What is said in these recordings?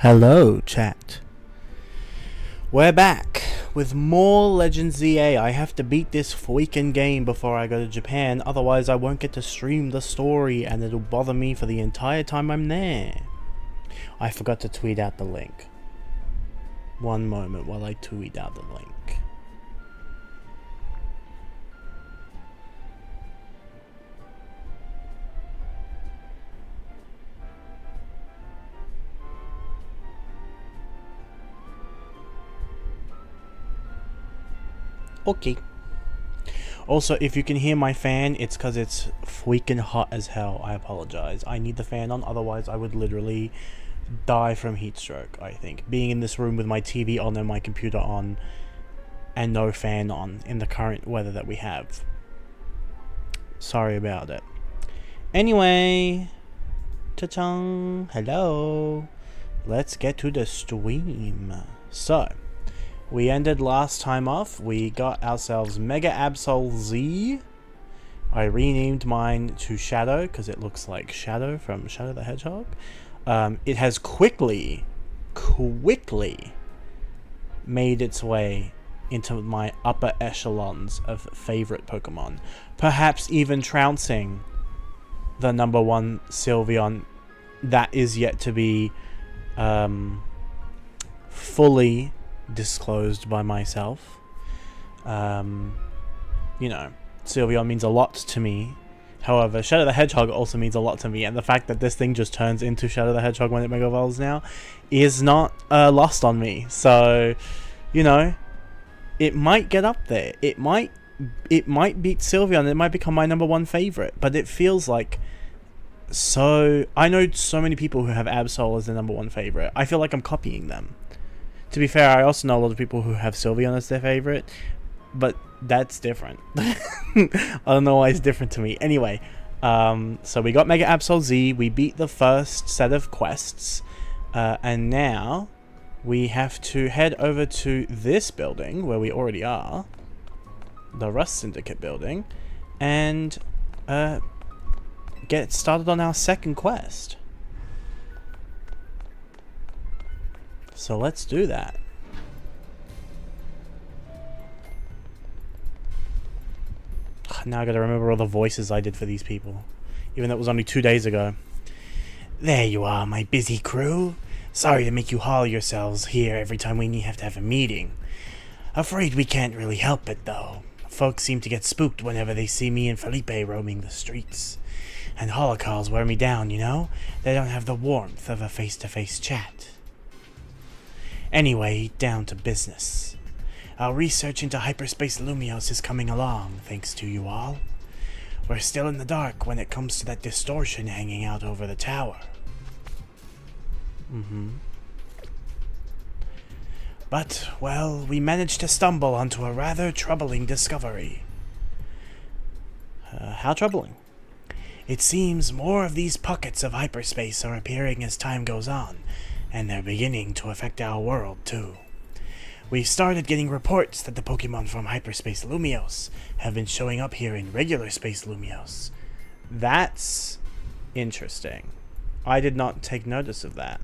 Hello, chat. We're back with more Legends ZA. I have to beat this freaking game before I go to Japan, otherwise I won't get to stream the story and it'll bother me for the entire time I'm there. I forgot to tweet out the link. One moment while I tweet out the link. Okay. Also, if you can hear my fan, it's because it's freaking hot as hell. I apologize. I need the fan on, otherwise I would literally die from heat stroke, I think. Being in this room with my TV on and my computer on and no fan on in the current weather that we have. Sorry about it. Anyway, ta-chung, hello. Let's get to the stream. So, we ended last time off. We got ourselves Mega Absol Z. I renamed mine to Shadow because it looks like Shadow from Shadow the Hedgehog. It has quickly made its way into my upper echelons of favorite Pokemon. Perhaps even trouncing the #1 Sylveon that is yet to be fully disclosed by myself. You know, Sylveon means a lot to me. However, Shadow the Hedgehog also means a lot to me, and the fact that this thing just turns into Shadow the Hedgehog when it Mega Evolves now is not lost on me. So, you know, it might get up there. It might beat Sylveon. It might become my #1 favorite, but it feels like I know so many people who have Absol as their #1 favorite. I feel like I'm copying them. To be fair, I also know a lot of people who have Sylveon as their favorite, but that's different. I don't know why it's different to me. Anyway, so we got Mega Absol Z, we beat the first set of quests, and now we have to head over to this building, where we already are, the Rust Syndicate building, and get started on our second quest. So let's do that. Now I gotta remember all the voices I did for these people, even though it was only 2 days ago. There you are, my busy crew. Sorry to make you haul yourselves here every time we have to have a meeting. Afraid we can't really help it, though. Folks seem to get spooked whenever they see me and Felipe roaming the streets. And holocalls wear me down, you know? They don't have the warmth of a face-to-face chat. Anyway, down to business. Our research into hyperspace Lumios is coming along, thanks to you all. We're still in the dark when it comes to that distortion hanging out over the tower. But, well, we managed to stumble onto a rather troubling discovery. How troubling? It seems more of these pockets of hyperspace are appearing as time goes on, and they're beginning to affect our world, too. We've started getting reports that the Pokemon from Hyperspace Lumios have been showing up here in regular Space Lumios. That's interesting. I did not take notice of that.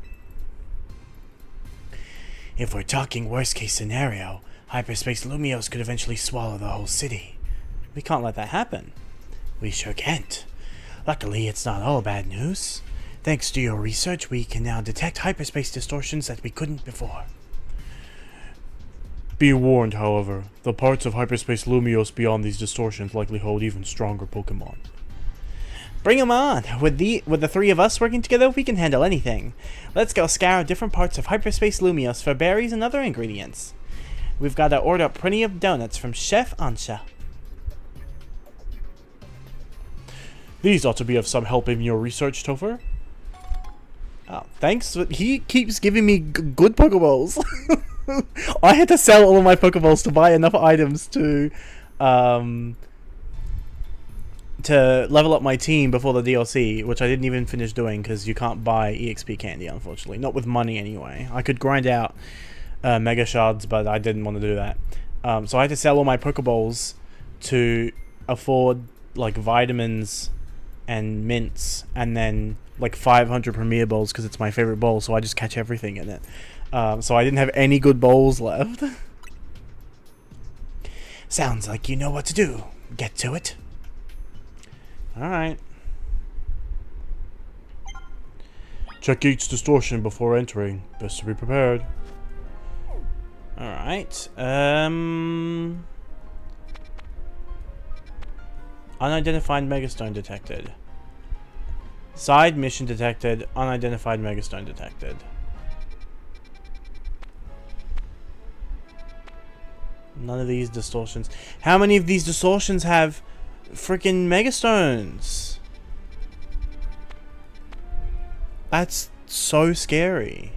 If we're talking worst case scenario, Hyperspace Lumios could eventually swallow the whole city. We can't let that happen. We sure can't. Luckily, it's not all bad news. Thanks to your research, we can now detect hyperspace distortions that we couldn't before. Be warned, however, the parts of hyperspace Lumios beyond these distortions likely hold even stronger Pokemon. Bring 'em on! With the three of us working together, we can handle anything. Let's go scour different parts of hyperspace Lumios for berries and other ingredients. We've got to order plenty of donuts from Chef Ansha. These ought to be of some help in your research, Topher. Oh, thanks. He keeps giving me good Pokeballs. I had to sell all of my Pokeballs to buy enough items to level up my team before the DLC, which I didn't even finish doing because you can't buy EXP candy, unfortunately. Not with money, anyway. I could grind out Mega Shards, but I didn't want to do that. So I had to sell all my Pokeballs to afford, like, vitamins and mints, and then like 500 Premier Balls because it's my favorite ball, so I just catch everything in it. So I didn't have any good balls left. Sounds like you know what to do. Get to it. Alright. Check each distortion before entering. Best to be prepared. Alright. Unidentified Megastone detected. Side mission detected. Unidentified Megastone detected. None of these distortions. How many of these distortions have freaking Megastones? That's so scary.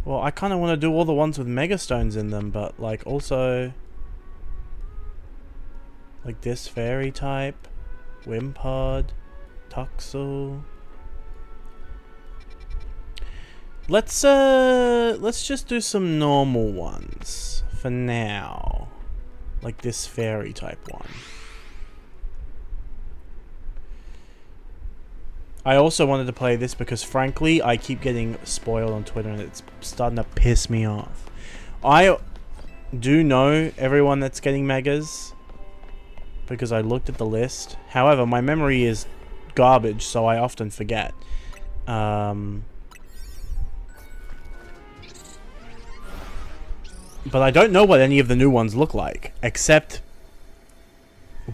Well, I kind of want to do all the ones with Megastones in them, but like also like this fairy type, Wimpod, Toxel. Let's just do some normal ones for now. Like this fairy type one. I also wanted to play this because frankly, I keep getting spoiled on Twitter and it's starting to piss me off. I do know everyone that's getting megas because I looked at the list. However, my memory is garbage, so I often forget. But I don't know what any of the new ones look like, except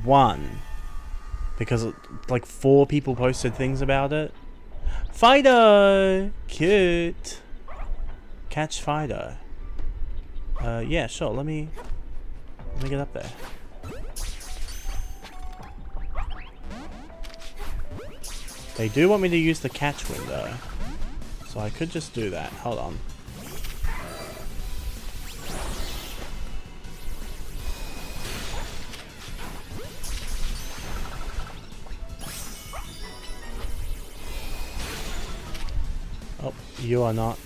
one. Because, like, 4 people posted things about it. Fido! Cute! Catch Fido. Yeah, sure, let me get up there. They do want me to use the catch window. So I could just do that. Hold on. Oh, you are not.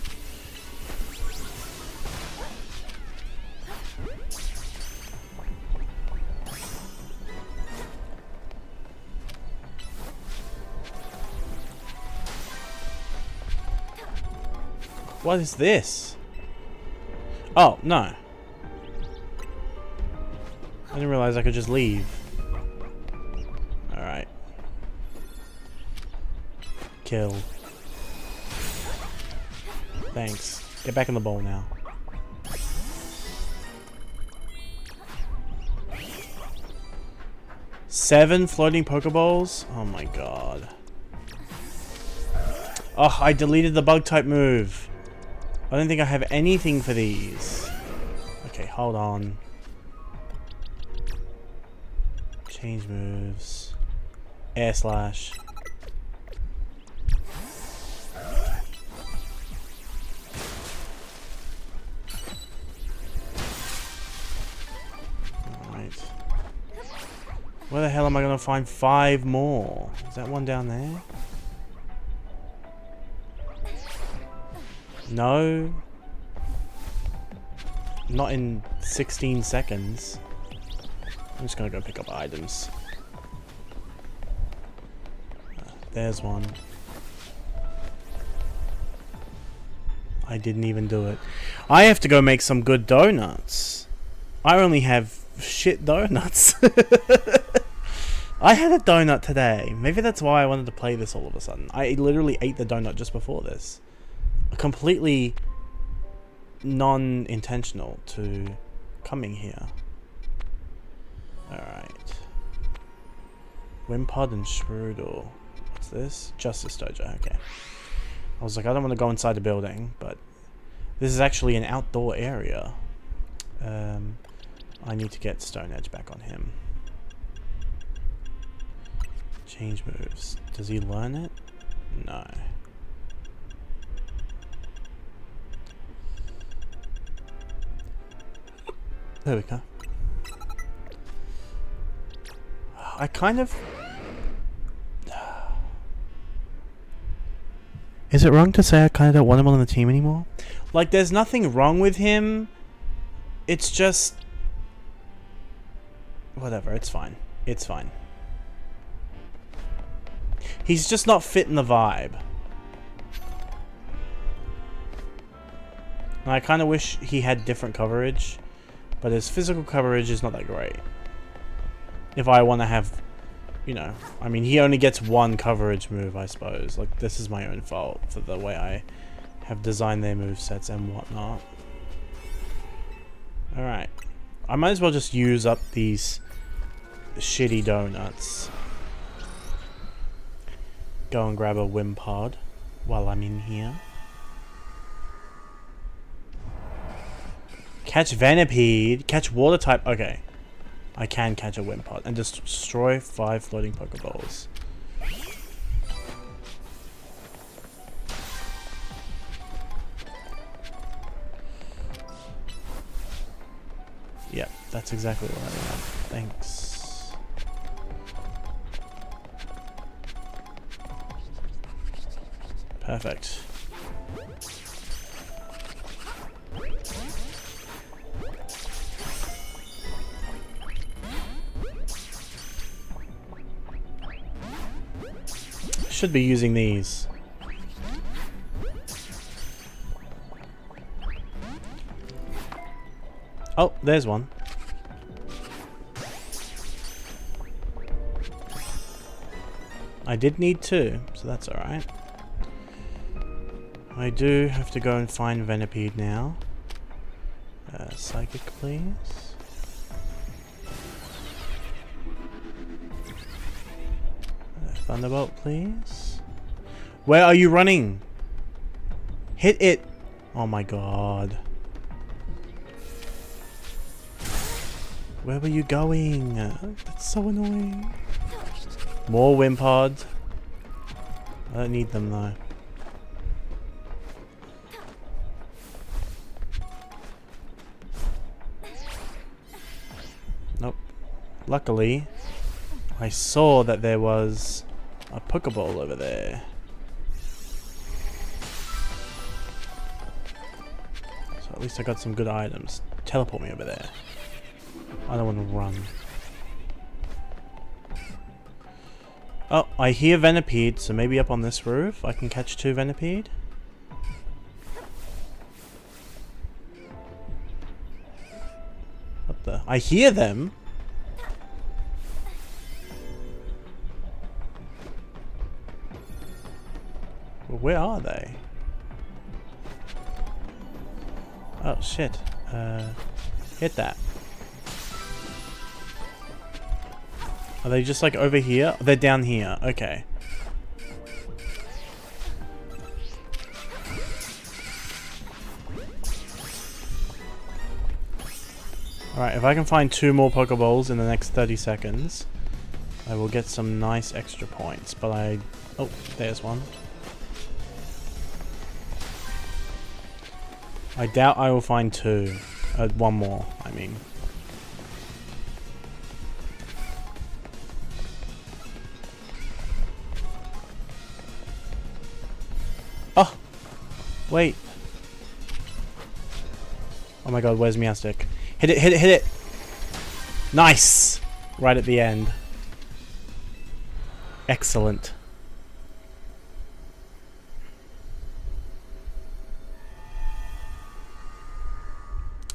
What is this? Oh, no. I didn't realize I could just leave. Alright. Kill. Thanks. Get back in the bowl now. Seven floating Pokeballs? Oh my god. Oh, I deleted the bug type move. I don't think I have anything for these. Okay, hold on. Change moves. Air slash. Alright. Where the hell am I gonna find 5 more? Is that one down there? No. Not in 16 seconds. I'm just gonna go pick up items. There's one. I didn't even do it. I have to go make some good donuts. I only have shit donuts. I had a donut today. Maybe that's why I wanted to play this all of a sudden. I literally ate the donut just before this. Completely non-intentional to coming here. Alright. Wimpod and Shrewdle. What's this? Justice Dojo, okay. I was like, I don't want to go inside the building, but this is actually an outdoor area. I need to get Stone Edge back on him. Change moves. Does he learn it? No. There we go. I kind of... Is it wrong to say I kind of don't want him on the team anymore? Like, there's nothing wrong with him. It's just... Whatever, it's fine. It's fine. He's just not fitting the vibe. And I kind of wish he had different coverage, but his physical coverage is not that great. If I want to have, you know, I mean, he only gets one coverage move, I suppose. Like, this is my own fault for the way I have designed their movesets and whatnot. Alright. I might as well just use up these shitty donuts. Go and grab a Wimpod while I'm in here. Catch Venipede. Catch water type. Okay. I can catch a Wimpod and just destroy 5 floating Pokeballs. Yep, that's exactly what I want. Thanks. Perfect. Should be using these. Oh, there's one. I did need 2, so that's alright. I do have to go and find Venipede now. Psychic, please. Thunderbolt, please. Where are you running? Hit it! Oh my god. Where were you going? That's so annoying. More Wimpod. I don't need them though. Nope. Luckily, I saw that there was a Pokeball over there. So at least I got some good items. Teleport me over there. I don't want to run. Oh, I hear Venipede, so maybe up on this roof I can catch 2 Venipede. What the? I hear them? Well, where are they? Oh shit. Hit that. Are they just like over here? They're down here. Okay. Alright, if I can find 2 more Pokeballs in the next 30 seconds, I will get some nice extra points. But I... Oh, there's one. I doubt I will find 2. 1 more, I mean. Oh! Wait. Oh my god, where's Meowstic? Hit it, hit it, hit it! Nice! Right at the end. Excellent.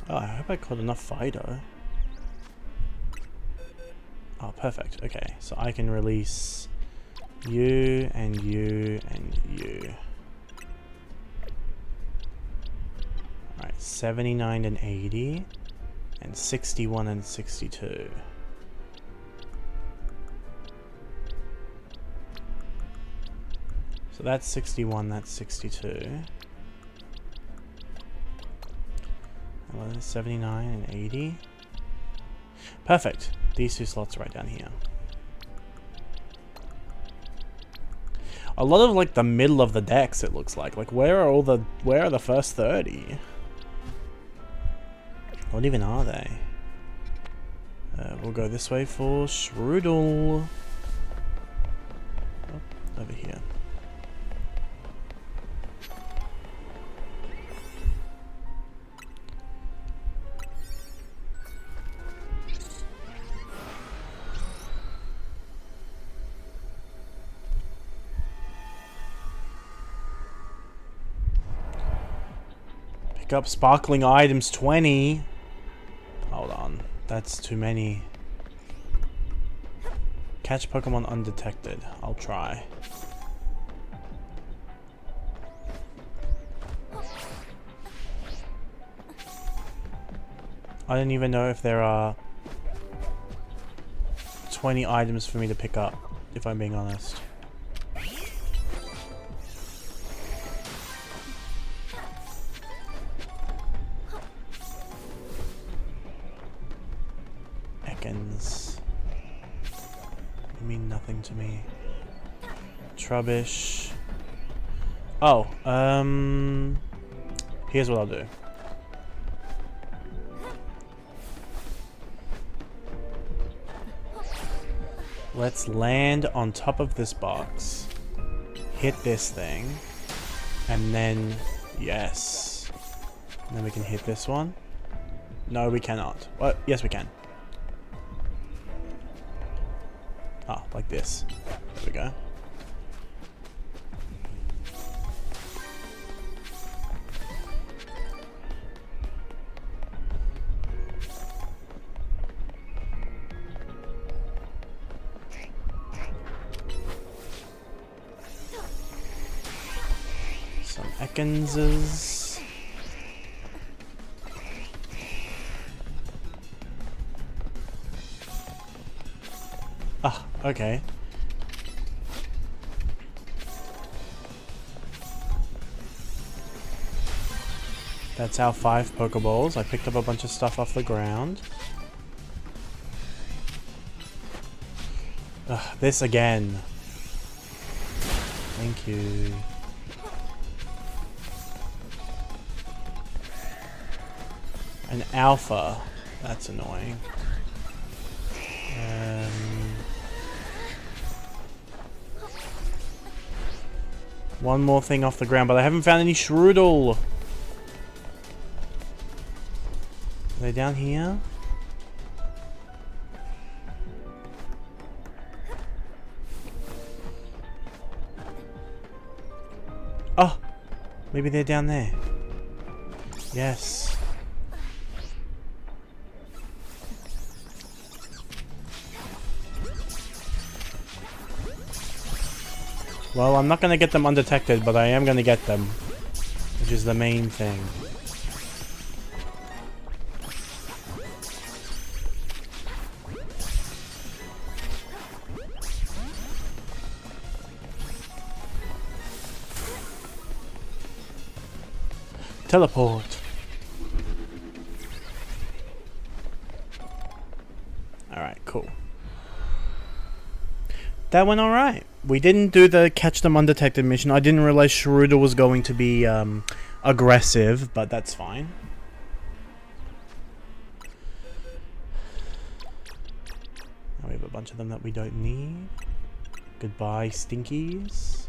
Oh, I hope I caught enough Fido. Oh, perfect. Okay, so I can release you and you and you. Alright, 79 and 80 and 61 and 62. So that's 61, that's 62. 79 and 80. Perfect. These 2 slots are right down here. A lot of like the middle of the decks, it looks like. Like where are the first 30? What even are they? We'll go this way for Shroodle. Oh, over here. Pick up sparkling items 20. Hold on. That's too many. Catch Pokemon undetected. I'll try. I don't even know if there are 20 items for me to pick up, if I'm being honest. Ekans. You mean nothing to me. Trubbish. Oh, here's what I'll do. Let's land on top of this box, hit this thing, and then, yes. And then we can hit this one. No, we cannot. Well, yes, we can. Ah, like this. There we go. Some Ekanses. Ah, okay. That's our 5 Pokeballs. I picked up a bunch of stuff off the ground. Ugh, this again. Thank you. An alpha. That's annoying. One more thing off the ground, but I haven't found any Shroodle. Are they down here? Oh! Maybe they're down there. Yes. Well, I'm not going to get them undetected, but I am going to get them. Which is the main thing. Teleport. Alright, cool. That went alright. We didn't do the catch them undetected mission. I didn't realize Shroodle was going to be aggressive, but that's fine. Now we have a bunch of them that we don't need. Goodbye, Stinkies.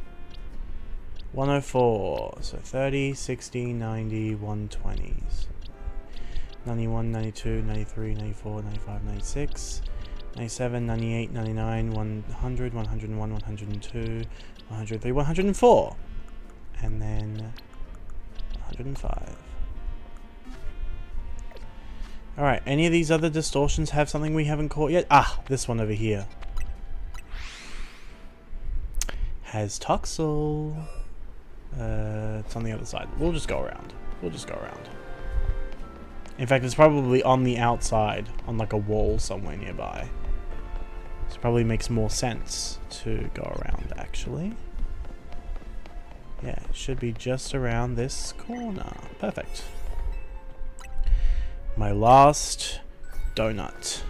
104. So 30, 60, 90, 120s. 91, 92, 93, 94, 95, 96. 97, 98, 99, 100, 101, 102, 103, 104. And then 105. Alright, any of these other distortions have something we haven't caught yet? Ah, this one over here. Has Toxel. It's on the other side. We'll just go around. We'll just go around. In fact, it's probably on the outside, on like a wall somewhere nearby. This probably makes more sense to go around, actually. Yeah, it should be just around this corner. Perfect. My last donut.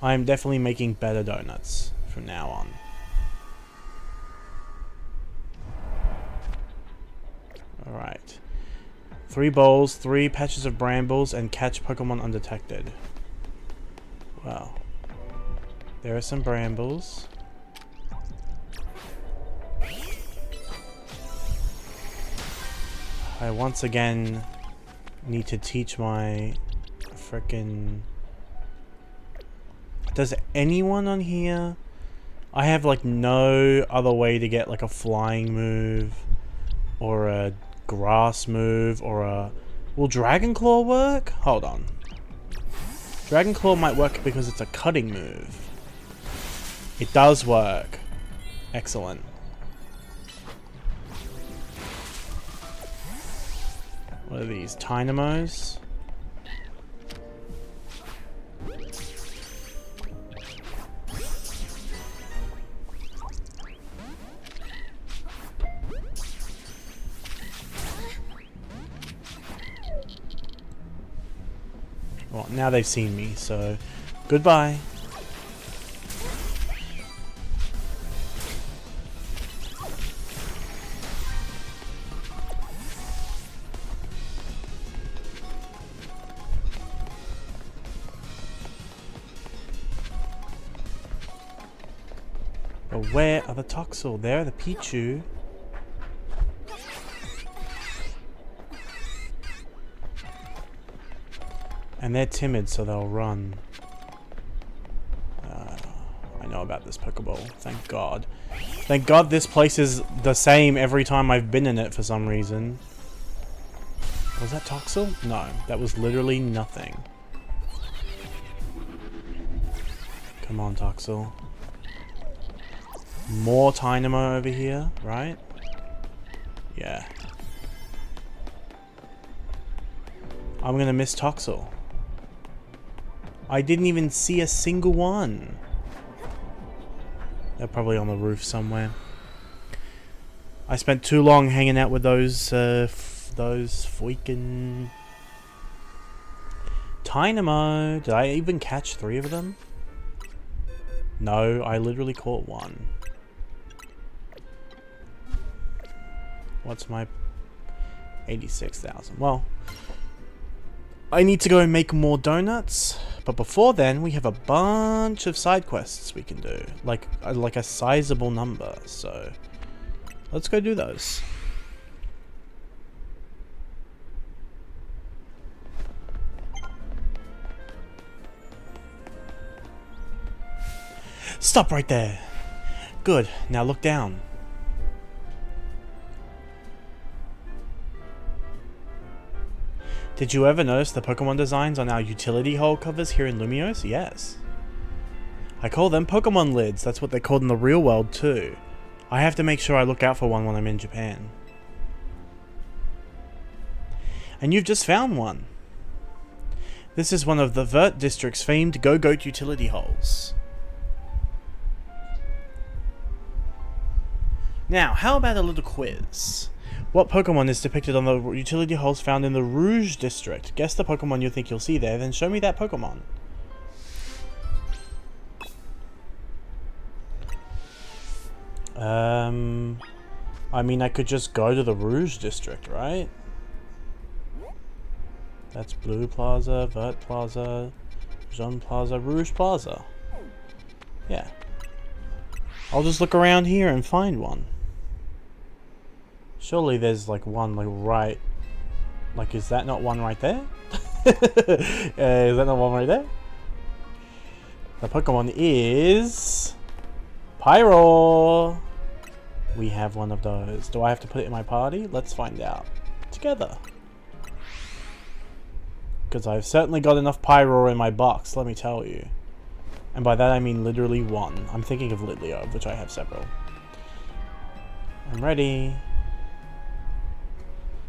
I'm definitely making better donuts from now on. Alright. 3 bowls, 3 patches of brambles, and catch Pokemon undetected. Wow. There are some brambles. I once again need to teach my frickin'... Does anyone on here... I have like no other way to get like a flying move or a grass move or a... Will Dragon Claw work? Hold on. Dragon Claw might work because it's a cutting move. It does work. Excellent. What are these? Dynamos? Well, now they've seen me, so goodbye. But where are the Toxel? There are the Pichu. And they're timid, so they'll run. I know about this Pokeball. Thank God. Thank God this place is the same every time I've been in it for some reason. Was that Toxel? No, that was literally nothing. Come on, Toxel. More Dynamo over here, right? Yeah. I'm gonna miss Toxel. I didn't even see a single one. They're probably on the roof somewhere. I spent too long hanging out with those freaking Dynamo. Did I even catch 3 of them? No, I literally caught 1. What's my 86,000? Well, I need to go and make more donuts, but before then we have a bunch of side quests we can do, like a sizable number, so let's go do those. Stop right there. Good, now look down. Did you ever notice the Pokemon designs on our utility hole covers here in Lumiose? Yes. I call them Pokemon lids. That's what they're called in the real world too. I have to make sure I look out for one when I'm in Japan. And you've just found one. This is one of the Vert District's famed Go-Goat utility holes. Now, how about a little quiz? What Pokemon is depicted on the utility holes found in the Rouge District? Guess the Pokemon you think you'll see there, then show me that Pokemon. I mean, I could just go to the Rouge District, right? That's Blue Plaza, Vert Plaza, Jaune Plaza, Rouge Plaza. Yeah. I'll just look around here and find one. Surely there's like one like right, like is that not one right there? Is that not one right there? The Pokemon is Pyro. We have one of those. Do I have to put it in my party? Let's find out together. Because I've certainly got enough Pyro in my box, let me tell you. And by that I mean literally one. I'm thinking of Litleo, of which I have several. I'm ready.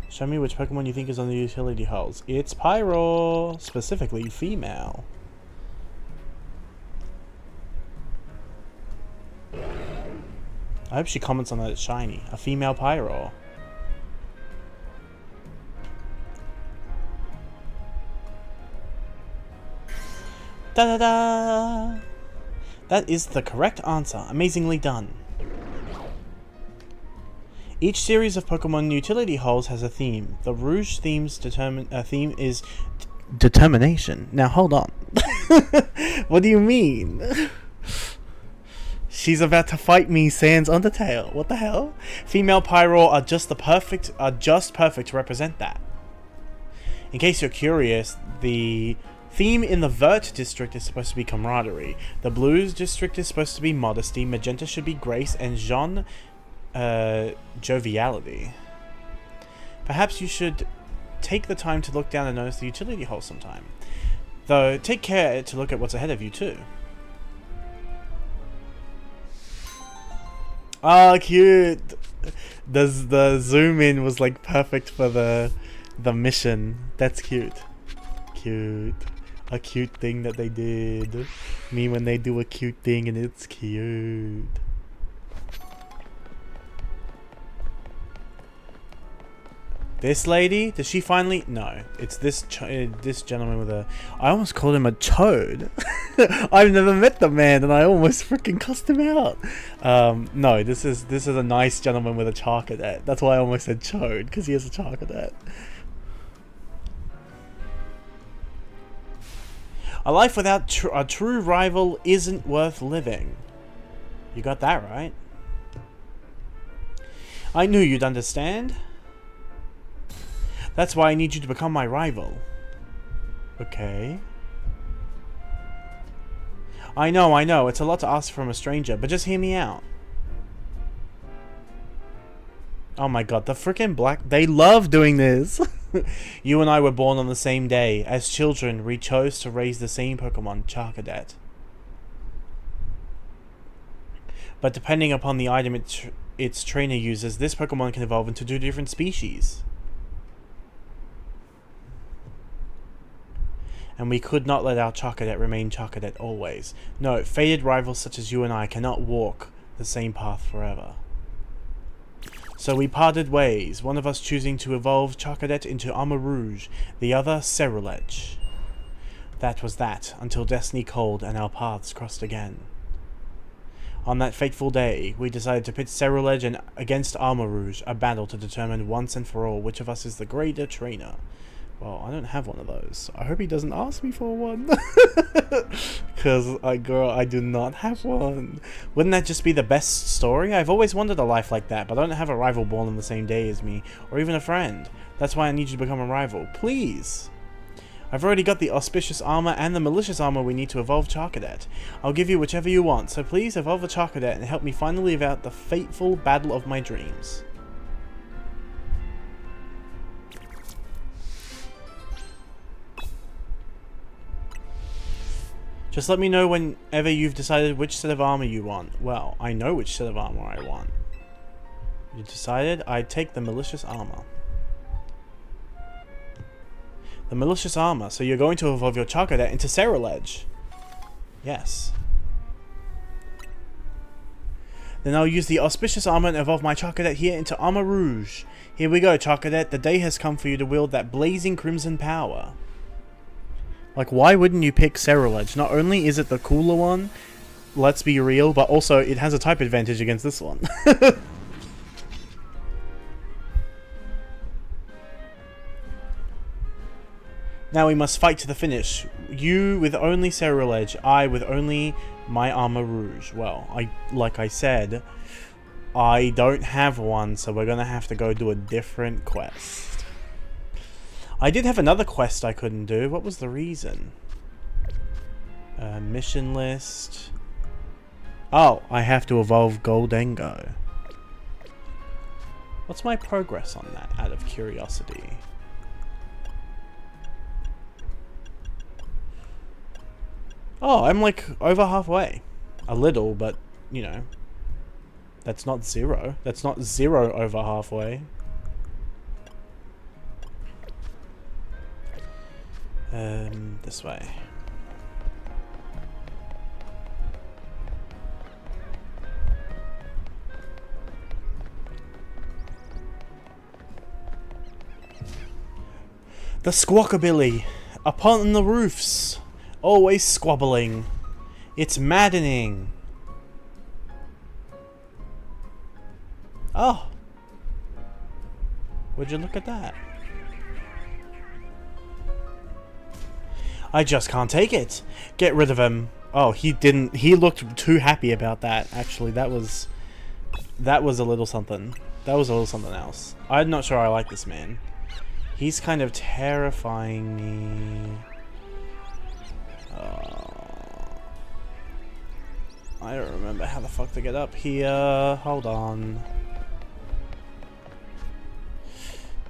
Show me which Pokemon you think is on the utility holes. It's Pyro! Specifically, female. I hope she comments on that it's shiny. A female Pyro. Da-da-da! That is the correct answer. Amazingly done. Each series of Pokemon utility holes has a theme. The Rouge theme is determination. Now hold on. What do you mean? She's about to fight me, sans Undertale. What the hell? Female Pyro are just perfect to represent that. In case you're curious, the theme in the Vert District is supposed to be camaraderie. The Blues District is supposed to be modesty. Magenta should be grace, and Jaune joviality. Perhaps you should take the time to look down and notice the utility hole sometime. Though, take care to look at what's ahead of you too. Oh, cute! The zoom in was like perfect for the mission. That's cute. Cute. A cute thing that they did. Me when they do a cute thing and it's cute. This lady? Does she finally? No, it's this this gentleman with a. I almost called him a toad. I've never met the man, and I almost freaking cussed him out. No, this is a nice gentleman with a charcadet. That's why I almost said toad, because he has a charcadet. A life without a true rival isn't worth living. You got that right. I knew you'd understand. That's why I need you to become my rival. Okay. I know, it's a lot to ask from a stranger, but just hear me out. Oh my god, the freaking they love doing this! You and I were born on the same day. As children, we chose to raise the same Pokemon, Charcadet. But depending upon the item its trainer uses, this Pokemon can evolve into 2 different species. And we could not let our Charcadet remain Charcadet always. No, fated rivals such as you and I cannot walk the same path forever. So we parted ways, one of us choosing to evolve Charcadet into Armor Rouge, the other Ceruledge. That was that, until destiny called and our paths crossed again. On that fateful day, we decided to pit Ceruledge against Armor Rouge, a battle to determine once and for all which of us is the greater trainer. Well, I don't have one of those. I hope he doesn't ask me for one. Because, girl, I do not have one. Wouldn't that just be the best story? I've always wanted a life like that, but I don't have a rival born on the same day as me, or even a friend. That's why I need you to become a rival. Please! I've already got the auspicious armor and the malicious armor we need to evolve Charcadet. I'll give you whichever you want, so please evolve a Charcadet and help me finally live out the fateful battle of my dreams. Just let me know whenever you've decided which set of armor you want. Well, I know which set of armor I want. You decided? I'd take the malicious armor. The malicious armor. So you're going to evolve your Charcadet into Ceruledge. Yes. Then I'll use the auspicious armor and evolve my Charcadet here into Armor Rouge. Here we go, Charcadet. The day has come for you to wield that blazing crimson power. Like, why wouldn't you pick Ceruledge? Not only is it the cooler one, let's be real, but also it has a type advantage against this one. Now we must fight to the finish. You with only Ceruledge, I with only my Armor Rouge. Well, like I said, I don't have one, so we're gonna have to go do a different quest. I did have another quest I couldn't do. What was the reason? Mission list. Oh, I have to evolve Goldengo. What's my progress on that, out of curiosity? Oh, I'm like over halfway. A little, but, you know. That's not 0. That's not 0 over halfway. This way. The Squawkabilly, upon the roofs, always squabbling. It's maddening. Oh. Would you look at that? I just can't take it. Get rid of him. Oh, he didn't. He looked too happy about that. Actually, that was a little something. That was a little something else. I'm not sure I like this man. He's kind of terrifying me. I don't remember how the fuck to get up here. Hold on.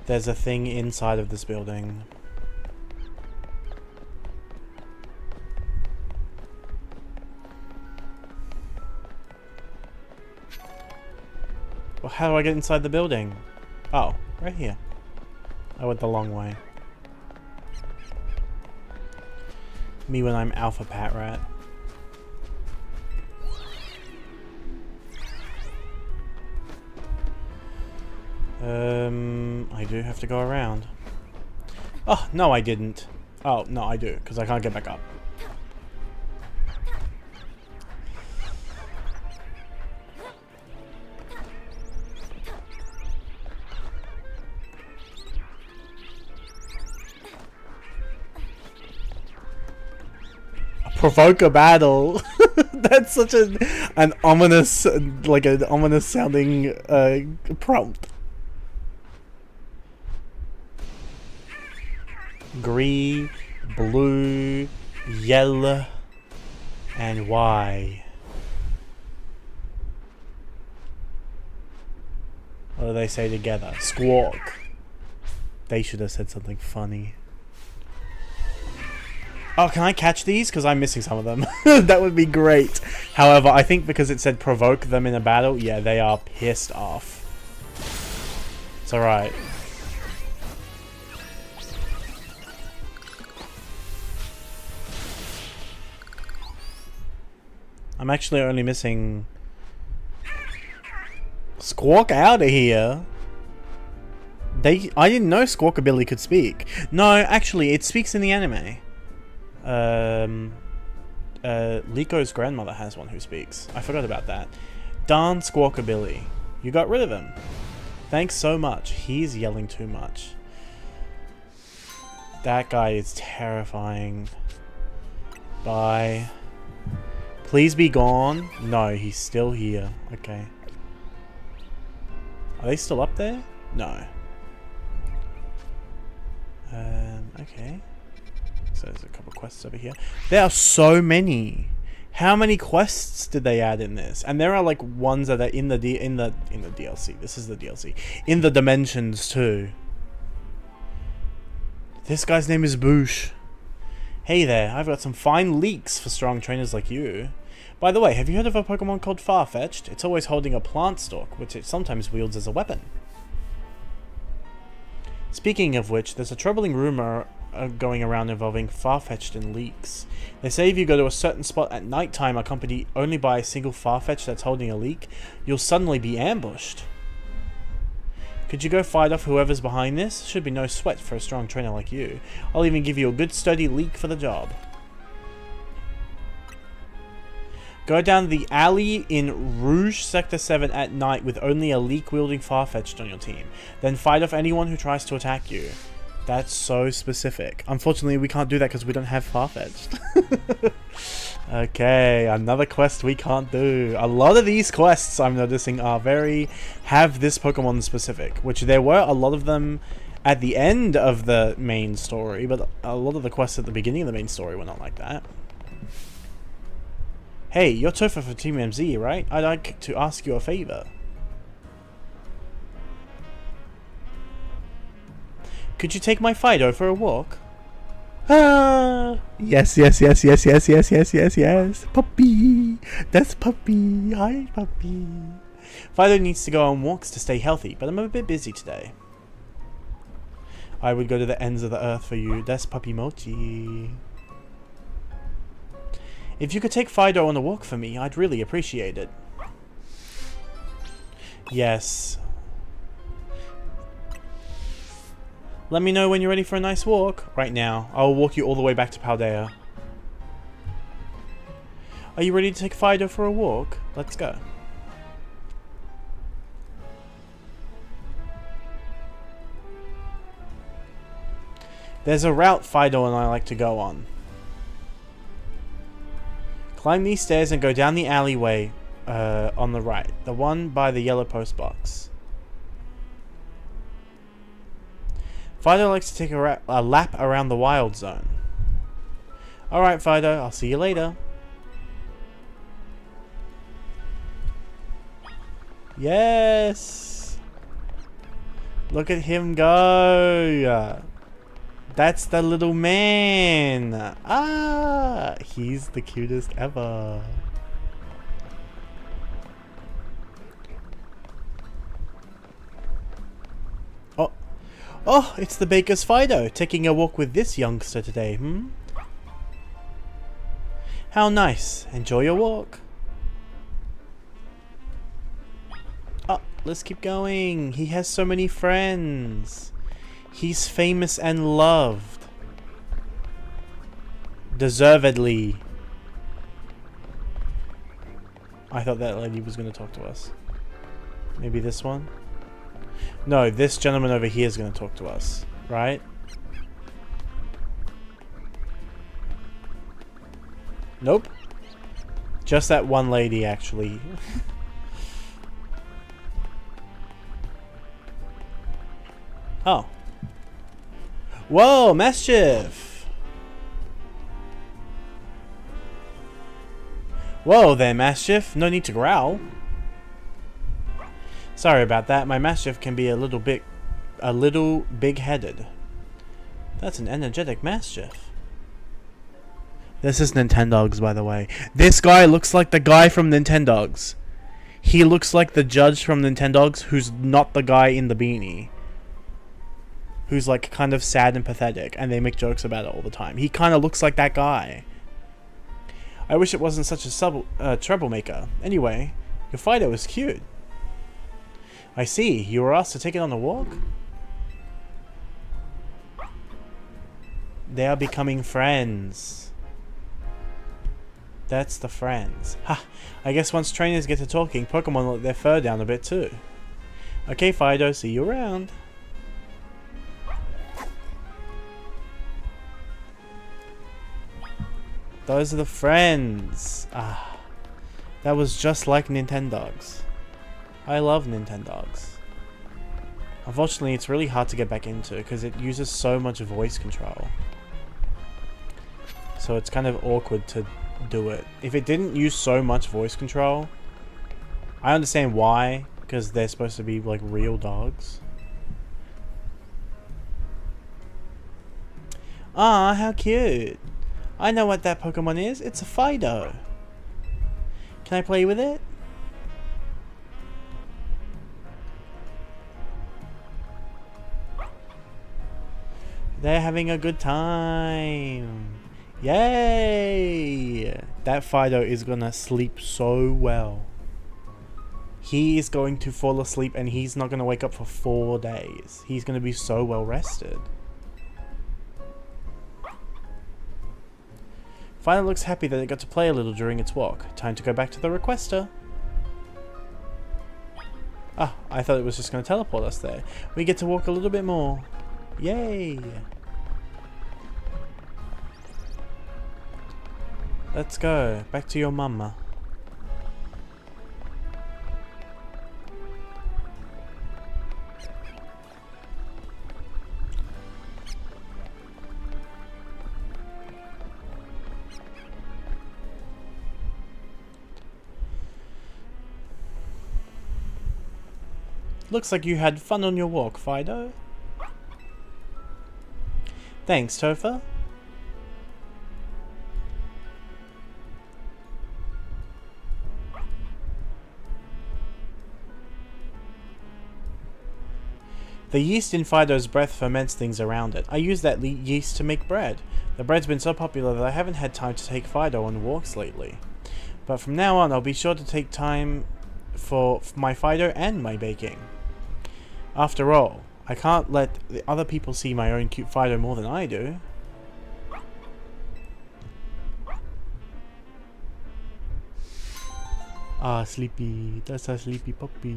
There's a thing inside of this building. Well, how do I get inside the building? Oh, right here. I went the long way. Me when I'm Alpha Pat Rat. I do have to go around. Oh, no I didn't. Oh, no I do, because I can't get back up. Provoke a battle. That's such an ominous, like an ominous sounding prompt. Green, blue, yellow, and Y. What do they say together? Squawk. They should have said something funny. Oh, can I catch these? Because I'm missing some of them. That would be great. However, I think because it said provoke them in a battle, yeah, they are pissed off. It's alright. I'm actually only missing... Squawk out of here! I didn't know Squawkabilly could speak. No, actually, it speaks in the anime. Liko's grandmother has one who speaks. I forgot about that. Darn Squawkabilly. You got rid of him. Thanks so much. He's yelling too much. That guy is terrifying. Bye. Please be gone. No, he's still here. Okay. Are they still up there? No. Okay. So there's a couple of quests over here. There are so many. How many quests did they add in this? And there are like ones that are in the DLC. This is the DLC. In the dimensions too. This guy's name is Boosh. Hey there, I've got some fine leeks for strong trainers like you. By the way, have you heard of a Pokemon called Farfetch'd? It's always holding a plant stalk, which it sometimes wields as a weapon. Speaking of which, there's a troubling rumor going around involving Farfetch'd and leeks. They say if you go to a certain spot at night time accompanied only by a single Farfetch'd that's holding a leek, you'll suddenly be ambushed. Could you go fight off whoever's behind this? Should be no sweat for a strong trainer like you. I'll even give you a good sturdy leek for the job. Go down the alley in Rouge Sector 7 at night with only a leek-wielding Farfetch'd on your team. Then fight off anyone who tries to attack you. That's so specific. Unfortunately, we can't do that because we don't have Farfetch'd. Okay, another quest we can't do. A lot of these quests, I'm noticing, are have this Pokemon specific. Which there were a lot of them at the end of the main story, but a lot of the quests at the beginning of the main story were not like that. Hey, you're Topher for Team MZ, right? I'd like to ask you a favor. Could you take my Fido for a walk? Ah! Yes, yes, yes, yes, yes, yes, yes, yes, yes. Puppy! That's Puppy. Hi, Puppy. Fido needs to go on walks to stay healthy, but I'm a bit busy today. I would go to the ends of the earth for you. That's Puppy Mochi. If you could take Fido on a walk for me, I'd really appreciate it. Yes. Let me know when you're ready for a nice walk. Right now. I'll walk you all the way back to Paldea. Are you ready to take Fido for a walk? Let's go. There's a route Fido and I like to go on. Climb these stairs and go down the alleyway on the right. The one by the yellow post box. Fido likes to take a lap around the wild zone. Alright Fido, I'll see you later. Yes! Look at him go. That's the little man. Ah, he's the cutest ever. Oh, oh, it's the baker's Fido taking a walk with this youngster today, hmm? How nice. Enjoy your walk. Oh, let's keep going. He has so many friends. He's famous and loved. Deservedly. I thought that lady was going to talk to us. Maybe this one? No, this gentleman over here is going to talk to us, right? Nope. Just that one lady, actually. Oh. Whoa, Mischief! Whoa there, Mischief. No need to growl. Sorry about that. My Mischief can be a little big-headed. That's an energetic Mischief. This is Nintendogs, by the way. This guy looks like the guy from Nintendogs. He looks like the judge from Nintendogs who's not the guy in the beanie. Who's like kind of sad and pathetic, and they make jokes about it all the time. He kind of looks like that guy. I wish it wasn't such a troublemaker. Anyway, your Fido is cute. I see. You were asked to take it on a walk? They are becoming friends. That's the friends. Ha! I guess once trainers get to talking, Pokemon let their fur down a bit too. Okay, Fido, see you around. Those are the friends. Ah, that was just like Nintendogs. I love Nintendogs. Unfortunately, it's really hard to get back into because it uses so much voice control. So it's kind of awkward to do it. If it didn't use so much voice control, I understand why, because they're supposed to be like real dogs. Ah, how cute. I know what that Pokemon is. It's a Fido. Can I play with it? They're having a good time. Yay! That Fido is gonna sleep so well. He is going to fall asleep and he's not gonna wake up for 4 days. He's gonna be so well rested. Fido looks happy that it got to play a little during its walk. Time to go back to the requester. Ah, I thought it was just going to teleport us there. We get to walk a little bit more. Yay! Let's go. Back to your mama. Looks like you had fun on your walk, Fido. Thanks, Topher. The yeast in Fido's breath ferments things around it. I use that yeast to make bread. The bread's been so popular that I haven't had time to take Fido on walks lately. But from now on, I'll be sure to take time for my Fido and my baking. After all, I can't let the other people see my own cute Fido more than I do. Ah, sleepy. That's a sleepy puppy.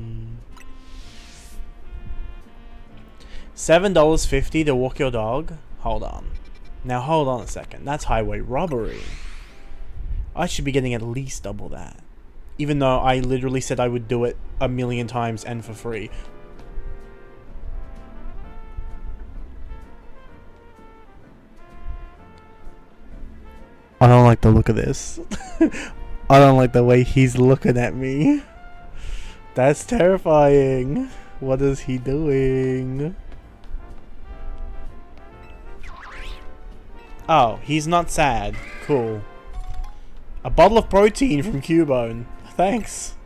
$7.50 to walk your dog? Hold on. Now hold on a second. That's highway robbery. I should be getting at least double that. Even though I literally said I would do it 1,000,000 times and for free. I don't like the look of this. I don't like the way he's looking at me. That's terrifying. What is he doing? Oh, he's not sad. Cool. A bottle of protein from Cubone. Thanks.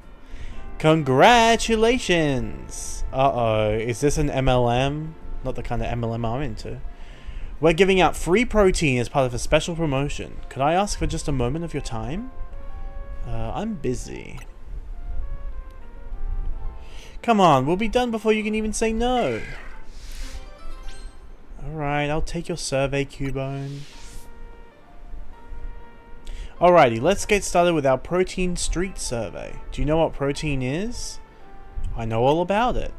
Congratulations. Uh-oh. Is this an MLM? Not the kind of MLM I'm into. We're giving out free protein as part of a special promotion. Could I ask for just a moment of your time? I'm busy. Come on, we'll be done before you can even say no. Alright, I'll take your survey, Cubone. Alrighty, let's get started with our protein street survey. Do you know what protein is? I know all about it.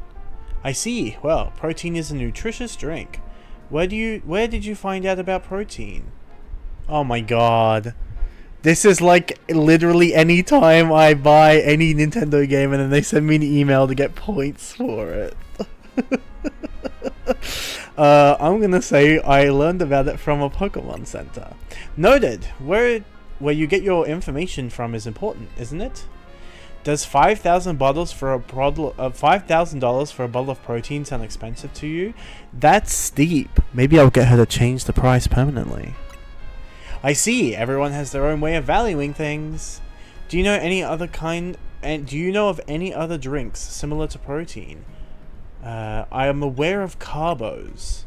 I see. Well, protein is a nutritious drink. Where did you find out about protein? Oh my god. This is like literally any time I buy any Nintendo game and then they send me an email to get points for it. I'm gonna say I learned about it from a Pokémon Center. Noted. Where you get your information from is important, isn't it? Does $5,000 for a bottle of $5,000 for a bottle of protein sound expensive to you? That's steep. Maybe I'll get her to change the price permanently. I see. Everyone has their own way of valuing things. Do you know any other kind? And do you know of any other drinks similar to protein? I am aware of carbos,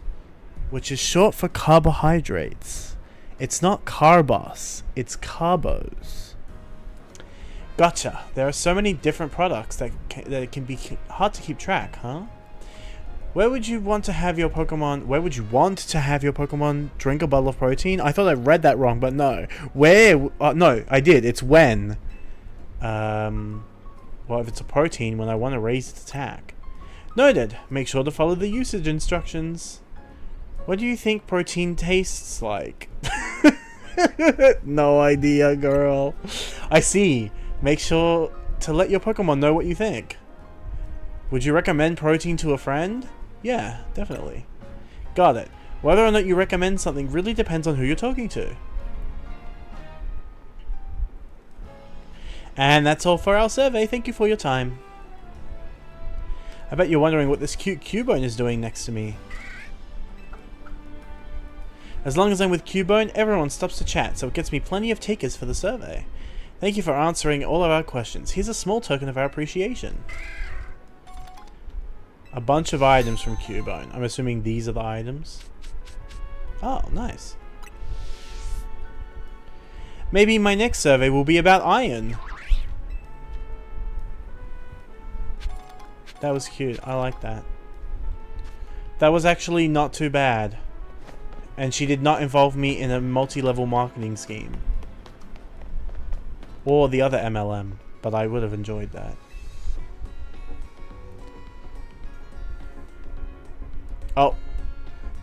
which is short for carbohydrates. It's not carbos. It's carbos. Gotcha. There are so many different products that it can be hard to keep track, huh? Where would you want to have your Pokemon drink a bottle of protein? I thought I read that wrong, but no. Where? No, I did. It's when. Well, if it's a protein, when I want to raise its attack. Noted. Make sure to follow the usage instructions. What do you think protein tastes like? No idea, girl. I see. Make sure to let your Pokemon know what you think. Would you recommend protein to a friend? Yeah, definitely. Got it. Whether or not you recommend something really depends on who you're talking to. And that's all for our survey. Thank you for your time. I bet you're wondering what this cute Cubone is doing next to me. As long as I'm with Cubone, everyone stops to chat, so it gets me plenty of takers for the survey. Thank you for answering all of our questions. Here's a small token of our appreciation. A bunch of items from Cubone. I'm assuming these are the items. Oh, nice. Maybe my next survey will be about iron. That was cute. I like that. That was actually not too bad. And she did not involve me in a multi-level marketing scheme. Or the other MLM. But I would have enjoyed that. Oh.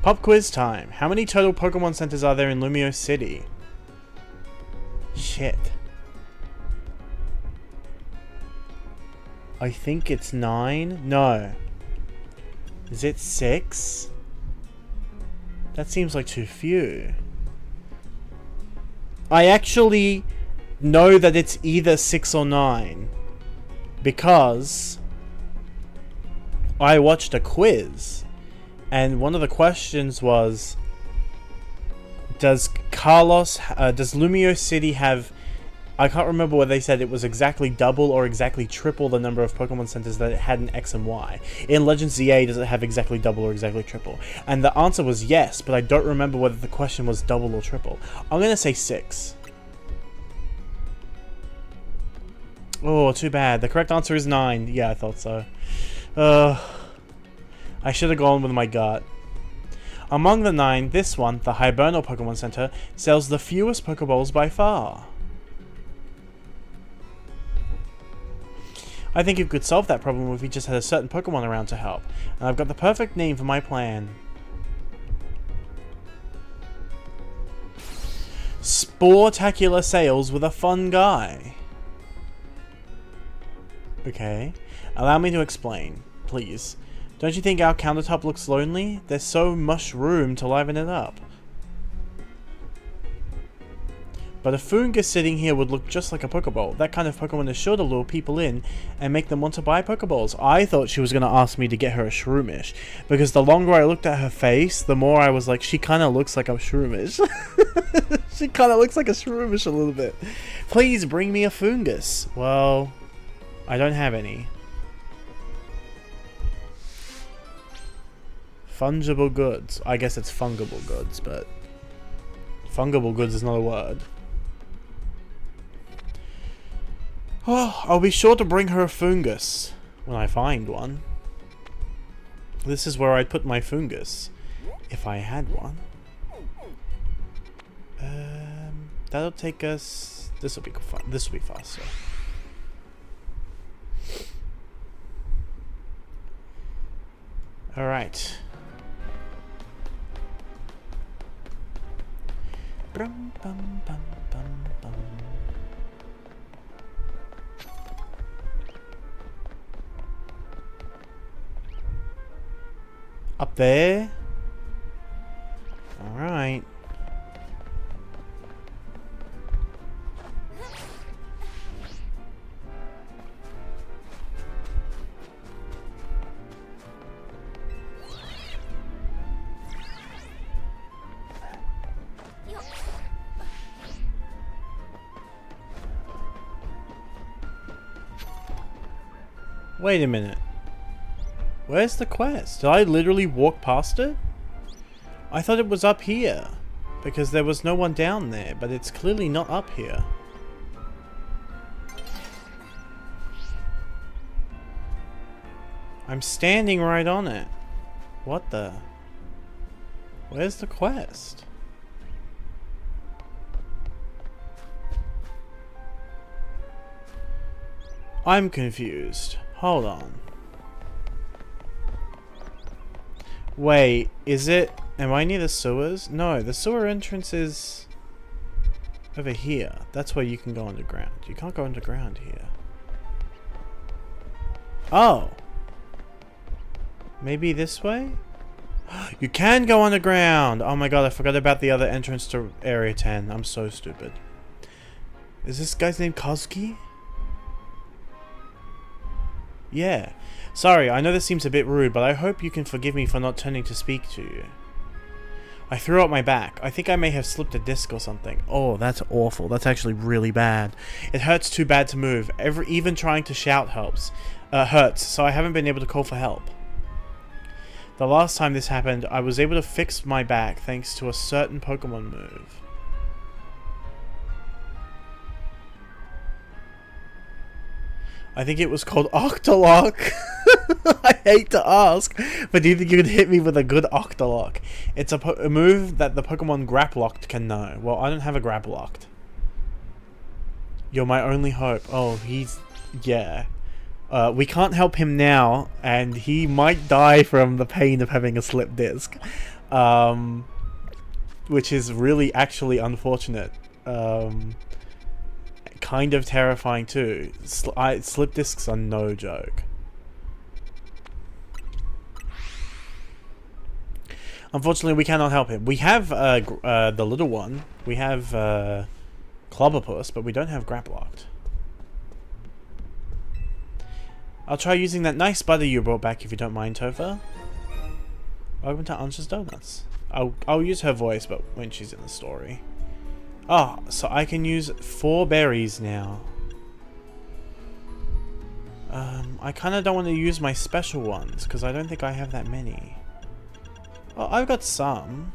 Pop quiz time. How many total Pokemon Centers are there in Lumio City? Shit. I think it's 9? No. Is it 6? That seems like too few. I actually know that it's either 6 or 9. Because I watched a quiz. And one of the questions was, does Lumio City have... I can't remember whether they said it was exactly double or exactly triple the number of Pokemon Centers that it had in X and Y. In Legends ZA, does it have exactly double or exactly triple? And the answer was yes, but I don't remember whether the question was double or triple. I'm going to say 6. Oh, too bad. The correct answer is 9. Yeah, I thought so. I should have gone with my gut. Among the 9, this one, the Hibernal Pokemon Center, sells the fewest Pokeballs by far. I think you could solve that problem if we just had a certain Pokemon around to help. And I've got the perfect name for my plan. Sportacular Sales with a Fun Guy. Okay. Allow me to explain, please. Don't you think our countertop looks lonely? There's so much room to liven it up. But a fungus sitting here would look just like a Pokeball. That kind of Pokemon is sure to lure people in and make them want to buy Pokeballs. I thought she was going to ask me to get her a Shroomish, because the longer I looked at her face, the more I was like, she kind of looks like a Shroomish. She kind of looks like a Shroomish a little bit. Please bring me a fungus. Well, I don't have any. Fungible goods. I guess it's fungible goods, but fungible goods is not a word. Oh, I'll be sure to bring her a fungus when I find one. This is where I'd put my fungus if I had one. That'll take us. This will be fun. This will be faster. All right. Brum, bum, bum, bum, bum. Up there. All right. Wait a minute. Where's the quest? Did I literally walk past it? I thought it was up here, because there was no one down there, but it's clearly not up here. I'm standing right on it. What the? Where's the quest? I'm confused. Hold on. Wait, is it... Am I near the sewers? No, the sewer entrance is... over here. That's where you can go underground. You can't go underground here. Oh! Maybe this way? You can go underground! Oh my god, I forgot about the other entrance to Area 10. I'm so stupid. Is this guy's name Kozuki? Yeah. Sorry, I know this seems a bit rude, but I hope you can forgive me for not turning to speak to you. I threw out my back. I think I may have slipped a disc or something. Oh, that's awful. That's actually really bad. It hurts too bad to move. Even trying to shout hurts, so I haven't been able to call for help. The last time this happened, I was able to fix my back thanks to a certain Pokemon move. I think it was called Octolock. I hate to ask, but do you think you could hit me with a good Octolock? It's a move that the Pokemon Grapploct can know. Well, I don't have a Grapploct. You're my only hope. Oh, he's... yeah. We can't help him now, and he might die from the pain of having a slipped disc. Which is really actually unfortunate. Kind of terrifying too. Slip discs are no joke. Unfortunately, we cannot help him. We have the little one. We have Clobberpuss, but we don't have Grapploct. I'll try using that nice butter you brought back if you don't mind, Topher. Welcome to Ansha's Donuts. I'll use her voice, but when she's in the story. Oh, so I can use 4 berries now. I kind of don't want to use my special ones, because I don't think I have that many. Oh, I've got some.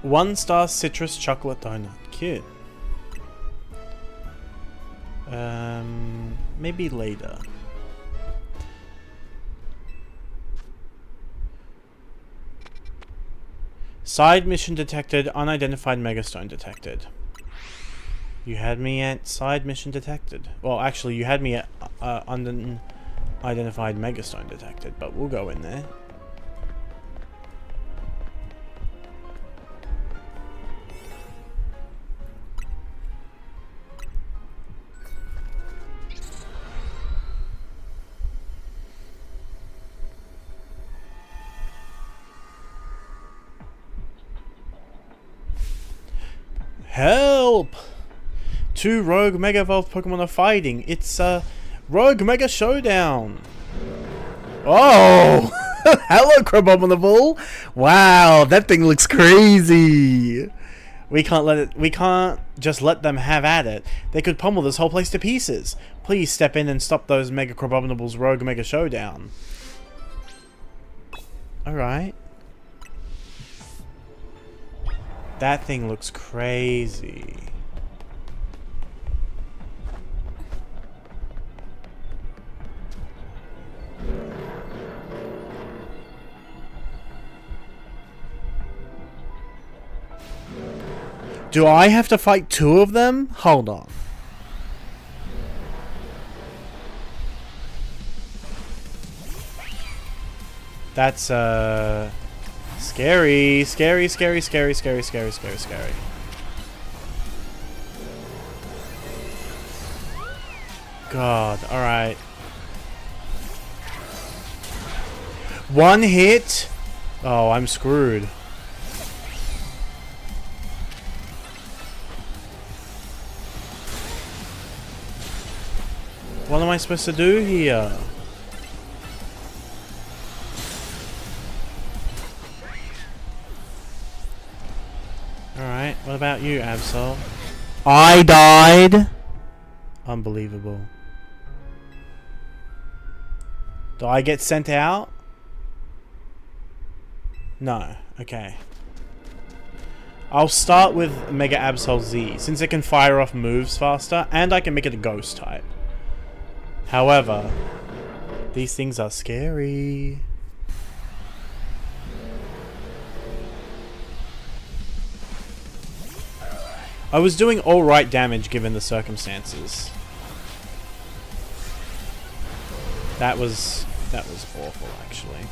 One-star citrus chocolate donut. Cute. Maybe later. Side mission detected. Unidentified megastone detected. You had me at side mission detected. Well, actually, you had me at unidentified megastone detected, but we'll go in there. Help! Two rogue Mega Evolved Pokemon are fighting. It's a Rogue Mega Showdown. Oh! Hello, Crabominable! Wow, that thing looks crazy. We can't just let them have at it. They could pummel this whole place to pieces. Please step in and stop those Mega Crabominables Rogue Mega Showdown. Alright. That thing looks crazy. Do I have to fight two of them? Hold on. That's scary, scary, scary, scary, scary, scary, scary, scary. God, alright. One hit? Oh, I'm screwed. What am I supposed to do here? Alright, what about you, Absol? I died! Unbelievable. Do I get sent out? No. Okay. I'll start with Mega Absol Z, since it can fire off moves faster, and I can make it a ghost type. However, these things are scary. I was doing alright damage given the circumstances. That was awful, actually.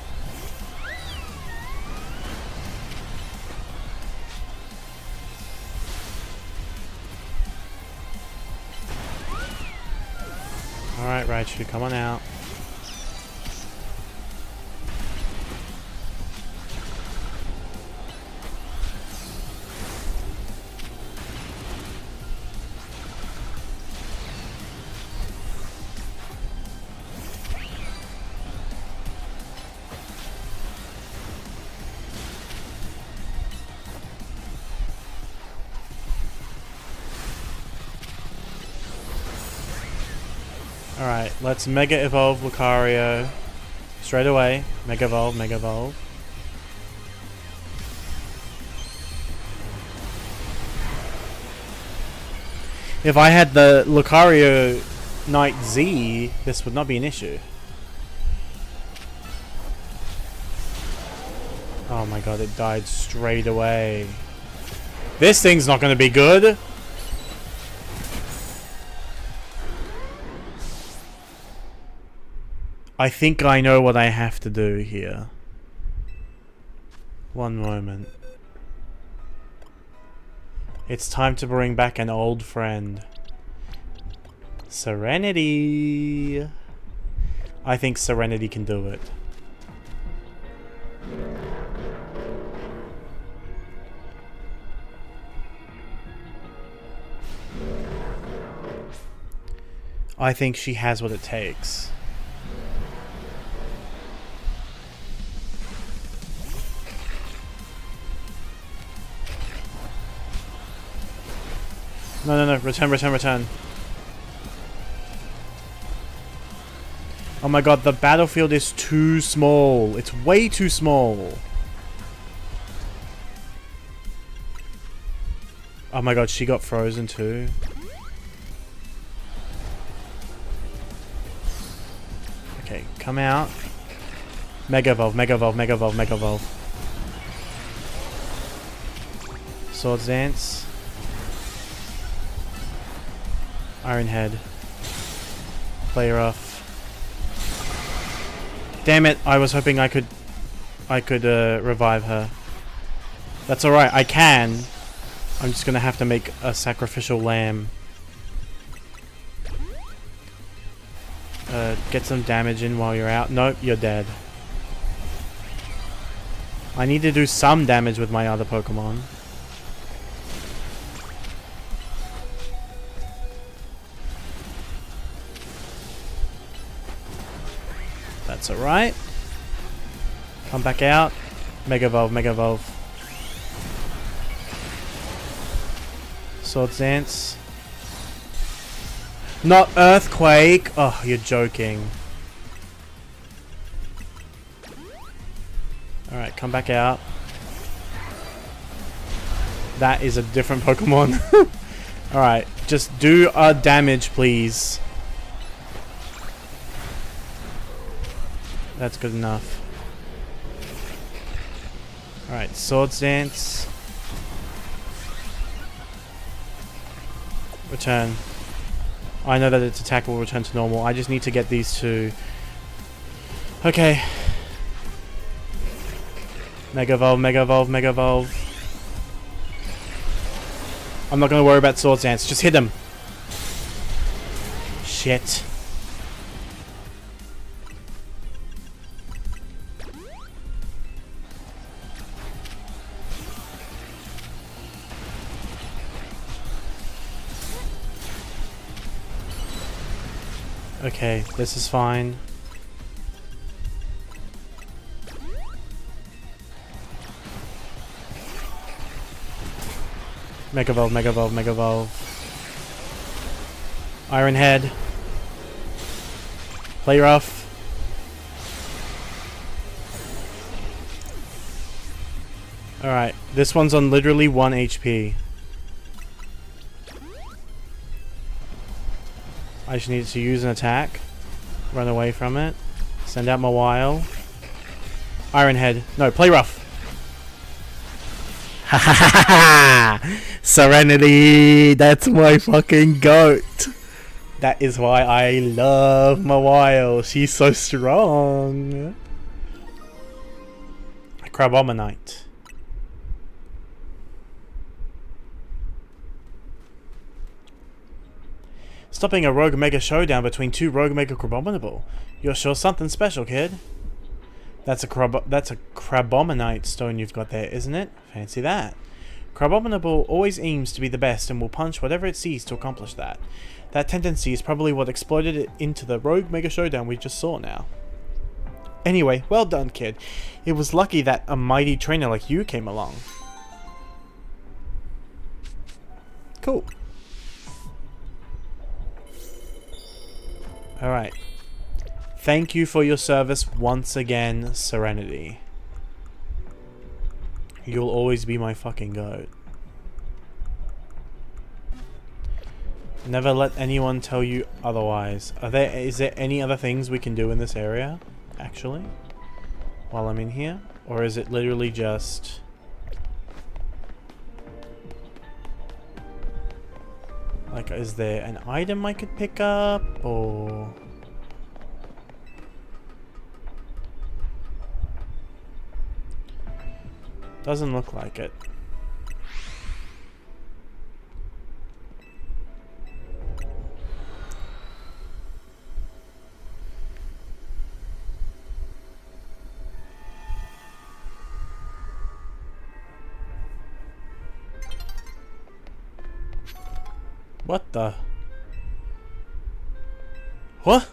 Alright, Raichu, come on out. Alright, let's Mega Evolve Lucario. Straight away. Mega Evolve, Mega Evolve. If I had the Lucario Knight Z, this would not be an issue. Oh my god, it died straight away. This thing's not going to be good. I think I know what I have to do here. One moment. It's time to bring back an old friend. Serenity. I think Serenity can do it. I think she has what it takes. No, no, no. Return, return, return. Oh my god, the battlefield is too small. It's way too small. Oh my god, she got frozen too. Okay, come out. Mega Evolve, Mega Evolve, Mega Evolve, Mega Evolve. Swords Dance. Iron Head. Play rough. Damn it, I was hoping I could revive her. That's alright, I can. I'm just gonna have to make a sacrificial lamb. Get some damage in while you're out. Nope, you're dead. I need to do some damage with my other Pokemon. That's alright. Come back out. Mega Evolve, Mega Evolve. Swords Dance. Not Earthquake! Oh, you're joking. Alright, come back out. That is a different Pokemon. Alright, just do damage, please. That's good enough. Alright, Swords Dance. Return. I know that its attack will return to normal. I just need to get these two. Okay. Mega Evolve, Mega Evolve, Mega Evolve. I'm not going to worry about Swords Dance. Just hit him. Shit. Okay, this is fine. Mega Evolve, Mega Evolve, Mega Evolve. Iron Head. Play rough. Alright, this one's on literally 1 HP. I just need to use an attack. Run away from it. Send out my Mawile. Iron Head. No, play rough. Ha ha ha ha! Serenity! That's my fucking goat! That is why I love Mawile. She's so strong. Crabominite. Stopping a Rogue Mega Showdown between two Rogue Mega Crabominable. You're sure something special, kid. That's a Crabominite stone you've got there, isn't it? Fancy that. Crabominable always aims to be the best and will punch whatever it sees to accomplish that. That tendency is probably what exploded it into the Rogue Mega Showdown we just saw now. Anyway, well done, kid. It was lucky that a mighty trainer like you came along. Cool. Alright. Thank you for your service once again, Serenity. You'll always be my fucking goat. Never let anyone tell you otherwise. Is there any other things we can do in this area, actually? While I'm in here? Or is it literally just... like, is there an item I could pick up, or... doesn't look like it. What the? What?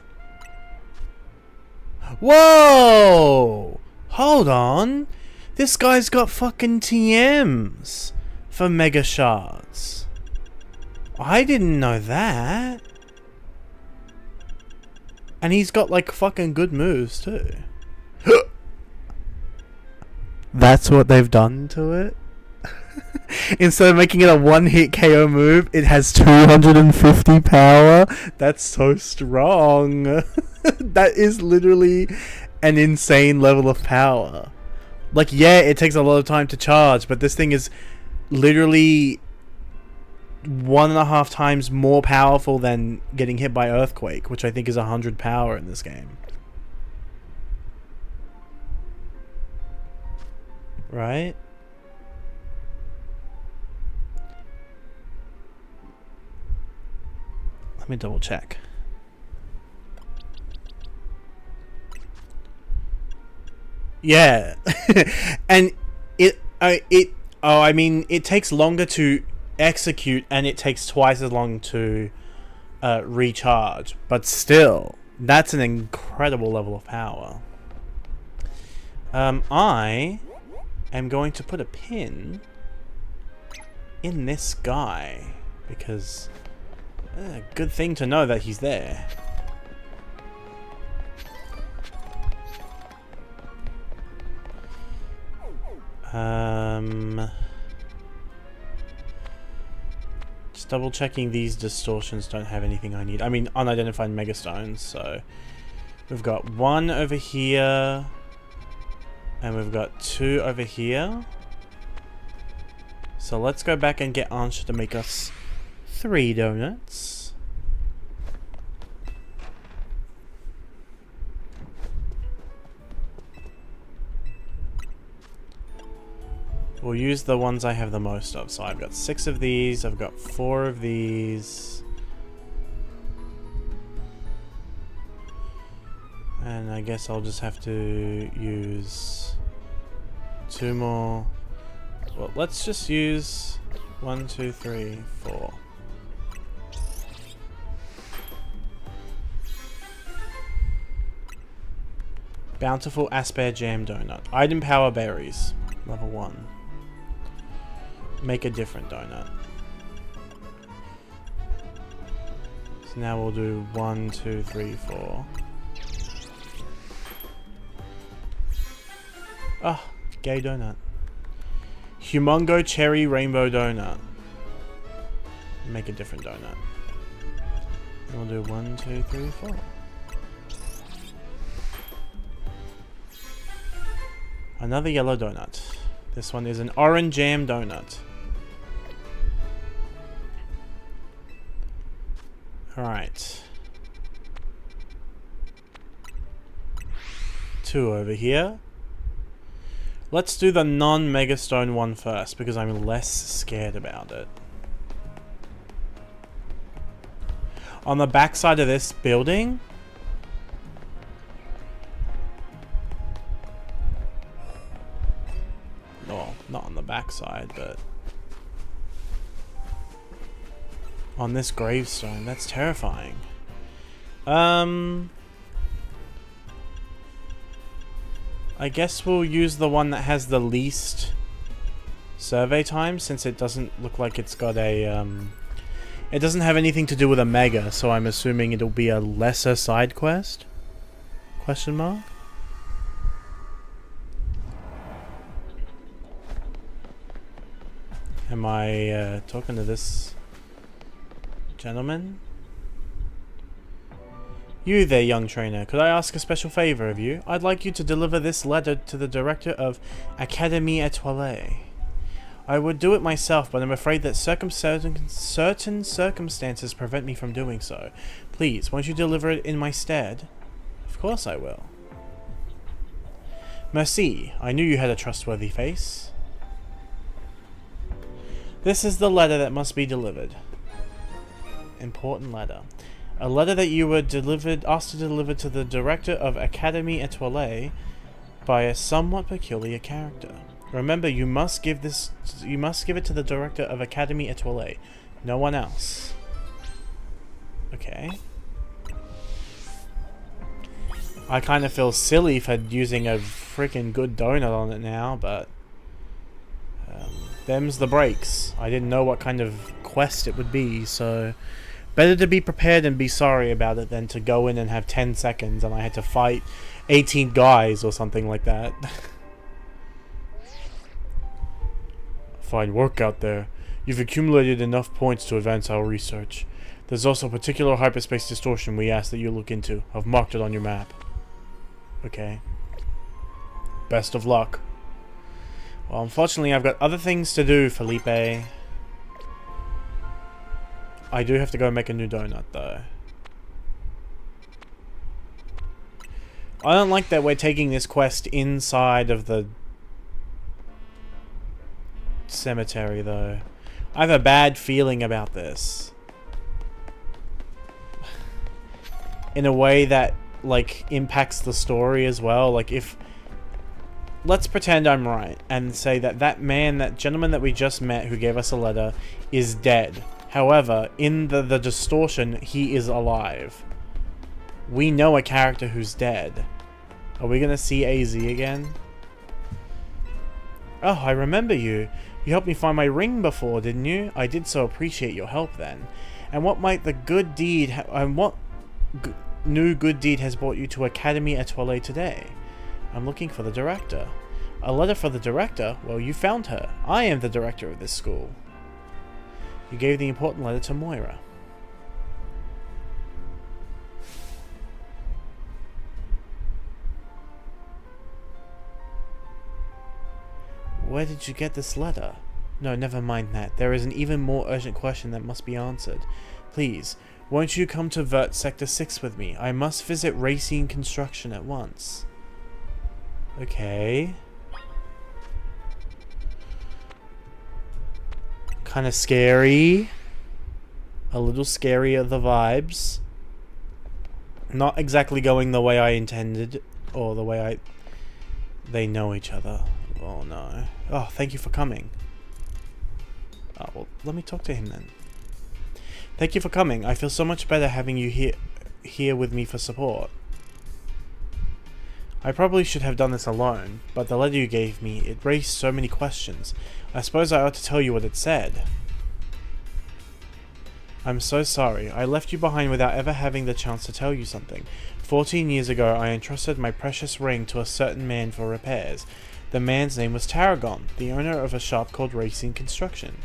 Whoa! Hold on! This guy's got fucking TMs for Mega Shards. I didn't know that. And he's got like fucking good moves too. That's what they've done to it? Instead of making it a one-hit KO move, it has 250 power. That's so strong. That is literally an insane level of power. Like, yeah, it takes a lot of time to charge, but this thing is literally 1.5 times more powerful than getting hit by Earthquake, which I think is 100 power in this game. Right? Let me double check. Yeah. And it takes longer to execute and it takes twice as long to recharge, but still, that's an incredible level of power. I am going to put a pin in this guy because good thing to know that he's there. Just double checking these distortions don't have anything I need. I mean, unidentified megastones, so we've got 1 over here and we've got 2 over here. So let's go back and get Ansha to make us 3 donuts. We'll use the ones I have the most of. So I've got 6 of these, I've got 4 of these. And I guess I'll just have to use 2 more. Well, let's just use 1, 2, 3, 4. Bountiful Asper Jam Donut. Item Power Berries. Level 1. Make a different donut. So now we'll do 1, 2, 3, 4. Ah, gay donut. Humongo Cherry Rainbow Donut. Make a different donut. And we'll do 1, 2, 3, 4. Another yellow donut. This one is an orange jam donut. Alright. 2 over here. Let's do the non-Megastone one first, because I'm less scared about it. On the back side of this building... well, not on the back side, but... on this gravestone. That's terrifying. I guess we'll use the one that has the least survey time, since it doesn't look like it's got a, it doesn't have anything to do with a mega, so I'm assuming it'll be a lesser side quest? Question mark? Am I, talking to this gentleman? You there, young trainer. Could I ask a special favor of you? I'd like you to deliver this letter to the director of Académie Étoilée. I would do it myself, but I'm afraid that certain circumstances prevent me from doing so. Please, won't you deliver it in my stead? Of course I will. Merci. I knew you had a trustworthy face. This is the letter that must be delivered. Important letter. A letter that you were asked to deliver to the director of Académie Étoilée by a somewhat peculiar character. Remember, you must give it to the director of Académie Étoilée, no one else. Okay. I kind of feel silly for using a freaking good donut on it now, but them's the breaks. I didn't know what kind of quest it would be, so better to be prepared and be sorry about it than to go in and have 10 seconds and I had to fight 18 guys or something like that. Fine work out there. You've accumulated enough points to advance our research. There's also a particular hyperspace distortion we ask that you look into. I've marked it on your map. Okay. Best of luck. Well, unfortunately, I've got other things to do, Felipe. I do have to go make a new donut, though. I don't like that we're taking this quest inside of the cemetery, though. I have a bad feeling about this. In a way that, like, impacts the story as well. Like, if... Let's pretend I'm right and say that that man, that gentleman that we just met who gave us a letter, is dead. However, in the distortion, he is alive. We know a character who's dead. Are we gonna see AZ again? Oh, I remember you. You helped me find my ring before, didn't you? I did so appreciate your help then. And what might the good deed... new good deed has brought you to Academy Etoile today? I'm looking for the director. A letter for the director? Well, you found her. I am the director of this school. You gave the important letter to Moira. Where did you get this letter? No, never mind that. There is an even more urgent question that must be answered. Please, won't you come to Vert Sector 6 with me? I must visit Racine Construction at once. Okay. Kind of scary. A little scarier, the vibes. Not exactly going the way I intended. Or the way they know each other. Oh no. Oh, thank you for coming. Oh, well, let me talk to him then. Thank you for coming. I feel so much better having you here with me for support. I probably should have done this alone, but the letter you gave me, it raised so many questions. I suppose I ought to tell you what it said. I'm so sorry. I left you behind without ever having the chance to tell you something. 14 years ago, I entrusted my precious ring to a certain man for repairs. The man's name was Tarragon, the owner of a shop called Racing Construction.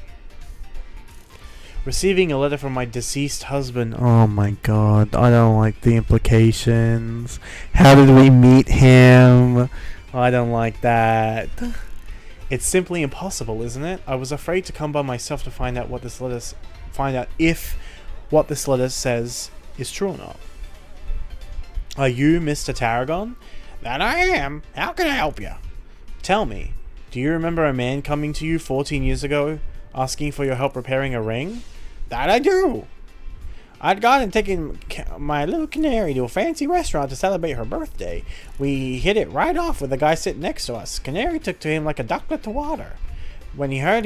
Receiving a letter from my deceased husband. Oh my god, I don't like the implications. How did we meet him? I don't like that. It's simply impossible, isn't it? I was afraid to come by myself to find out if what this letter says is true or not. Are you Mr. Tarragon? That I am. How can I help you? Tell me, do you remember a man coming to you 14 years ago asking for your help repairing a ring? That I do. I'd gone and taken my little canary to a fancy restaurant to celebrate her birthday. We hit it right off with the guy sitting next to us. Canary took to him like a ducklet to water. When he heard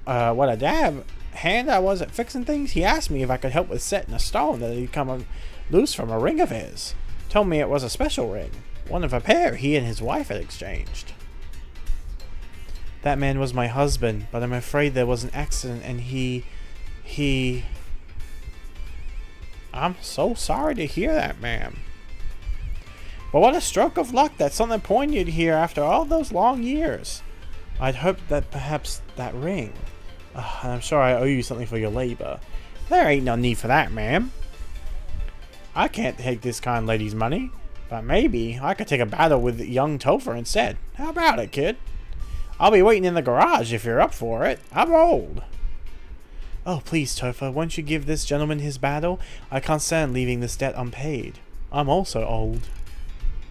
what a dab hand I was at fixing things, he asked me if I could help with setting a stone that had come loose from a ring of his. Told me it was a special ring, one of a pair he and his wife had exchanged. That man was my husband, but I'm afraid there was an accident and he... I'm so sorry to hear that, ma'am. But what a stroke of luck that something poignant here after all those long years. I'd hoped that perhaps that ring... and I'm sure I owe you something for your labor. There ain't no need for that, ma'am. I can't take this kind lady's money, but maybe I could take a battle with young Topher instead. How about it, kid? I'll be waiting in the garage if you're up for it. I'm old. Oh, please, Topher, won't you give this gentleman his battle? I can't stand leaving this debt unpaid. I'm also old,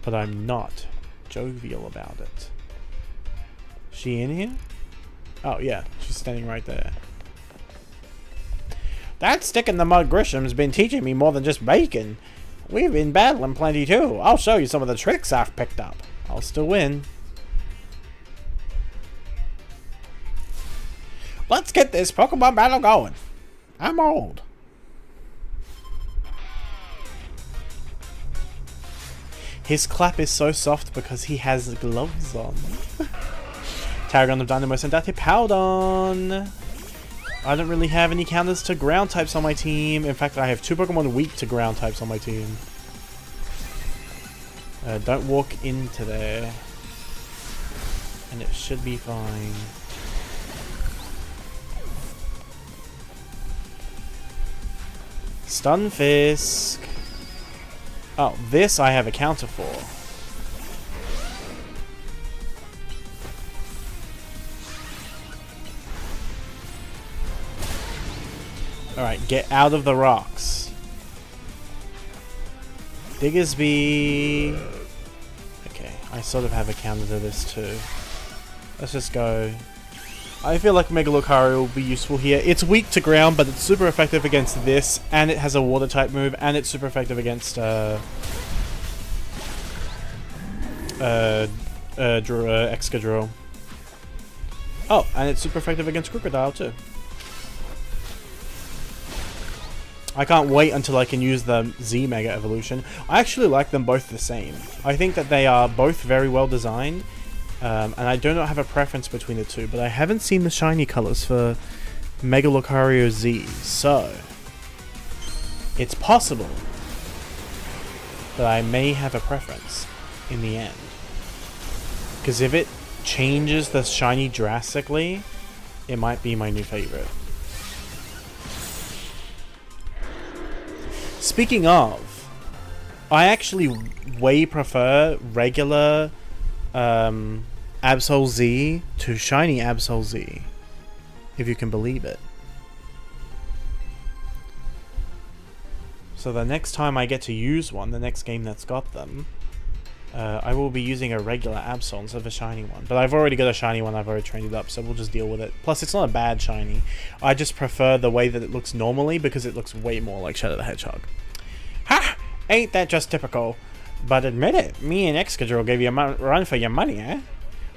but I'm not jovial about it. She in here? Oh, yeah, she's standing right there. That stick-in-the-mud Grisham's been teaching me more than just bacon. We've been battling plenty, too. I'll show you some of the tricks I've picked up. I'll still win. Let's get this Pokemon battle going. I'm old. His clap is so soft because he has gloves on. Tarragon of Dynamo sent out to Powdon. I don't really have any counters to ground types on my team. In fact, I have 2 Pokemon weak to ground types on my team. Don't walk into there. And it should be fine. Stunfisk. Oh, this I have a counter for. Alright, get out of the rocks. Diggersby. Okay, I sort of have a counter to this too. Let's just go. I feel like Mega Lucario will be useful here. It's weak to ground, but it's super effective against this, and it has a water type move, and it's super effective against Excadrill. Oh, and it's super effective against Crocodile too. I can't wait until I can use the Z Mega Evolution. I actually like them both the same. I think that they are both very well designed, and I do not have a preference between the two, but I haven't seen the shiny colors for Mega Lucario Z, so it's possible that I may have a preference in the end. Because if it changes the shiny drastically, it might be my new favorite. Speaking of, I actually way prefer regular Absol Z to shiny Absol Z, if you can believe it. So the next time I get to use one, the next game that's got them, I will be using a regular Absol instead of a shiny one. But I've already got a shiny one, I've already trained it up, so we'll just deal with it. Plus, it's not a bad shiny. I just prefer the way that it looks normally, because it looks way more like Shadow the Hedgehog. Ha! Ain't that just typical? But admit it, me and Excadrill gave you a run for your money, eh?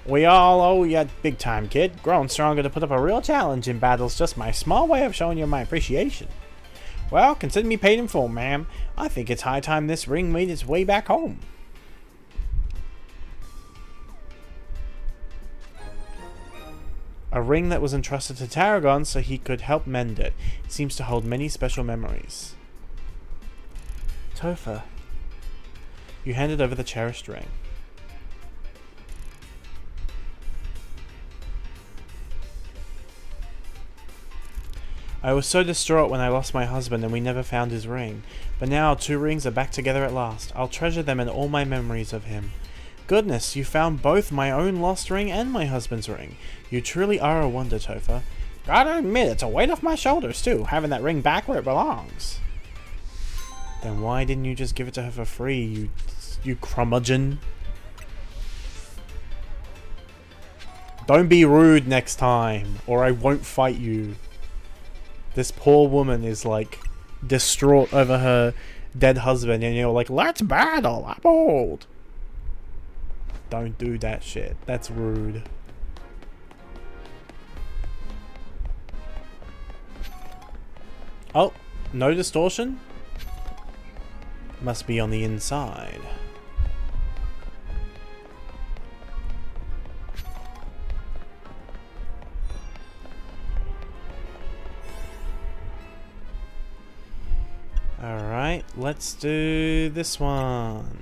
We all owe you big time, kid. Grown stronger to put up a real challenge in battle's just my small way of showing you my appreciation. Well, consider me paid in full, ma'am. I think it's high time this ring made its way back home. A ring that was entrusted to Tarragon so he could help mend it. It seems to hold many special memories. Topher, you handed over the cherished ring. I was so distraught when I lost my husband and we never found his ring. But now our two rings are back together at last. I'll treasure them in all my memories of him. Goodness, you found both my own lost ring and my husband's ring. You truly are a wonder, Topher. Gotta admit, it's a weight off my shoulders too, having that ring back where it belongs. Then why didn't you just give it to her for free, you curmudgeon? Don't be rude next time, or I won't fight you. This poor woman is like distraught over her dead husband, and you're like, let's battle, I'm old. Don't do that shit. That's rude. Oh, no distortion? Must be on the inside. Alright, let's do this one.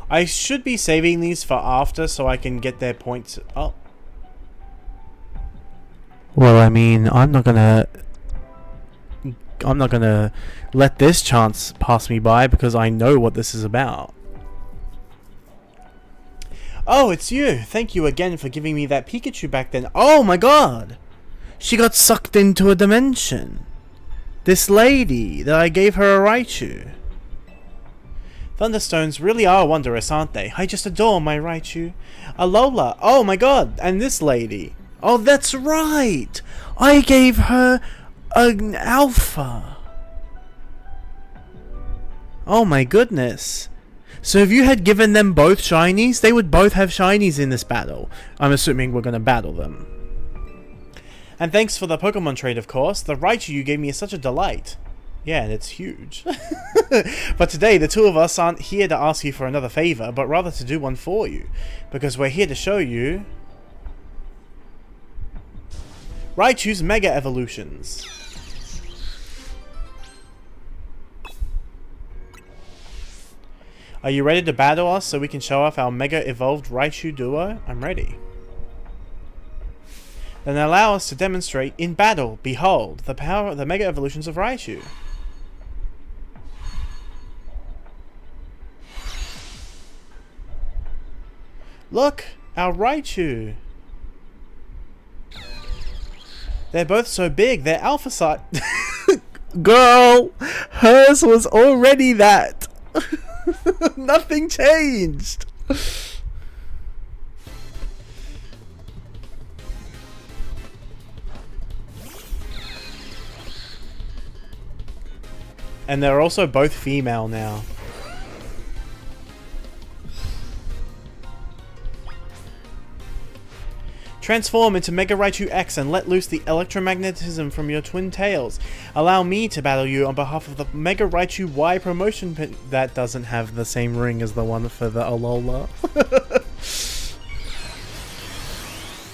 I should be saving these for after so I can get their points. Oh. Well, I mean, I'm not gonna let this chance pass me by because I know what this is about. Oh, it's you. Thank you again for giving me that Pikachu back then. Oh my god! She got sucked into a dimension. This lady that I gave her a Raichu. Thunderstones really are wondrous, aren't they? I just adore my Raichu. Alola. Oh my god. And this lady. Oh, that's right. I gave her an Alpha. Oh my goodness. So if you had given them both shinies, they would both have shinies in this battle. I'm assuming we're going to battle them. And thanks for the Pokemon trade, of course. The Raichu you gave me is such a delight. Yeah, and it's huge. But today, the two of us aren't here to ask you for another favor, but rather to do one for you. Because we're here to show you Raichu's Mega Evolutions. Are you ready to battle us so we can show off our Mega Evolved Raichu duo? I'm ready. Then allow us to demonstrate in battle. Behold, the power of the Mega Evolutions of Raichu. Look! Our Raichu! They're both so big, they're alpha size. Girl! Hers was already that! Nothing changed! And they're also both female now. Transform into Mega Raichu X and let loose the electromagnetism from your twin tails. Allow me to battle you on behalf of the Mega Raichu Y promotion pin. That doesn't have the same ring as the one for the Alola.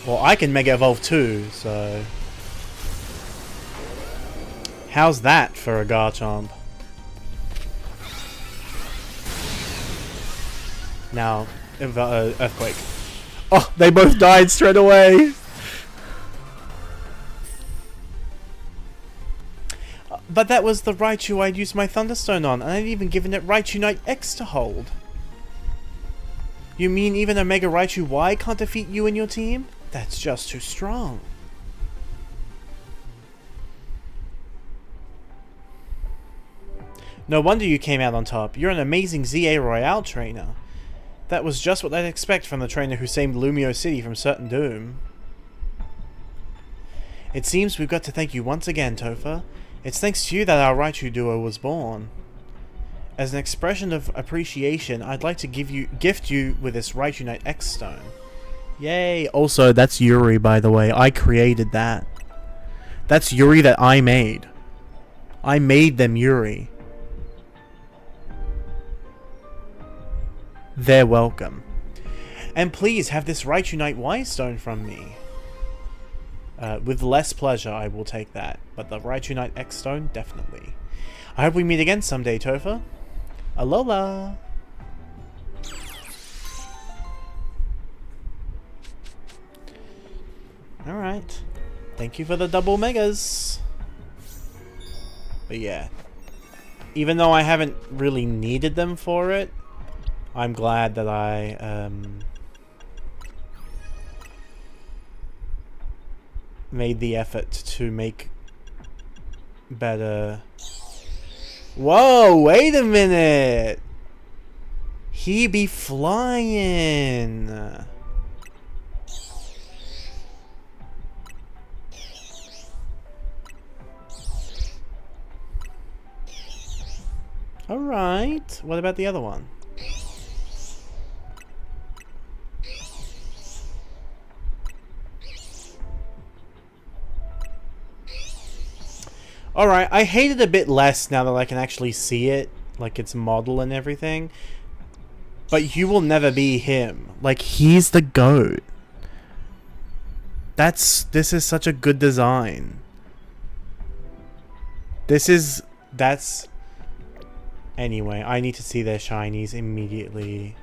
Well, I can Mega Evolve too, so... How's that for a Garchomp? Now, Earthquake. Oh, they both died straight away. But that was the Raichu I'd used my Thunderstone on, and I'd even given it Raichu Knight X to hold. You mean even a Mega Raichu Y can't defeat you and your team? That's just too strong. No wonder you came out on top. You're an amazing ZA Royale trainer. That was just what I'd expect from the trainer who saved Lumio City from certain doom. It seems we've got to thank you once again, Topher. It's thanks to you that our Raichu duo was born. As an expression of appreciation, I'd like to gift you with this Raichu Knight X stone. Yay! Also, that's Yuri, by the way. I created that. That's Yuri that I made. I made them Yuri. They're welcome. And please have this Raichu Knight Y stone from me. With less pleasure, I will take that. But the Raichu Knight X stone, definitely. I hope we meet again someday, Topher. Alola! Alright. Thank you for the double megas. But yeah. Even though I haven't really needed them for it, I'm glad that I made the effort to make better. Whoa, wait a minute! He be flying! Alright, what about the other one? Alright, I hate it a bit less now that I can actually see it, like its model and everything. But you will never be him. Like, he's the GOAT. This is such a good design. Anyway, I need to see their shinies immediately.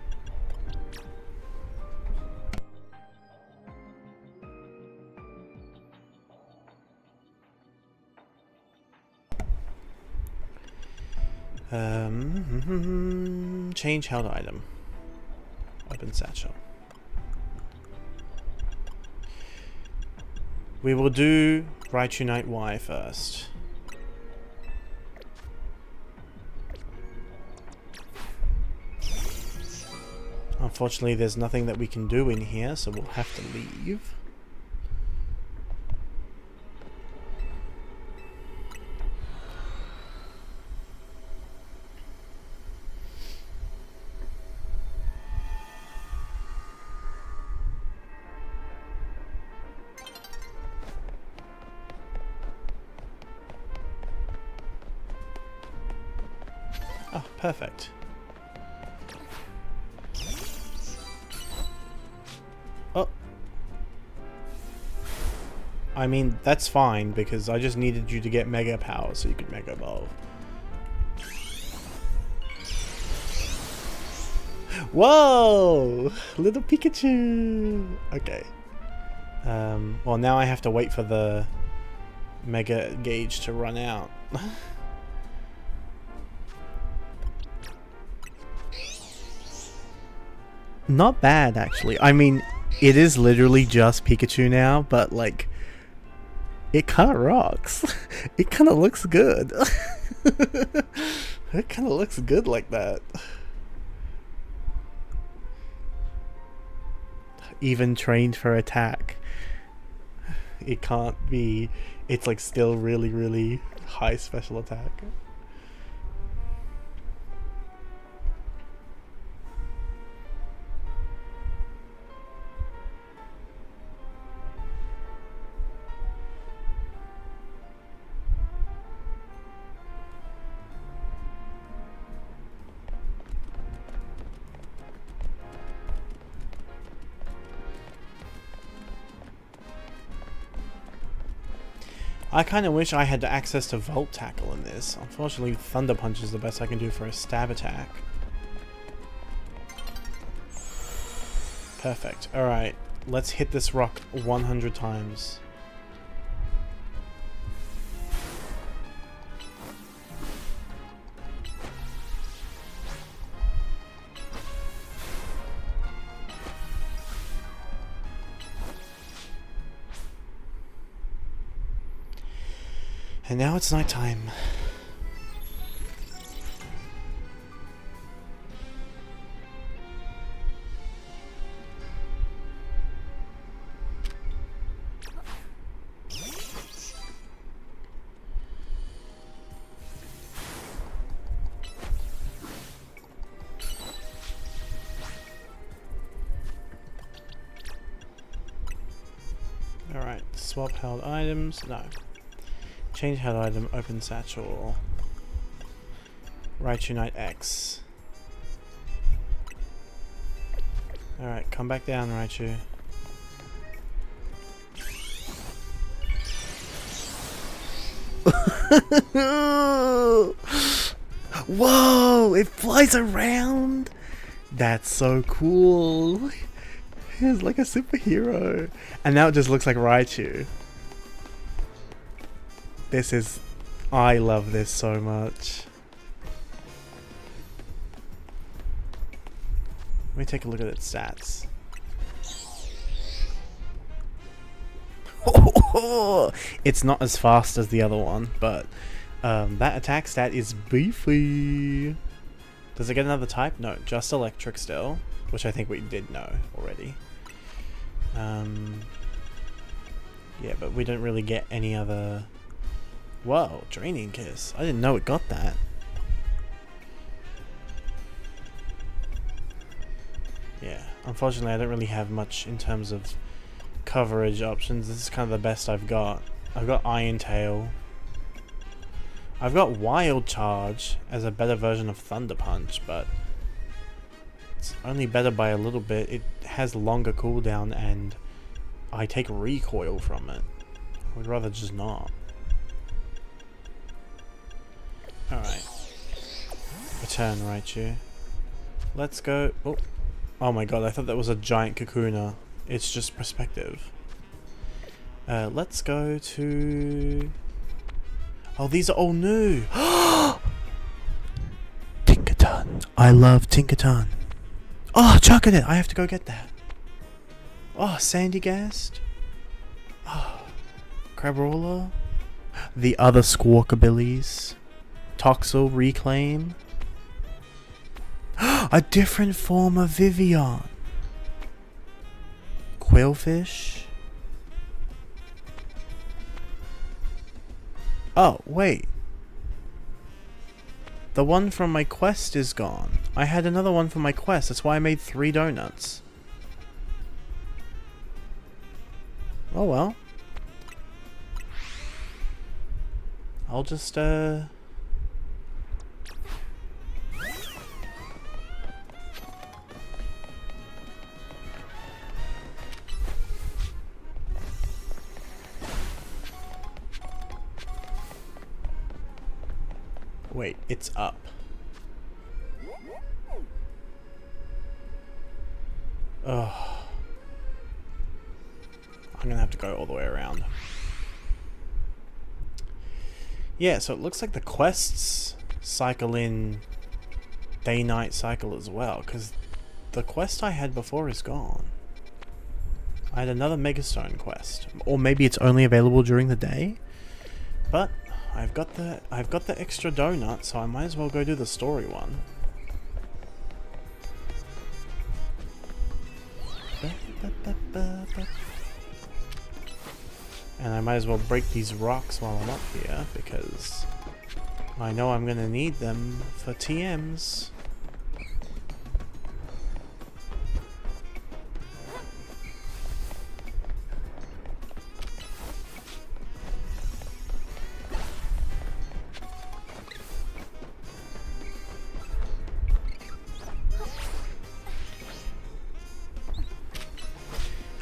Change held item. Open satchel. We will do Raichu Knight Y first. Unfortunately, there's nothing that we can do in here, so we'll have to leave. Oh, perfect. Oh. I mean, that's fine, because I just needed you to get Mega Power so you could Mega Evolve. Whoa! Little Pikachu! Okay. Well, now I have to wait for the Mega Gauge to run out. Not bad, actually. I mean, it is literally just Pikachu now, but like, it kind of rocks. It kind of looks good. It kind of looks good like that. Even trained for attack. It can't be. It's like still really, really high special attack. I kind of wish I had access to Volt Tackle in this. Unfortunately, Thunder Punch is the best I can do for a stab attack. Perfect. Alright, let's hit this rock 100 times. And now it's nighttime. Alright, swap held items. No. Change held item, open satchel. Raichu Knight X. Alright, come back down, Raichu. Whoa! It flies around! That's so cool! It's like a superhero. And now it just looks like Raichu. This is... I love this so much. Let me take a look at its stats. It's not as fast as the other one, but that attack stat is beefy. Does it get another type? No, just electric still, which I think we did know already. Yeah, but we don't really get any other... Whoa, Draining Kiss. I didn't know it got that. Yeah, unfortunately I don't really have much in terms of coverage options. This is kind of the best I've got. I've got Iron Tail. I've got Wild Charge as a better version of Thunder Punch, but it's only better by a little bit. It has longer cooldown and I take recoil from it. I would rather just not. Alright. Return, Raichu. Let's go. Oh. Oh my god, I thought that was a giant Kakuna. It's just perspective. Let's go to... Oh, these are all new! Tinkaton. I love Tinkaton. Oh, Chocolate! I have to go get that. Oh, Sandygast. Oh, Crabrawler. The other Squawkabillies. Toxel Reclaim. A different form of Vivian. Quillfish. Oh, wait. The one from my quest is gone. I had another one from my quest. That's why I made 3 donuts. Oh well. I'll just, Wait, it's up. I'm gonna have to go all the way around. Yeah, so it looks like the quests cycle in day-night cycle as well, because the quest I had before is gone. I had another Megastone quest, or maybe it's only available during the day. But I've got the extra donut, so I might as well go do the story one. And I might as well break these rocks while I'm up here, because I know I'm gonna need them for TMs.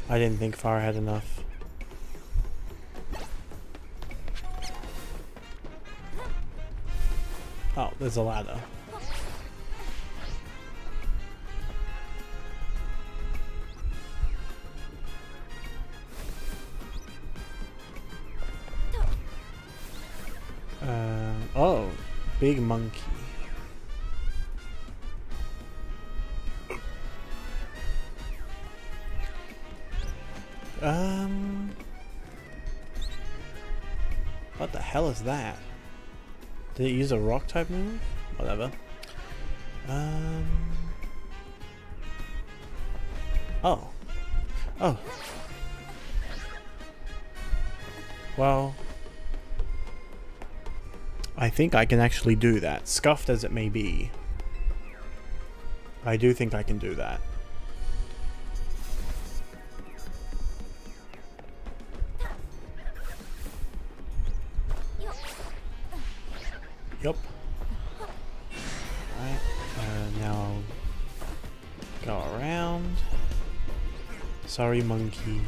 I didn't think far ahead enough. Oh, there's a ladder. Oh, big monkey. What the hell is that? Did it use a rock type move? Whatever. Oh. Oh. Well, I think I can actually do that, scuffed as it may be. I do think I can do that. Yup. Alright, now I'll go around. Sorry, monkey.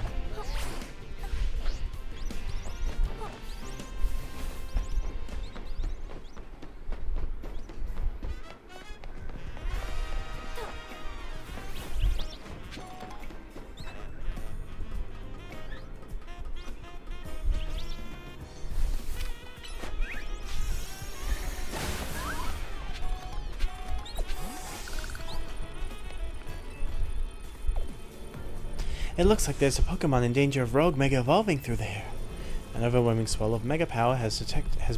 It looks like there's a Pokemon in danger of rogue Mega Evolving through there. An overwhelming swell of Mega Power has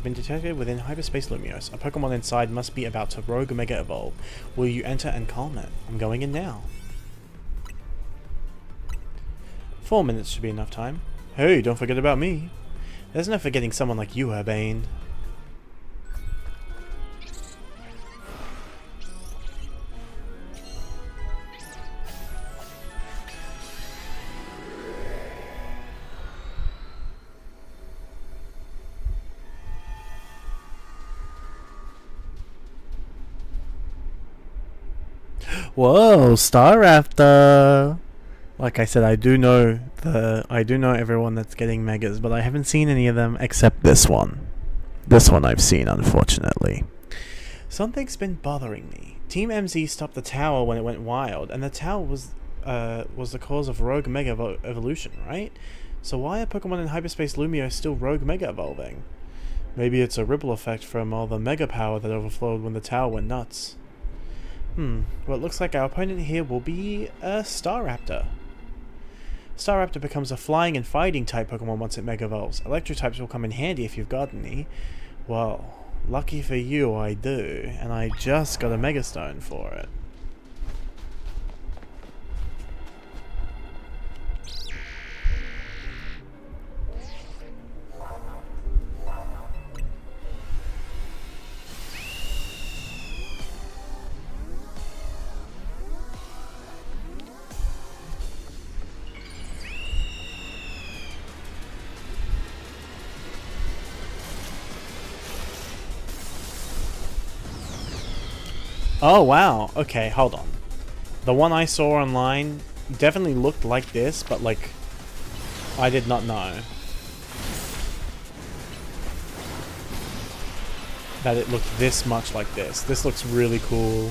been detected within Hyperspace Lumiose. A Pokemon inside must be about to rogue Mega Evolve. Will you enter and calm it? I'm going in now. 4 minutes should be enough time. Hey, don't forget about me. There's no forgetting someone like you, Urbane. Whoa, Staraptor! Like I said, I do know everyone that's getting megas, but I haven't seen any of them except this one. This one I've seen, unfortunately. Something's been bothering me. Team MZ stopped the tower when it went wild, and the tower was the cause of rogue mega evolution, right? So why are Pokemon in Hyperspace Lumiose still rogue mega evolving? Maybe it's a ripple effect from all the mega power that overflowed when the tower went nuts. Well, it looks like our opponent here will be a Staraptor. Staraptor becomes a flying and fighting type Pokemon once it Mega Evolves. Electro types will come in handy if you've got any. Well, lucky for you I do, and I just got a Mega Stone for it. Oh wow, okay, hold on. The one I saw online definitely looked like this, but like, I did not know that it looked this much like this. This looks really cool.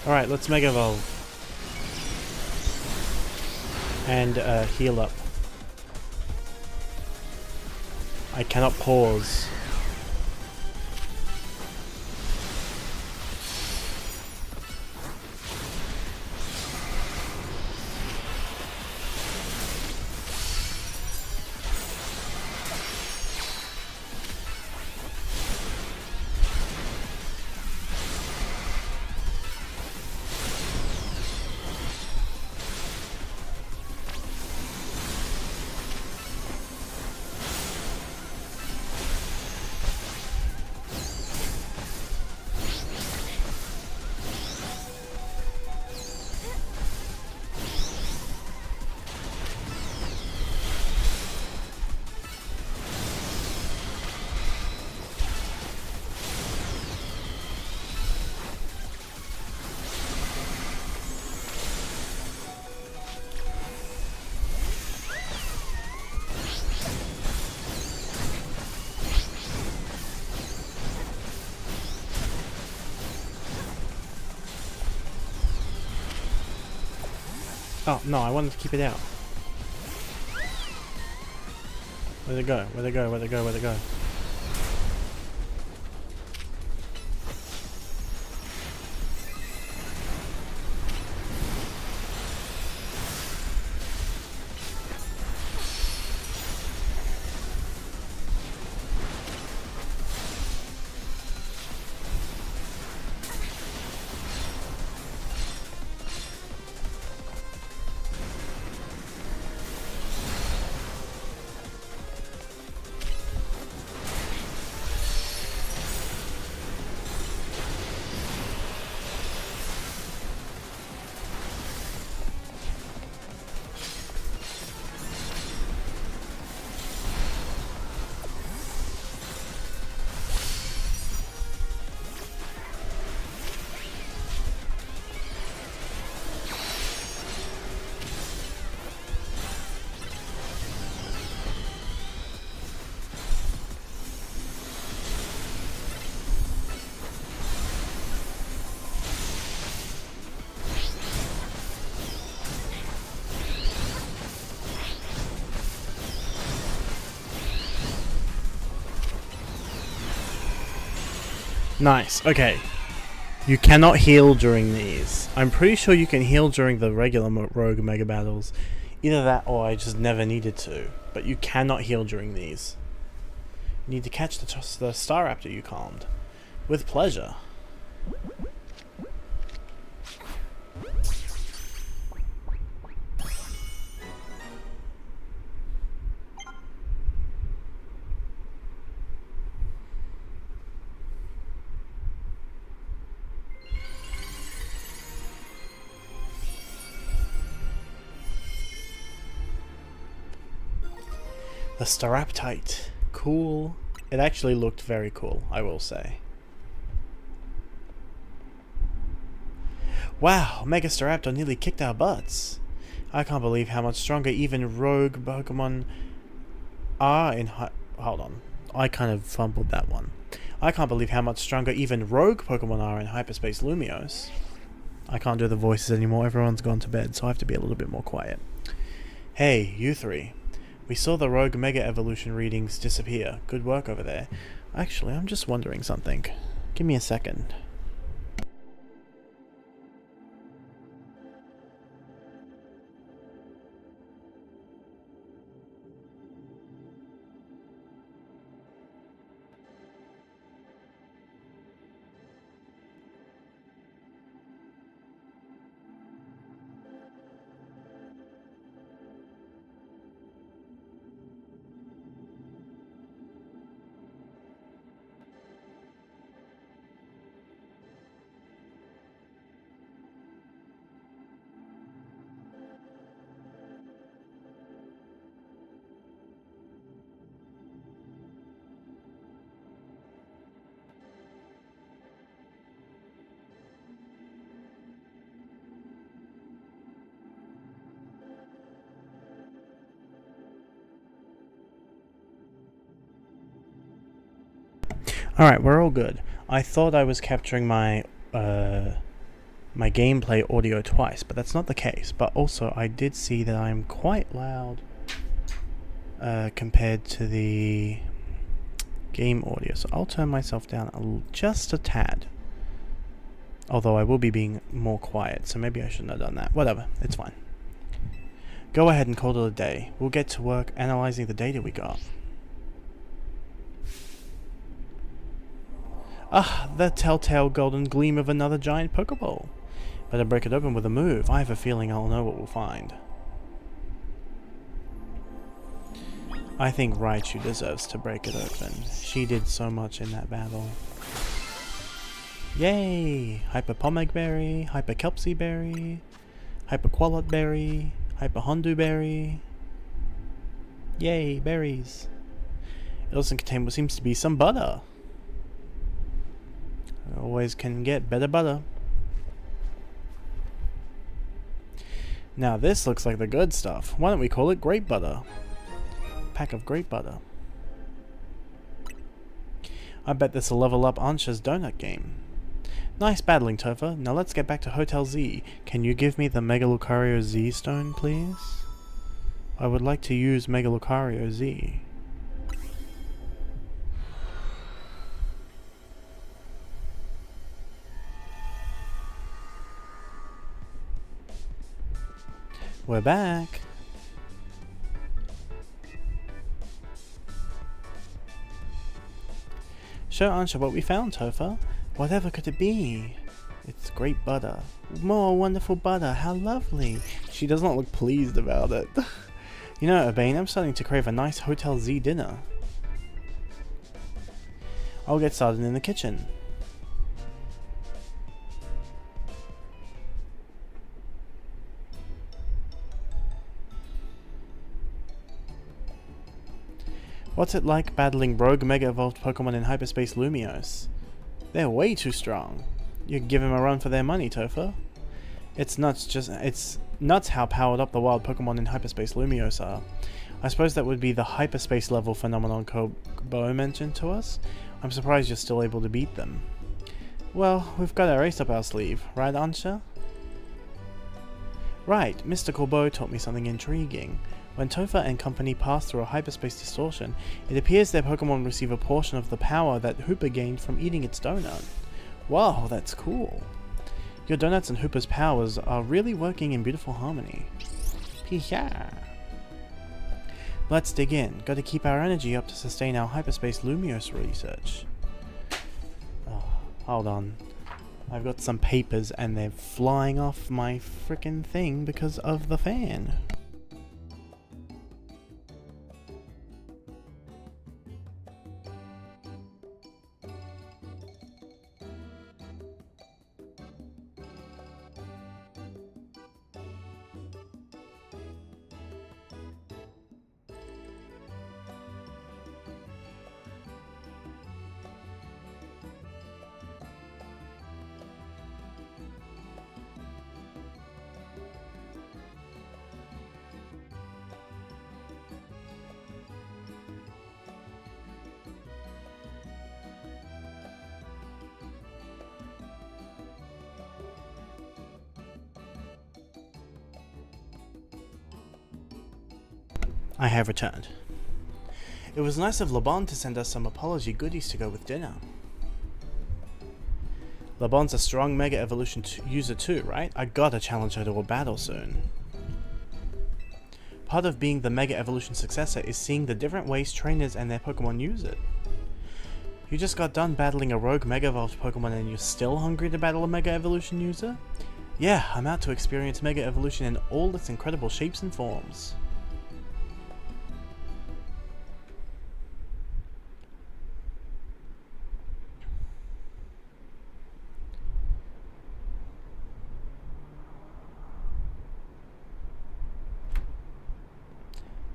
Alright, let's Mega Evolve. And heal up. I cannot pause. Oh, no, I wanted to keep it out. Where'd it go? Where'd it go? Where'd it go? Where'd it go? Nice, okay. You cannot heal during these. I'm pretty sure you can heal during the regular Rogue Mega Battles. Either that or I just never needed to. But you cannot heal during these. You need to catch the Staraptor you calmed. With pleasure. The Staraptite. Cool. It actually looked very cool, I will say. Wow, Mega Staraptor nearly kicked our butts. I can't believe how much stronger even rogue Pokemon are in hold on. I kind of fumbled that one. I can't believe how much stronger even rogue Pokemon are in Hyperspace Lumiose. I can't do the voices anymore, everyone's gone to bed, so I have to be a little bit more quiet. Hey, you three. We saw the Rogue Mega Evolution readings disappear. Good work over there. Actually, I'm just wondering something. Give me a second. Alright, we're all good. I thought I was capturing my, my gameplay audio twice, but that's not the case. But also, I did see that I'm quite loud compared to the game audio, so I'll turn myself down just a tad. Although I will be being more quiet, so maybe I shouldn't have done that. Whatever, it's fine. Go ahead and call it a day. We'll get to work analyzing the data we got. Ah, the telltale golden gleam of another giant Pokeball. Better break it open with a move. I have a feeling I'll know what we'll find. I think Raichu deserves to break it open. She did so much in that battle. Yay! Hyper Pomeg Berry, Hyper Kelpsy Berry, Hyper Qualot Berry, Hyper Hondu Berry. Yay, berries. It doesn't contain what seems to be some butter. I always can get better butter. Now this looks like the good stuff. Why don't we call it grape butter? Pack of grape butter. I bet this'll level up Ansha's donut game. Nice battling, Topher. Now let's get back to Hotel Z. Can you give me the Mega Lucario Z stone, please? I would like to use Mega Lucario Z. We're back. Show Ansha what we found, Topher. Whatever could it be? It's great butter. More wonderful butter. How lovely. She does not look pleased about it. You know, Urbane, I'm starting to crave a nice Hotel Z dinner. I'll get started in the kitchen. What's it like battling rogue Mega Evolved Pokemon in Hyperspace Lumiose? They're way too strong. You give them a run for their money, Topher. It's nuts how powered up the wild Pokemon in Hyperspace Lumiose are. I suppose that would be the hyperspace level phenomenon Kobo mentioned to us. I'm surprised you're still able to beat them. Well, we've got our ace up our sleeve, right, Ansha? Right, Mr. Corbeau taught me something intriguing. When Topher and company pass through a hyperspace distortion, it appears their Pokemon receive a portion of the power that Hooper gained from eating its donut. Wow, that's cool. Your donuts and Hooper's powers are really working in beautiful harmony. Pee-ya! Let's dig in. Gotta keep our energy up to sustain our hyperspace Lumiose research. Oh, hold on. I've got some papers and they're flying off my frickin' thing because of the fan. I have returned. It was nice of Lebon to send us some apology goodies to go with dinner. Lebon's a strong Mega Evolution user too, right? I gotta challenge her to a battle soon. Part of being the Mega Evolution successor is seeing the different ways trainers and their Pokemon use it. You just got done battling a rogue Mega Evolved Pokemon and you're still hungry to battle a Mega Evolution user? Yeah, I'm out to experience Mega Evolution in all its incredible shapes and forms.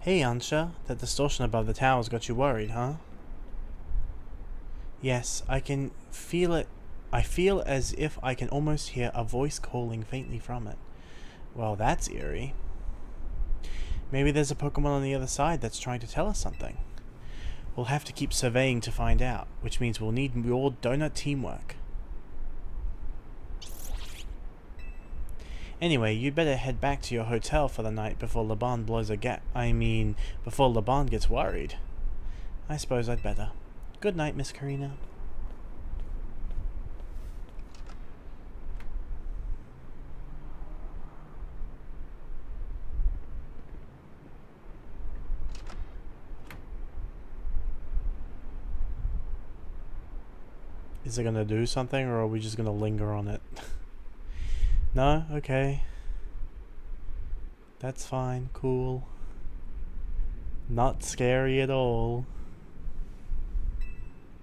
Hey Ansha, that distortion above the towers got you worried, huh? Yes, I can feel it. I feel as if I can almost hear a voice calling faintly from it. Well, that's eerie. Maybe there's a Pokemon on the other side that's trying to tell us something. We'll have to keep surveying to find out, which means we'll need more donut teamwork. Anyway, you'd better head back to your hotel for the night before Laban blows a gap. Before Laban gets worried. I suppose I'd better. Good night, Miss Karina. Is it gonna do something, or are we just gonna linger on it? No? Okay. That's fine. Cool. Not scary at all.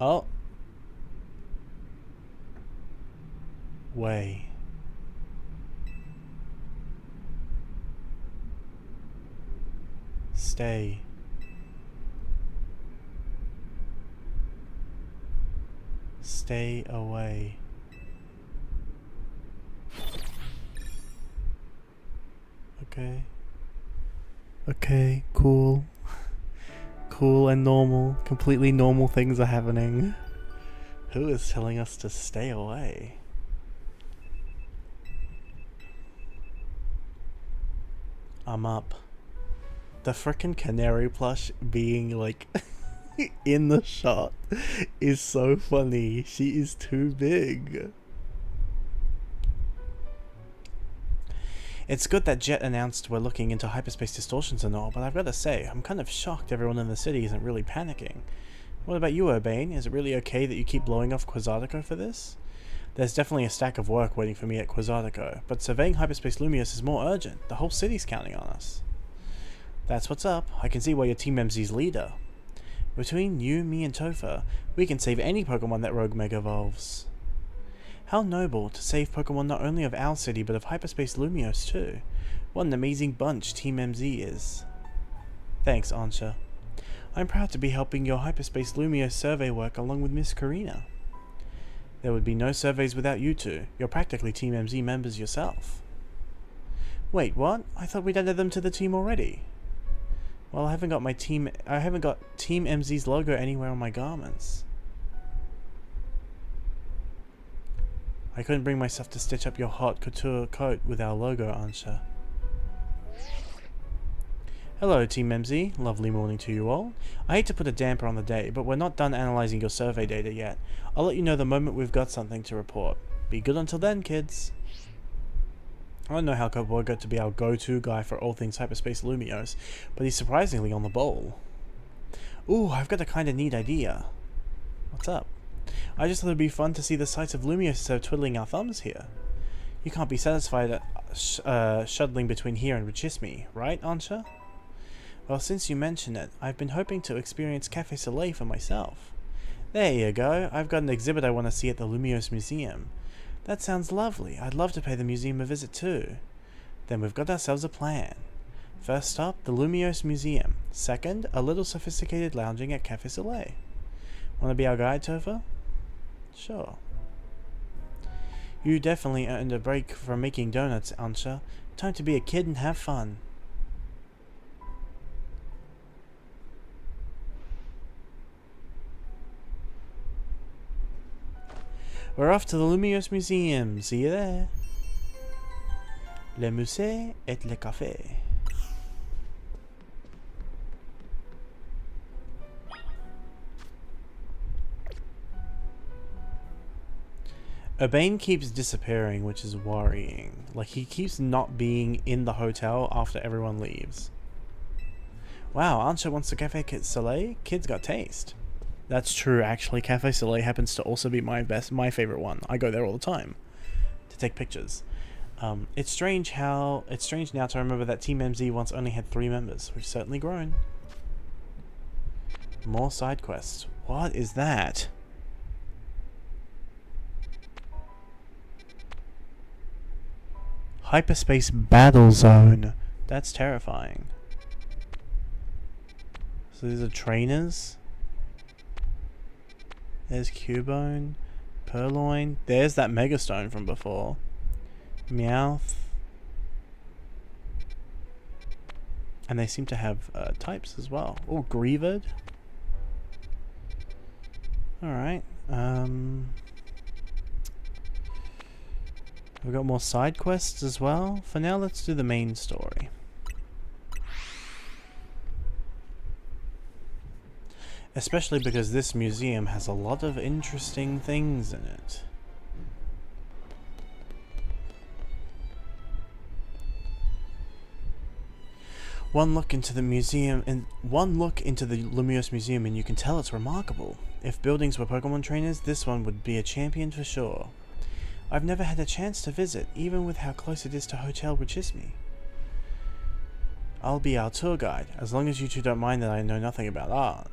Oh. Way. Stay. Stay away. Okay. Okay, cool. Cool and normal. Completely normal things are happening. Who is telling us to stay away? I'm up. The frickin' canary plush being like in the shot is so funny. She is too big. It's good that Jet announced we're looking into hyperspace distortions and all, but I've got to say, I'm kind of shocked everyone in the city isn't really panicking. What about you, Urbane? Is it really okay that you keep blowing off Quasartico for this? There's definitely a stack of work waiting for me at Quasartico, but surveying hyperspace Lumios is more urgent. The whole city's counting on us. That's what's up. I can see why you're Team MZ's leader. Between you, me, and Topher, we can save any Pokemon that Rogue Mega evolves. How noble to save Pokemon not only of our city, but of hyperspace Lumios too. What an amazing bunch Team MZ is. Thanks, Ansha. I'm proud to be helping your hyperspace Lumios survey work along with Miss Karina. There would be no surveys without you two. You're practically Team MZ members yourself. Wait, what? I thought we'd added them to the team already. Well, I haven't got Team MZ's logo anywhere on my garments. I couldn't bring myself to stitch up your hot couture coat with our logo, Ansha. Hello, Team MZ. Lovely morning to you all. I hate to put a damper on the day, but we're not done analysing your survey data yet. I'll let you know the moment we've got something to report. Be good until then, kids. I don't know how Koboy got to be our go-to guy for all things hyperspace Lumios, but he's surprisingly on the ball. Ooh, I've got a kinda neat idea. What's up? I just thought it'd be fun to see the sights of Lumios so twiddling our thumbs here. You can't be satisfied at shuttling between here and Richisme, right, Ansha? Well, since you mention it, I've been hoping to experience Cafe Soleil for myself. There you go, I've got an exhibit I want to see at the Lumios Museum. That sounds lovely. I'd love to pay the museum a visit too. Then we've got ourselves a plan. First stop, the Lumios Museum. Second, a little sophisticated lounging at Cafe Soleil. Want to be our guide, Topher? Sure. You definitely earned a break from making donuts, Ansha. Time to be a kid and have fun. We're off to the Lumios Museum. See you there. Le musée et le café. Urbane keeps disappearing, which is worrying. Like, he keeps not being in the hotel after everyone leaves. Wow, Ansha wants the Cafe Soleil? Kid's got taste. That's true, actually. Cafe Soleil happens to also be my favorite one. I go there all the time to take pictures. It's strange now to remember that Team MZ once only had 3 members. We've certainly grown. More side quests. What is that? Hyperspace Battle Zone. That's terrifying. So these are trainers. There's Cubone, Purloin. There's that Megastone from before. Meowth. And they seem to have types as well. Oh, Greavard. Alright. We've got more side quests as well. For now, let's do the main story. Especially because this museum has a lot of interesting things in it. One look into the Lumiose Museum and you can tell it's remarkable. If buildings were Pokemon trainers, this one would be a champion for sure. I've never had a chance to visit, even with how close it is to Hotel Richisme. I'll be our tour guide, as long as you two don't mind that I know nothing about art.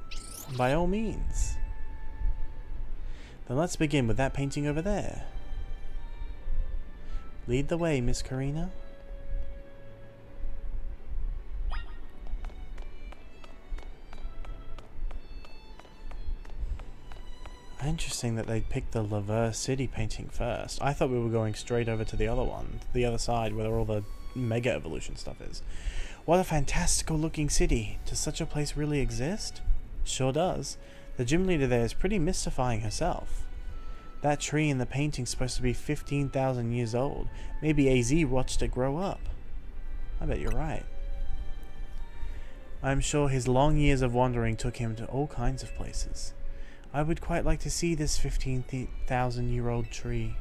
By all means. Then let's begin with that painting over there. Lead the way, Miss Karina. Interesting that they picked the Laver City painting first. I thought we were going straight over to the other one, the other side where all the Mega Evolution stuff is. What a fantastical looking city. Does such a place really exist? Sure does. The gym leader there is pretty mystifying herself. That tree in the painting's supposed to be 15,000 years old. Maybe AZ watched it grow up. I bet you're right. I'm sure his long years of wandering took him to all kinds of places. I would quite like to see this 15,000-year-old tree.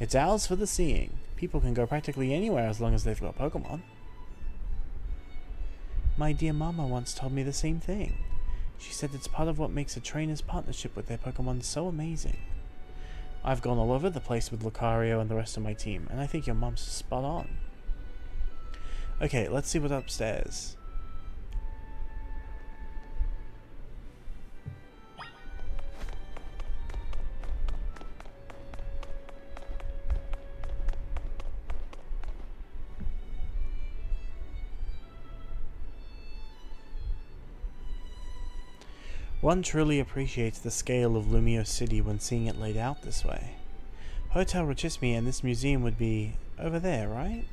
It's ours for the seeing. People can go practically anywhere as long as they've got Pokemon. My dear Mama once told me the same thing. She said it's part of what makes a trainer's partnership with their Pokemon so amazing. I've gone all over the place with Lucario and the rest of my team, and I think your mom's spot on. Okay, let's see what's upstairs. One truly appreciates the scale of Lumiose City when seeing it laid out this way. Hotel Richisme and this museum would be over there, right?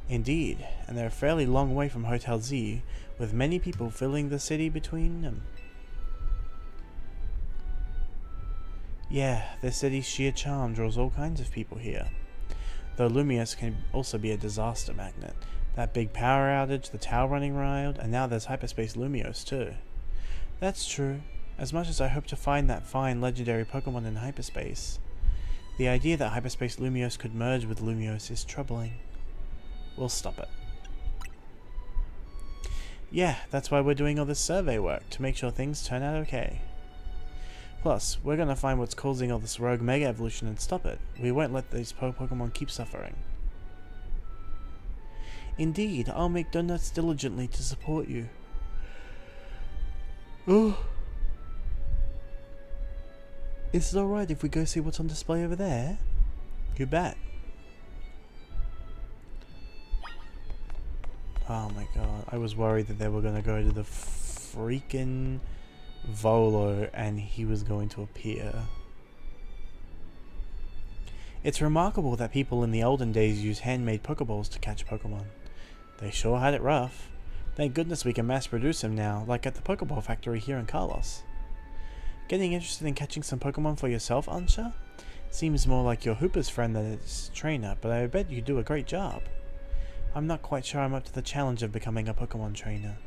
Indeed, and they're a fairly long way from Hotel Z, with many people filling the city between them. Yeah, the city's sheer charm draws all kinds of people here. Though Lumiose can also be a disaster magnet. That big power outage, the tower running wild, and now there's Hyperspace Lumiose too. That's true. As much as I hope to find that fine legendary Pokemon in hyperspace, the idea that Hyperspace Lumiose could merge with Lumiose is troubling. We'll stop it. Yeah, that's why we're doing all this survey work, to make sure things turn out okay. Plus, we're gonna find what's causing all this rogue Mega Evolution and stop it. We won't let these Pokemon keep suffering. Indeed, I'll make donuts diligently to support you. Oh. Is it alright if we go see what's on display over there? You bet. Oh my god, I was worried that they were going to go to the freaking Volo and he was going to appear. It's remarkable that people in the olden days used handmade Pokeballs to catch Pokemon. They sure had it rough. Thank goodness we can mass produce them now, like at the Pokeball factory here in Carlos. Getting interested in catching some Pokemon for yourself, Ansha? Seems more like your Hooper's friend than its trainer, but I bet you do a great job. I'm not quite sure I'm up to the challenge of becoming a Pokemon trainer,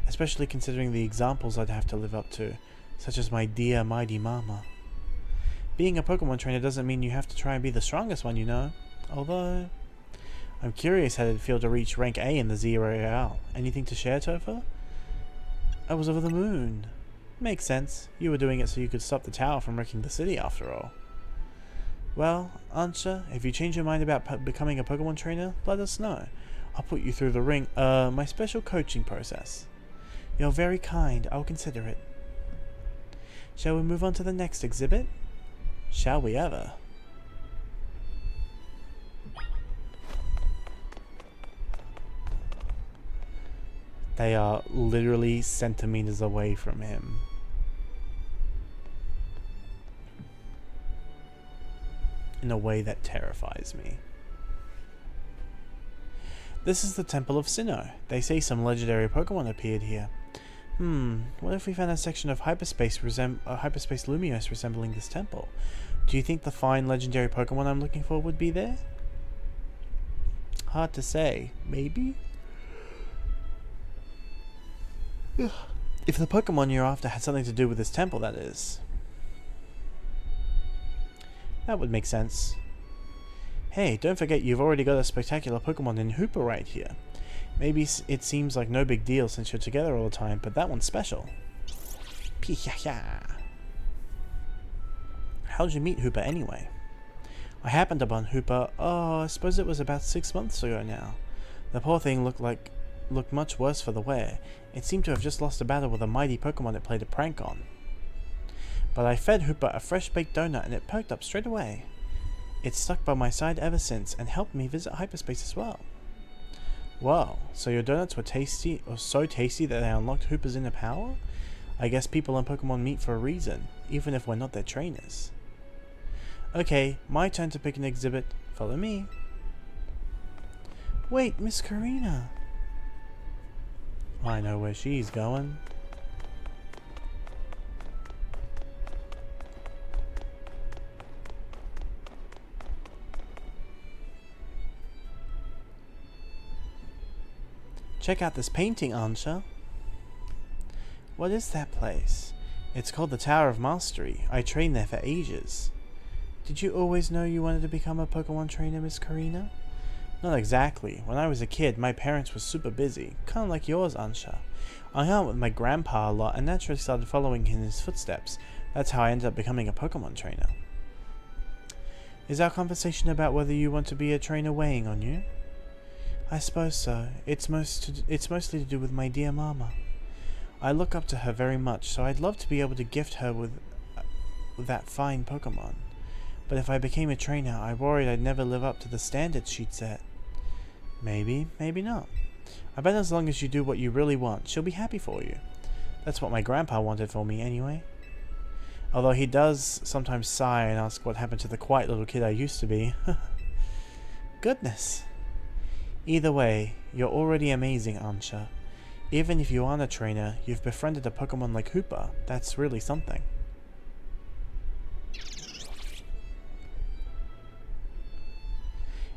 especially considering the examples I'd have to live up to, such as my dear mighty mama. Being a Pokemon trainer doesn't mean you have to try and be the strongest one, you know, although... I'm curious how it'd feel to reach rank A in the Z Royale. Anything to share, Topher? I was over the moon. Makes sense. You were doing it so you could stop the tower from wrecking the city after all. Well, Ansha, if you change your mind about becoming a Pokemon trainer, let us know. I'll put you through the my special coaching process. You're very kind. I'll consider it. Shall we move on to the next exhibit? Shall we ever? They are literally centimeters away from him. In a way that terrifies me. This is the Temple of Sinnoh. They say some legendary Pokemon appeared here. What if we found a section of Hyperspace Lumiose resembling this temple? Do you think the fine legendary Pokemon I'm looking for would be there? Hard to say. Maybe? If the Pokemon you're after had something to do with this temple, that is. That would make sense. Hey, don't forget you've already got a spectacular Pokemon in Hooper right here. Maybe it seems like no big deal since you're together all the time, but that one's special. How'd you meet Hooper anyway? I happened upon Hooper, I suppose it was about 6 months ago now. The poor thing looked much worse for the wear. It seemed to have just lost a battle with a mighty Pokemon it played a prank on. But I fed Hooper a fresh baked donut and it perked up straight away. It's stuck by my side ever since and helped me visit hyperspace as well. Wow, so your donuts were tasty, or so tasty that they unlocked Hooper's inner power? I guess people and Pokemon meet for a reason, even if we're not their trainers. Okay, my turn to pick an exhibit. Follow me. Wait, Miss Karina. I know where she's going. Check out this painting, Ansha. What is that place? It's called the Tower of Mastery. I trained there for ages. Did you always know you wanted to become a Pokemon trainer, Miss Karina? Not exactly. When I was a kid, my parents were super busy, kinda like yours, Ansha. I hung out with my grandpa a lot and naturally started following in his footsteps. That's how I ended up becoming a Pokemon trainer. Is our conversation about whether you want to be a trainer weighing on you? I suppose so. It's mostly to do with my dear mama. I look up to her very much, so I'd love to be able to gift her with that fine Pokemon. But if I became a trainer, I worried I'd never live up to the standards she'd set. Maybe, maybe not. I bet as long as you do what you really want, she'll be happy for you. That's what my grandpa wanted for me anyway. Although he does sometimes sigh and ask what happened to the quiet little kid I used to be. Goodness. Either way, you're already amazing, Ansha. Even if you aren't a trainer, you've befriended a Pokemon like Hooper. That's really something.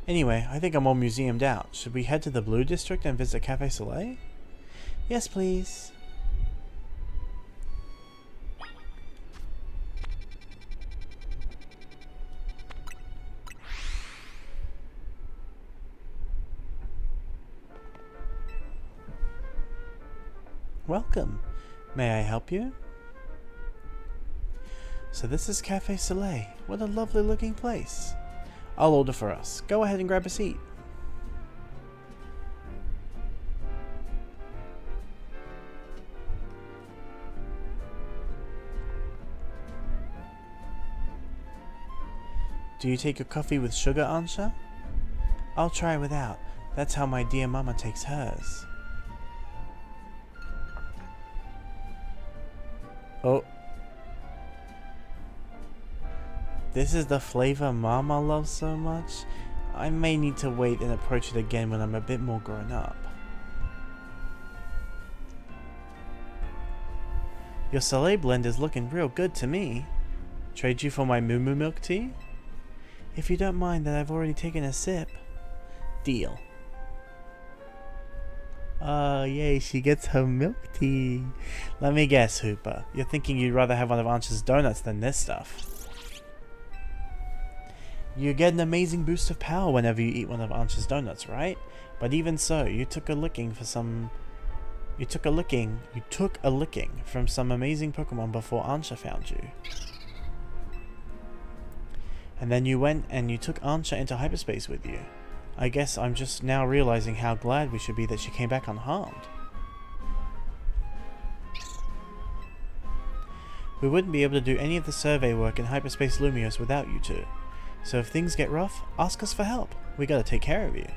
Anyway, I think I'm all museumed out. Should we head to the Blue District and visit Cafe Soleil? Yes, please. Welcome. May I help you? So this is Cafe Soleil. What a lovely looking place. I'll order for us. Go ahead and grab a seat. Do you take your coffee with sugar, Ansha? I'll try without. That's how my dear mama takes hers. Oh. This is the flavor Mama loves so much? I may need to wait and approach it again when I'm a bit more grown up. Your Soleil blend is looking real good to me. Trade you for my Moo Moo milk tea? If you don't mind that I've already taken a sip. Deal. Oh, yay, she gets her milk tea. Let me guess, Hooper. You're thinking you'd rather have one of Ansha's donuts than this stuff. You get an amazing boost of power whenever you eat one of Ansha's donuts, right? But even so, you took a licking from some amazing Pokemon before Ansha found you. And then you went and you took Ansha into hyperspace with you. I guess I'm just now realizing how glad we should be that she came back unharmed. We wouldn't be able to do any of the survey work in Hyperspace Lumiose without you two. So if things get rough, ask us for help. We gotta take care of you.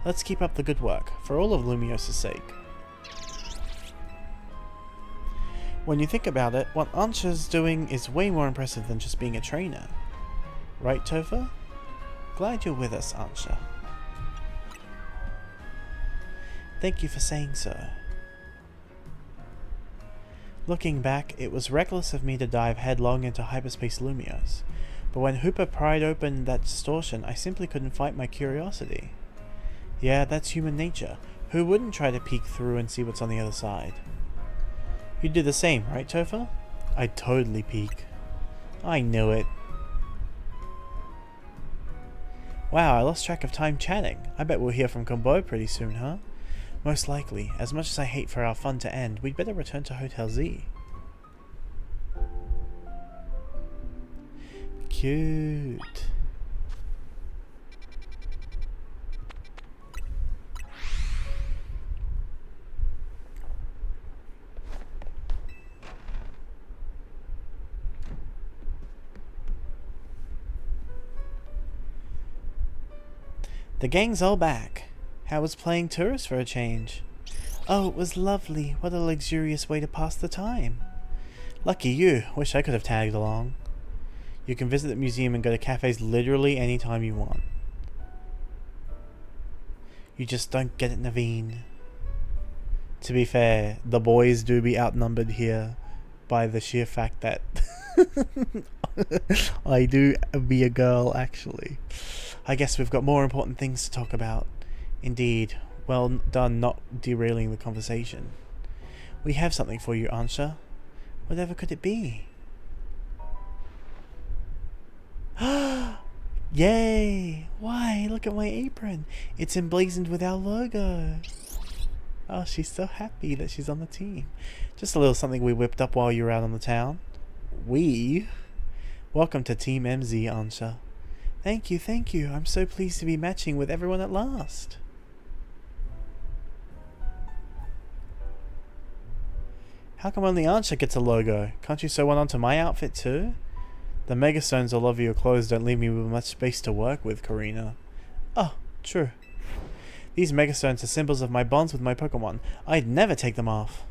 Let's keep up the good work, for all of Lumiose's sake. When you think about it, what Ansha's doing is way more impressive than just being a trainer. Right, Topher? Glad you're with us, Ansha. Thank you for saying so. Looking back, it was reckless of me to dive headlong into hyperspace Lumios. But when Hooper pried open that distortion, I simply couldn't fight my curiosity. Yeah, that's human nature. Who wouldn't try to peek through and see what's on the other side? You'd do the same, right, Topher? I'd totally peek. I knew it. Wow, I lost track of time chatting. I bet we'll hear from Combo pretty soon, huh? Most likely. As much as I hate for our fun to end, we'd better return to Hotel Z. Cute. The gang's all back. How was playing tourist for a change? Oh, it was lovely. What a luxurious way to pass the time. Lucky you. Wish I could have tagged along. You can visit the museum and go to cafes literally anytime you want. You just don't get it, Naveen. To be fair, the boys do be outnumbered here by the sheer fact that I do be a girl, actually. I guess we've got more important things to talk about. Indeed. Well done not derailing the conversation. We have something for you, Ansha. Whatever could it be? Yay! Why, look at my apron. It's emblazoned with our logo. Oh, she's so happy that she's on the team. Just a little something we whipped up while you were out on the town. We? Welcome to Team MZ, Ansha. Thank you, thank you. I'm so pleased to be matching with everyone at last. How come only Ansha gets a logo? Can't you sew one onto my outfit too? The megastones all over your clothes don't leave me with much space to work with, Karina. Oh, true. These megastones are symbols of my bonds with my Pokémon. I'd never take them off.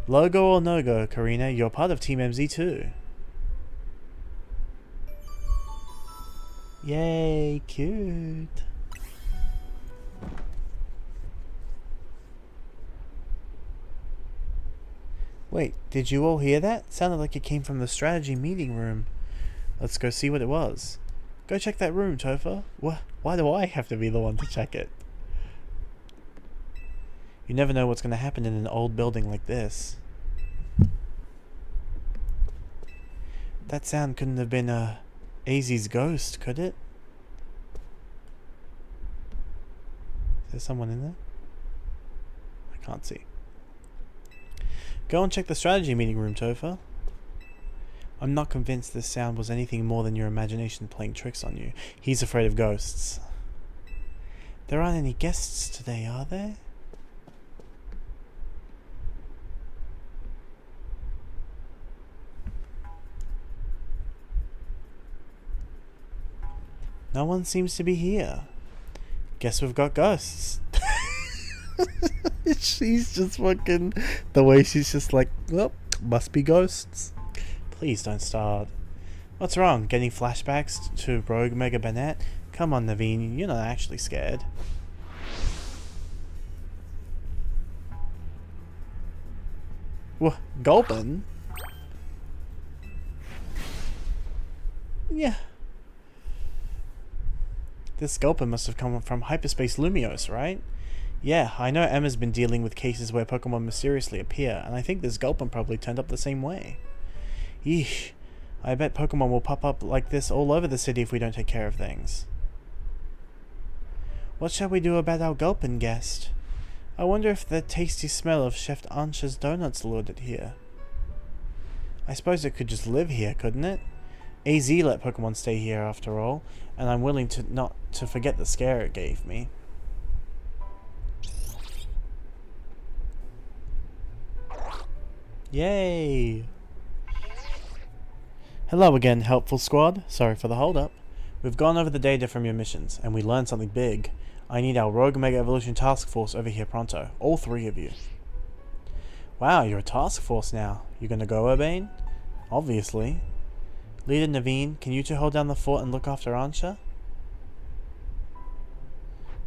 Logo or no-go, Karina, you're part of Team MZ too. Yay, cute. Wait, did you all hear that? Sounded like it came from the strategy meeting room. Let's go see what it was. Go check that room, Topher. Why do I have to be the one to check it? You never know what's going to happen in an old building like this. That sound couldn't have been AZ's ghost, could it? Is there someone in there? I can't see. Go and check the strategy meeting room, Topher. I'm not convinced this sound was anything more than your imagination playing tricks on you. He's afraid of ghosts. There aren't any guests today, are there? No one seems to be here. Guess we've got ghosts. She's just fucking... The way she's just like, well, must be ghosts. Please don't start. What's wrong? Getting flashbacks to Rogue Mega Banette? Come on, Naveen, you're not actually scared. Whoa, Gulpin? Yeah. This Gulpin must have come from Hyperspace Lumios, right? Yeah, I know Emma's been dealing with cases where Pokemon mysteriously appear, and I think this Gulpin probably turned up the same way. Yeesh. I bet Pokemon will pop up like this all over the city if we don't take care of things. What shall we do about our Gulpin guest? I wonder if the tasty smell of Chef Ansha's donuts lured it here. I suppose it could just live here, couldn't it? AZ let Pokemon stay here after all, and I'm willing to not to forget the scare it gave me. Yay! Hello again, helpful squad. Sorry for the hold-up. We've gone over the data from your missions, and we learned something big. I need our Rogue Mega Evolution Task Force over here pronto. All 3 of you. Wow, you're a task force now. You gonna go, Urbane? Obviously. Leader Naveen, can you two hold down the fort and look after Ansha?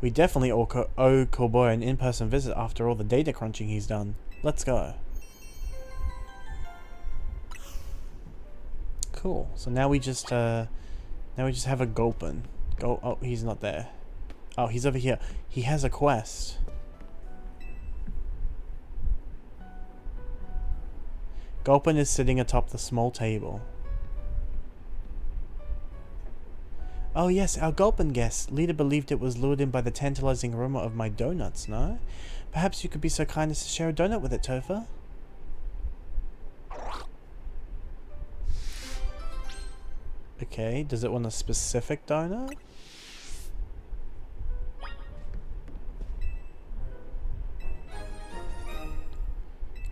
We definitely owe Cowboy an in-person visit after all the data crunching he's done. Let's go. Cool. So now we just have a Gulpin. Go. Oh, he's not there. Oh, he's over here. He has a quest. Gulpin is sitting atop the small table. Oh yes, our Gulpin guest. Leader believed it was lured in by the tantalizing aroma of my donuts, no? Perhaps you could be so kind as to share a donut with it, Topher? Okay, does it want a specific donut?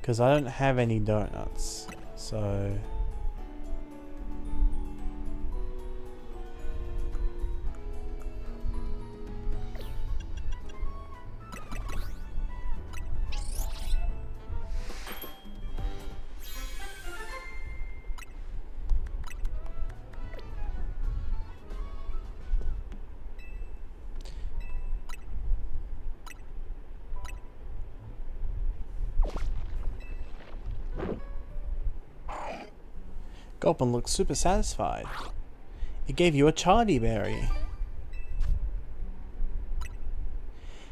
Because I don't have any donuts, so... Gulpin looks super satisfied. It gave you a chardy berry.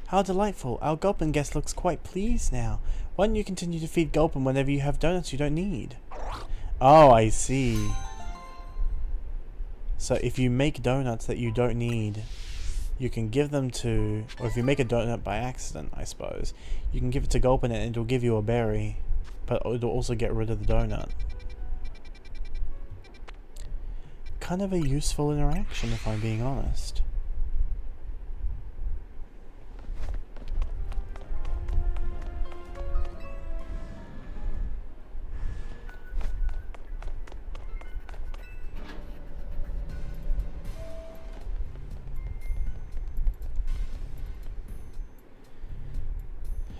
How delightful. Our Gulpin guest looks quite pleased now. Why don't you continue to feed Gulpin whenever you have donuts you don't need? Oh, I see. So if you make donuts that you don't need, you can give them to... Or if you make a donut by accident, I suppose, you can give it to Gulpin and it'll give you a berry. But it'll also get rid of the donut. Kind of a useful interaction, if I'm being honest.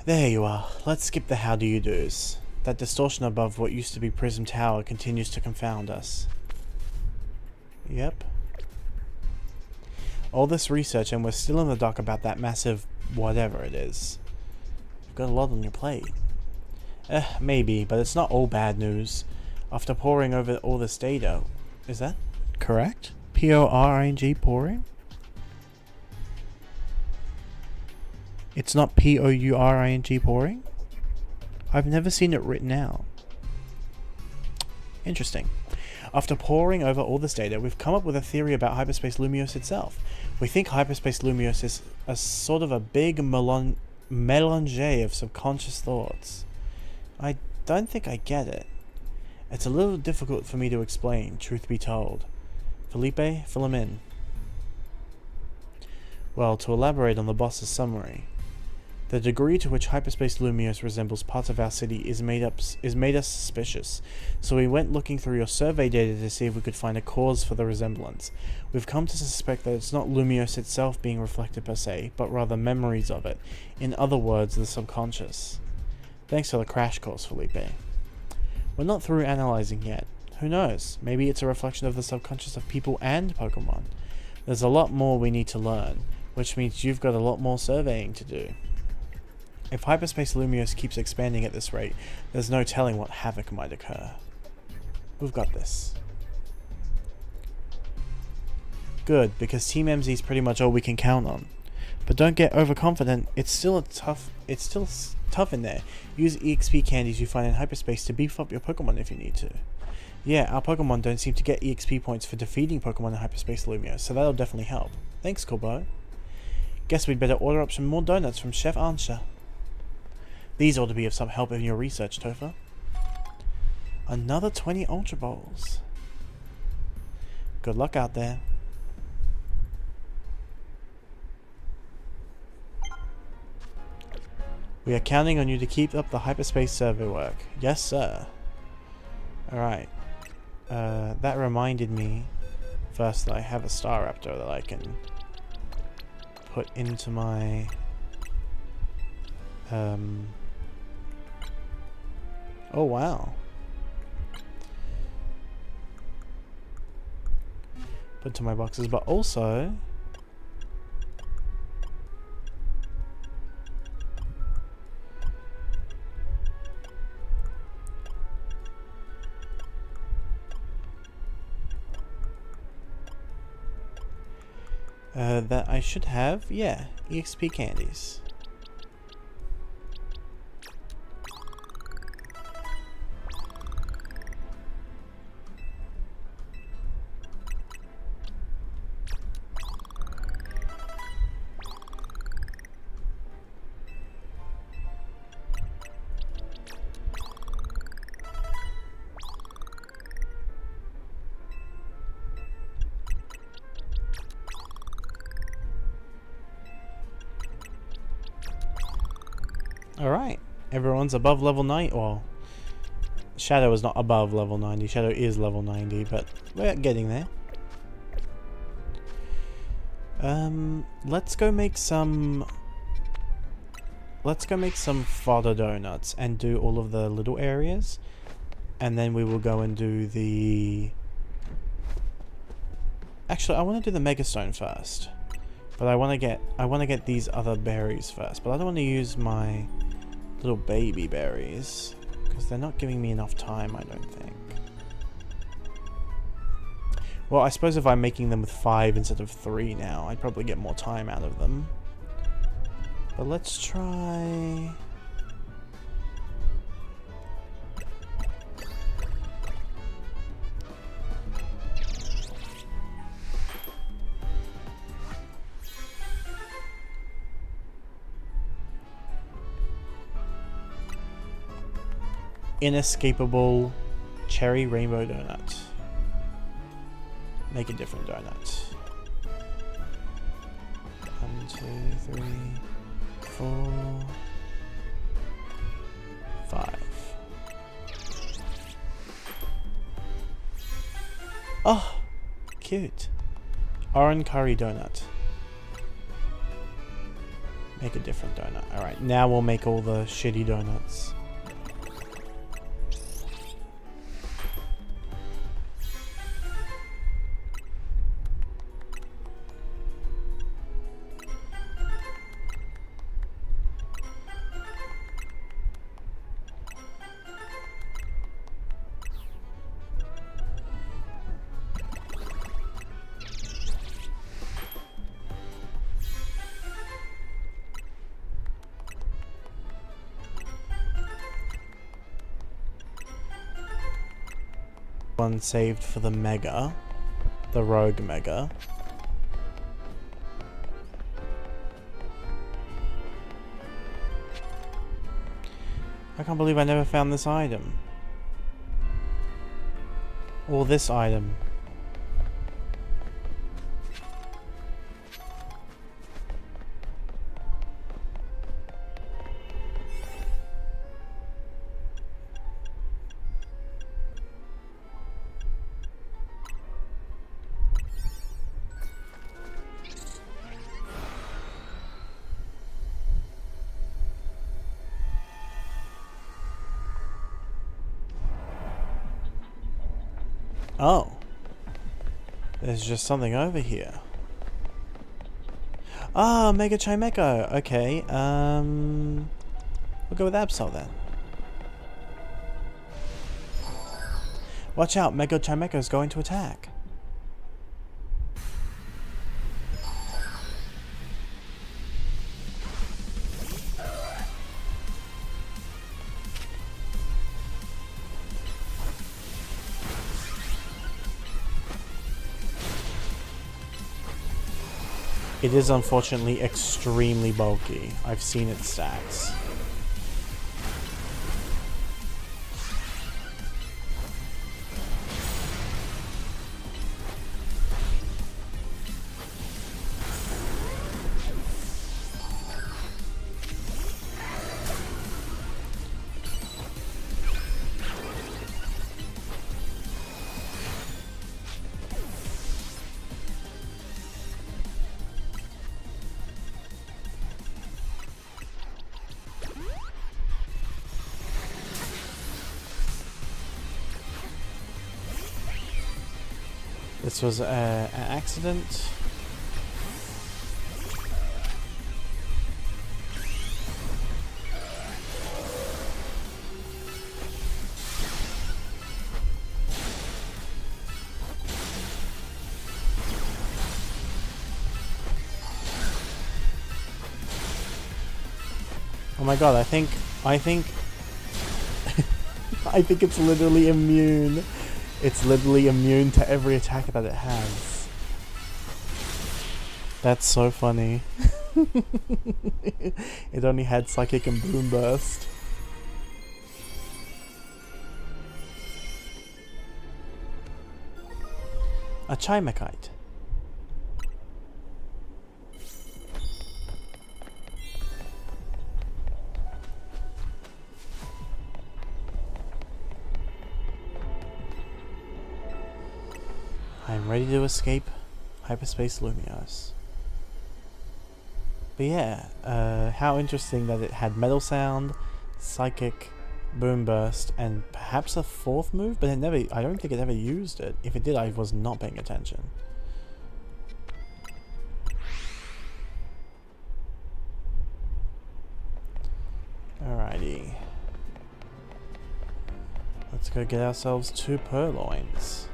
There you are. Let's skip the how do you do's. That distortion above what used to be Prism Tower continues to confound us. Yep. All this research and we're still in the dark about that massive whatever it is. You've got a lot on your plate. Maybe, but it's not all bad news. After poring over all this data... Is that correct? P-O-R-I-N-G, pouring? It's not P-O-U-R-I-N-G, pouring? I've never seen it written out. Interesting. After poring over all this data, we've come up with a theory about Hyperspace Lumiose itself. We think Hyperspace Lumiose is a sort of a big mélange of subconscious thoughts. I don't think I get it. It's a little difficult for me to explain, truth be told. Felipe, fill him in. Well, to elaborate on the boss's summary, the degree to which Hyperspace Lumiose resembles parts of our city is made us suspicious, so we went looking through your survey data to see if we could find a cause for the resemblance. We've come to suspect that it's not Lumiose itself being reflected per se, but rather memories of it, in other words, the subconscious. Thanks for the crash course, Felipe. We're not through analyzing yet. Who knows, maybe it's a reflection of the subconscious of people and Pokemon. There's a lot more we need to learn, which means you've got a lot more surveying to do. If Hyperspace Lumiose keeps expanding at this rate, there's no telling what havoc might occur. We've got this. Good, because Team MZ is pretty much all we can count on. But don't get overconfident, it's still tough in there. Use EXP candies you find in hyperspace to beef up your Pokemon if you need to. Yeah, our Pokemon don't seem to get EXP points for defeating Pokemon in Hyperspace Lumiose, so that'll definitely help. Thanks, Corbo. Guess we'd better order up some more donuts from Chef Ansha. These ought to be of some help in your research, Topher. Another 20 Ultra Balls. Good luck out there. We are counting on you to keep up the hyperspace survey work. Yes, sir. Alright. That reminded me first that I have a Staraptor that I can put into my... Oh, wow. Put to my boxes, but also... that I should have, yeah, EXP candies. Alright, everyone's above level 9. Well, Shadow is not above level 90. Shadow is level 90, but we're getting there. Let's go make some fodder donuts and do all of the little areas, and then we will go and do the... Actually, I want to do the Megastone first, but I want to get these other berries first. But I don't want to use my little baby berries because they're not giving me enough time, I don't think. Well, I suppose if I'm making them with 5 instead of 3 now, I'd probably get more time out of them. But let's try... Inescapable cherry rainbow donut. Make a different donut. 1, 2, 3, 4, 5. Oh, cute. Orange curry donut. Make a different donut. Alright, now we'll make all the shitty donuts. One saved for the Mega, the Rogue Mega. I can't believe I never found this item. Or this item. Oh. There's just something over here. Ah, Mega Chimecho. Okay, we'll go with Absol then. Watch out, Mega Chimecho is going to attack. It is unfortunately extremely bulky. I've seen its stats. This was an accident. Oh my god, I think I think it's literally immune. It's literally immune to every attack that it has. That's so funny. It only had Psychic and Boom Burst. A Chimakite. I'm ready to escape Hyperspace Lumios. But yeah, how interesting that it had Metal Sound, Psychic, Boom Burst, and perhaps a fourth move, but I don't think it ever used it. If it did, I was not paying attention. Alrighty. Let's go get ourselves 2 purloins.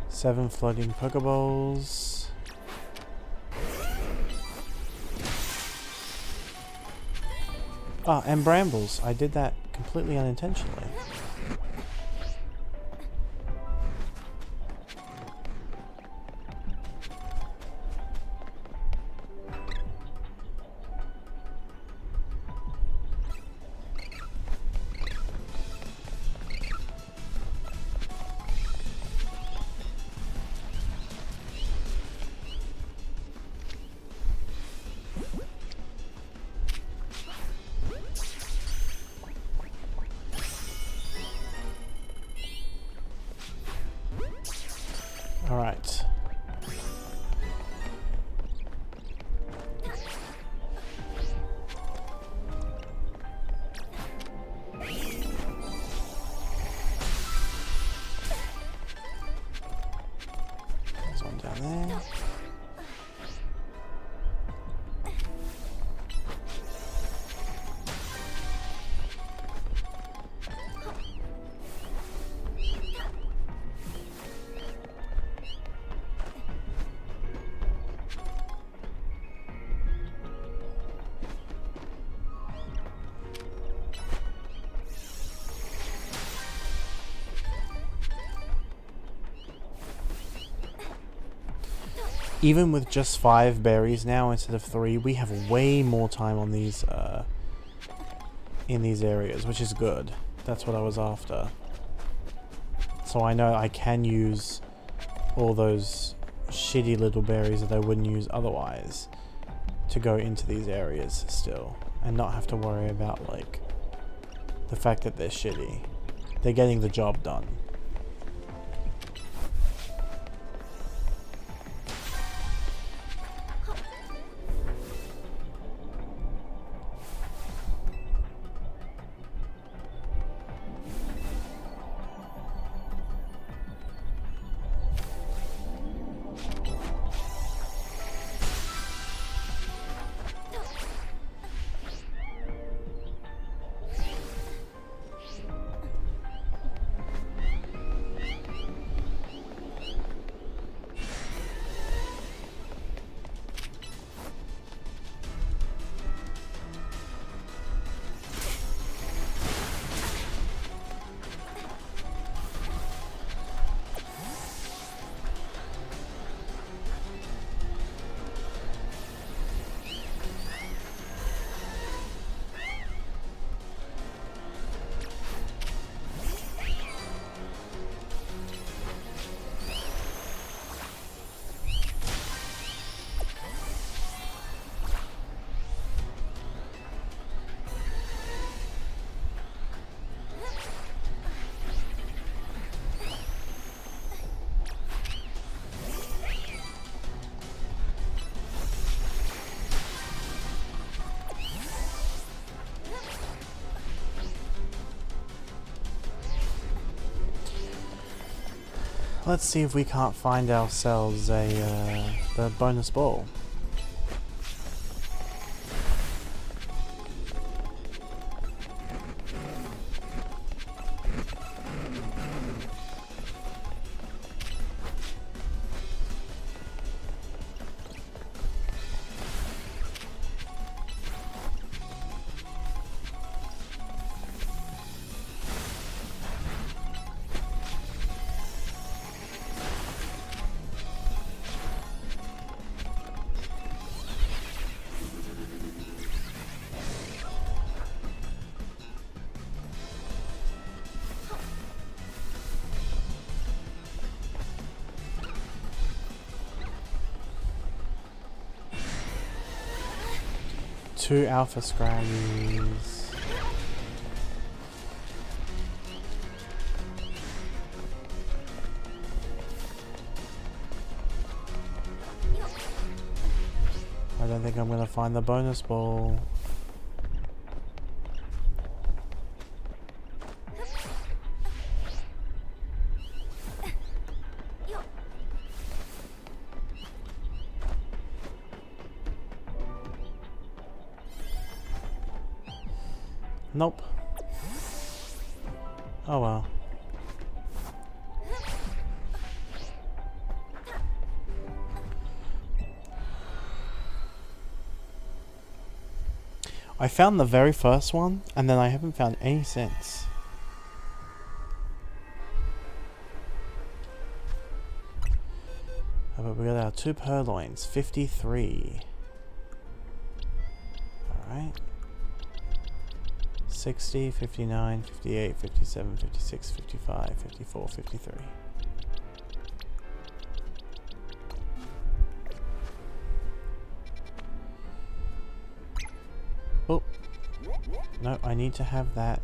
Seven floating Pokeballs. Ah, and Brambles. I did that completely unintentionally. Alright. There's one down there. Even with just 5 berries now instead of 3, we have way more time on these in these areas, which is good. That's what I was after. So I know I can use all those shitty little berries that I wouldn't use otherwise to go into these areas still, and not have to worry about like the fact that they're shitty. They're getting the job done. Let's see if we can't find ourselves the bonus ball. 2 alpha scraggies. I don't think I'm gonna find the bonus ball. Nope. Oh well. I found the very first one, and then I haven't found any since. Oh, but we got our 2 purloins, 53. Alright. 60, 59, 58, 57, 56, 55, 54, 53. Oh. No, I need to have that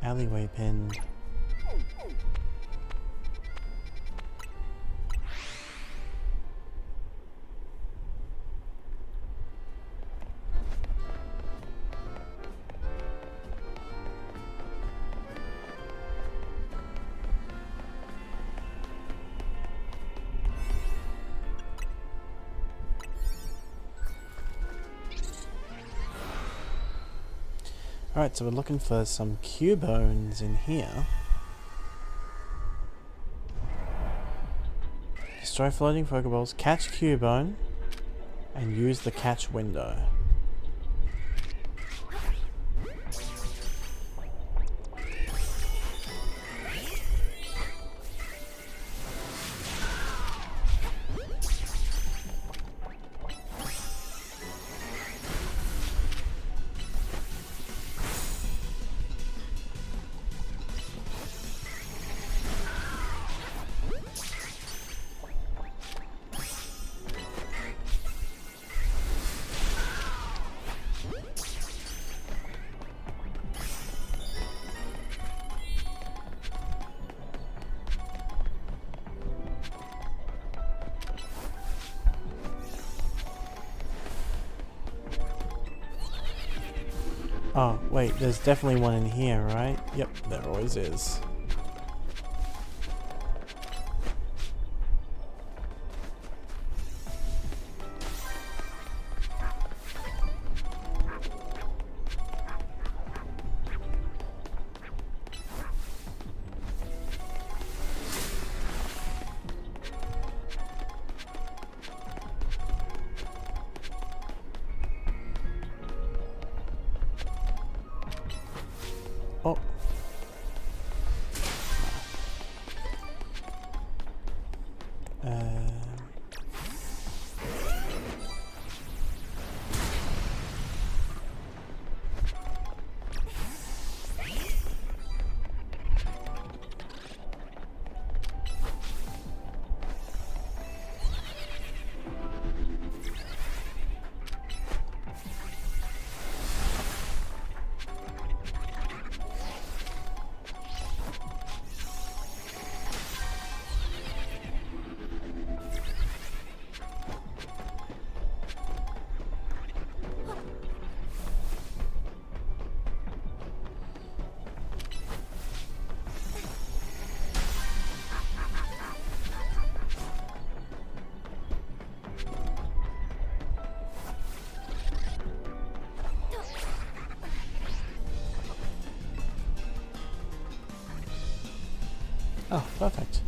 alleyway pinned. Alright, so we're looking for some Cubones in here. Destroy floating Pokeballs, catch Cubone, and use the catch window. Oh, wait, there's definitely one in here, right? Yep, there always is. Oh. Oh, perfect.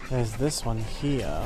There's this one here.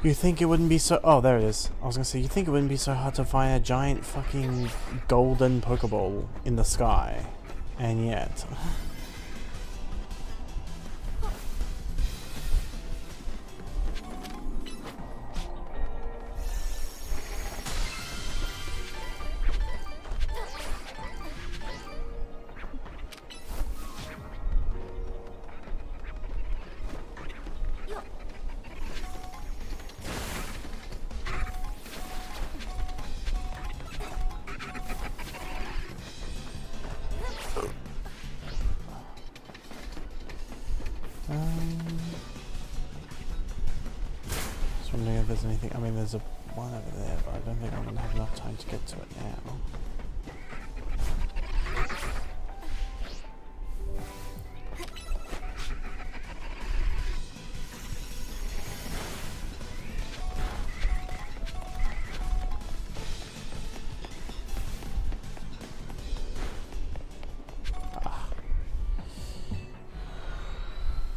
You think it wouldn't be so... Oh, there it is. I was gonna say, you think it wouldn't be so hard to find a giant fucking golden Pokeball in the sky. And yet... Just wondering if there's anything... I mean, there's a one over there, but I don't think I'm going to have enough time to get to it now.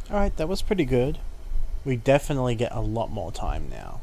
Alright, that was pretty good. We definitely get a lot more time now.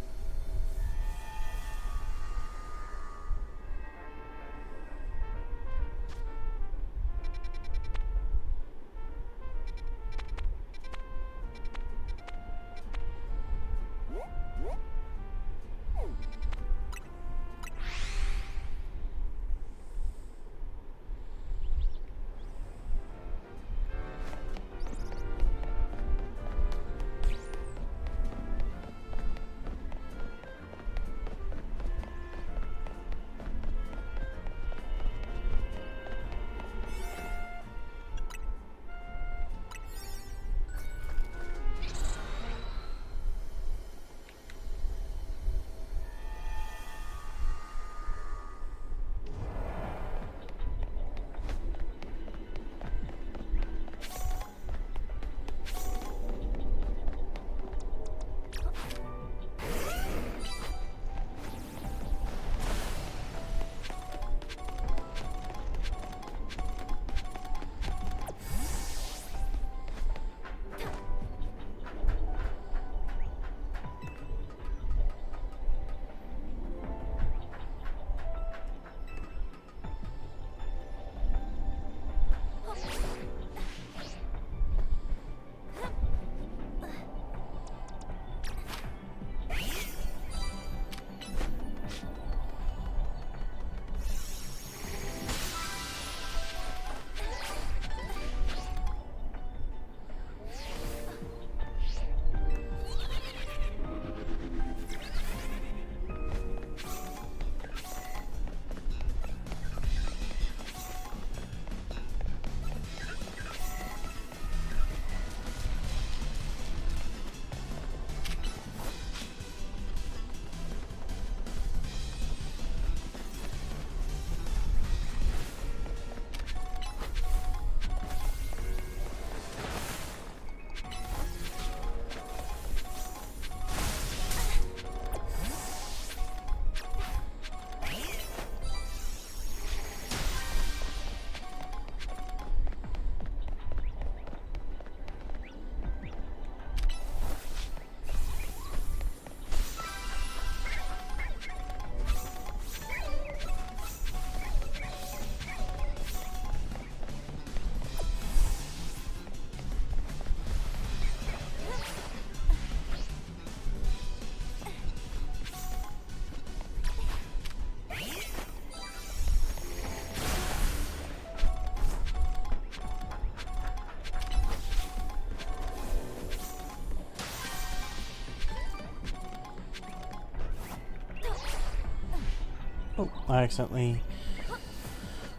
Oh, I accidentally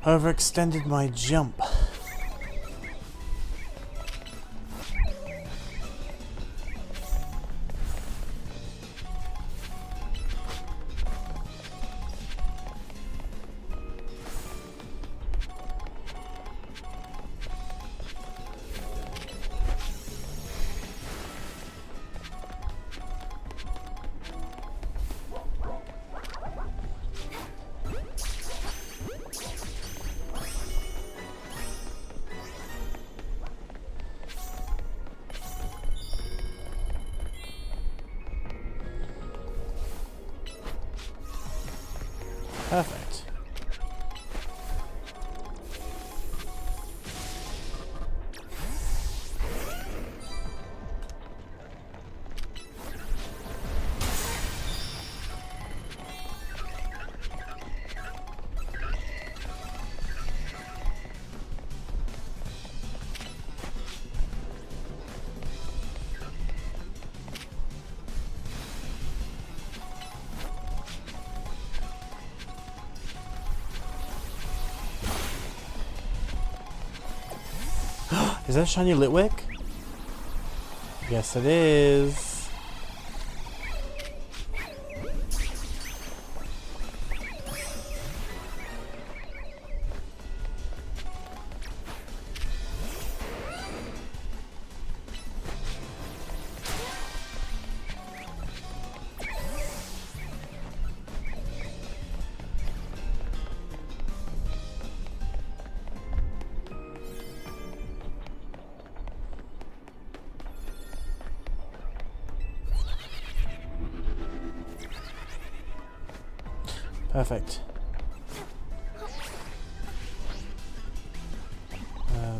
overextended my jump. Perfect. Is that a shiny Litwick? Yes, it is. Perfect.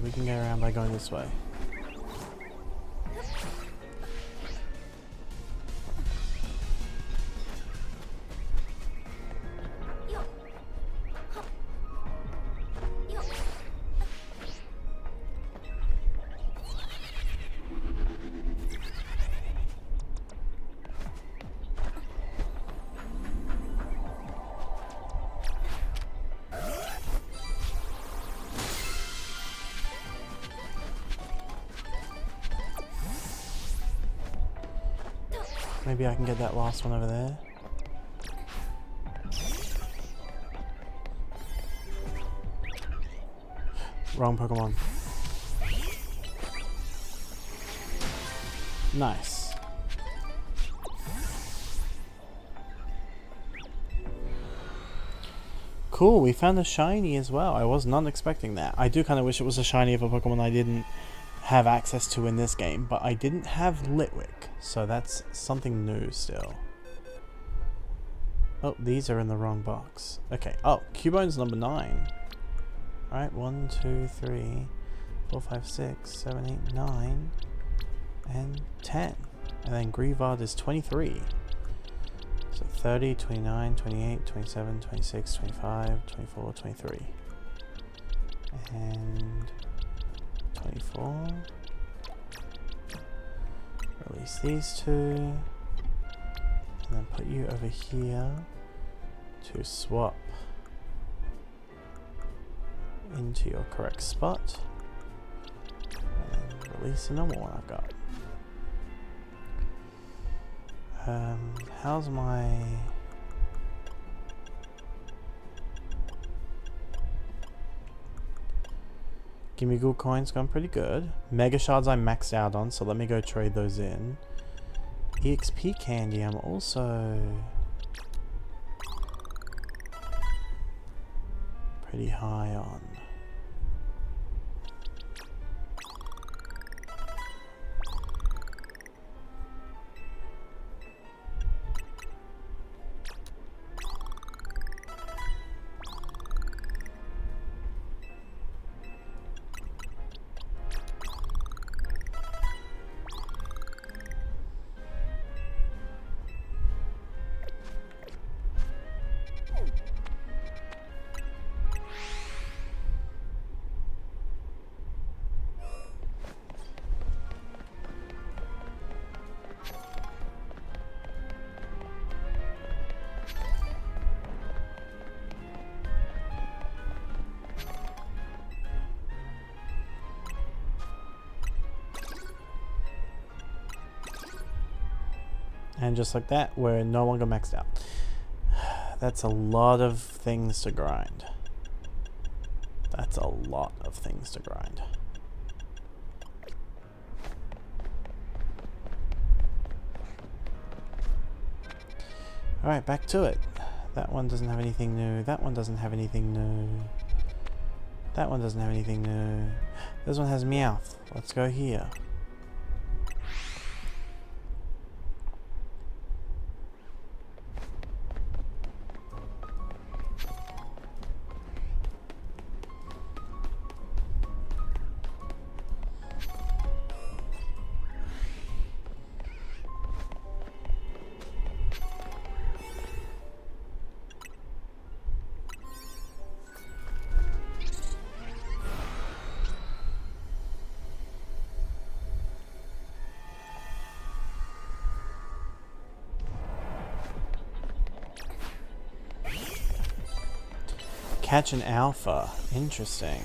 We can get around by going this way. Maybe I can get that last one over there. Wrong Pokemon. Nice. Cool, we found a shiny as well. I was not expecting that. I do kind of wish it was a shiny of a Pokemon I didn't have access to in this game, but I didn't have Litwick, so that's something new still. Oh, these are in the wrong box. Okay, oh, Cubone's number 9. Alright, 1, 2, 3, 4, 5, 6, 7, 8, 9, and 10. And then Greavard is 23. So 30, 29, 28, 27, 26, 25, 24, 23. And 24. Release these two. And then put you over here to swap into your correct spot. And then release the normal one I've got. How's my... Gimme Ghoul coins gone pretty good. Mega Shards I'm maxed out on, so let me go trade those in. EXP candy I'm also pretty high on. And just like that, we're no longer maxed out. That's a lot of things to grind. That's a lot of things to grind. Alright, back to it. That one doesn't have anything new. That one doesn't have anything new. That one doesn't have anything new. This one has Meowth. Let's go here. Catch an alpha. Interesting.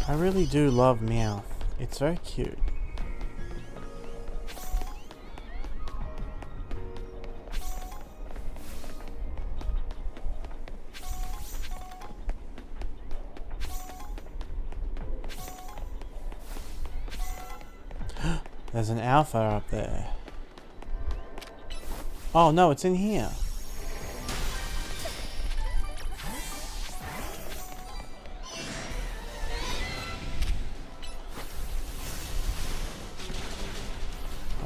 I really do love Meowth. It's very cute. There's an alpha up there. Oh no, it's in here.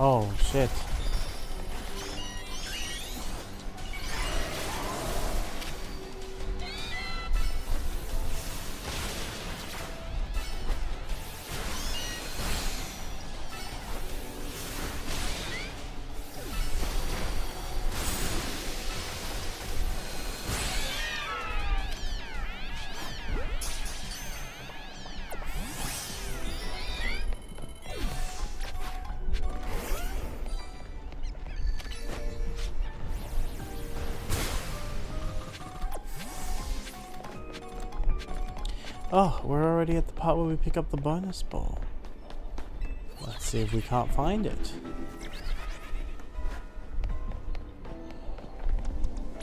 Oh shit. Oh, we're already at the part where we pick up the bonus ball. Let's see if we can't find it.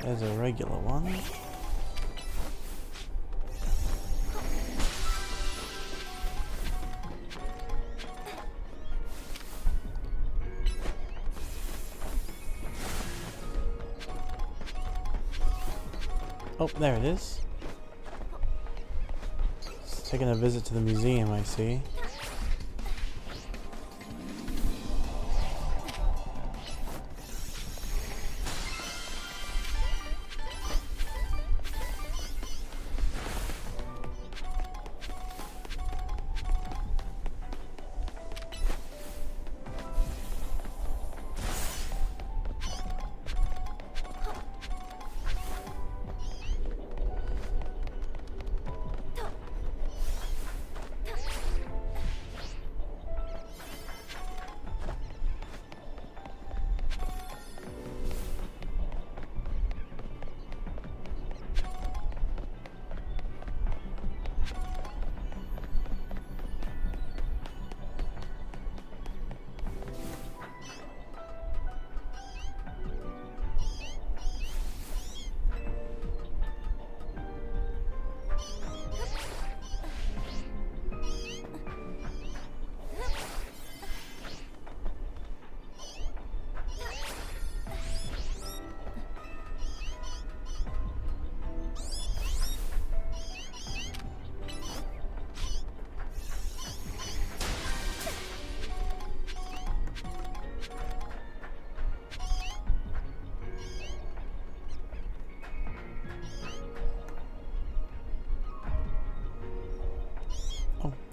There's a regular one. Oh, there it is. Taking a visit to the museum, I see.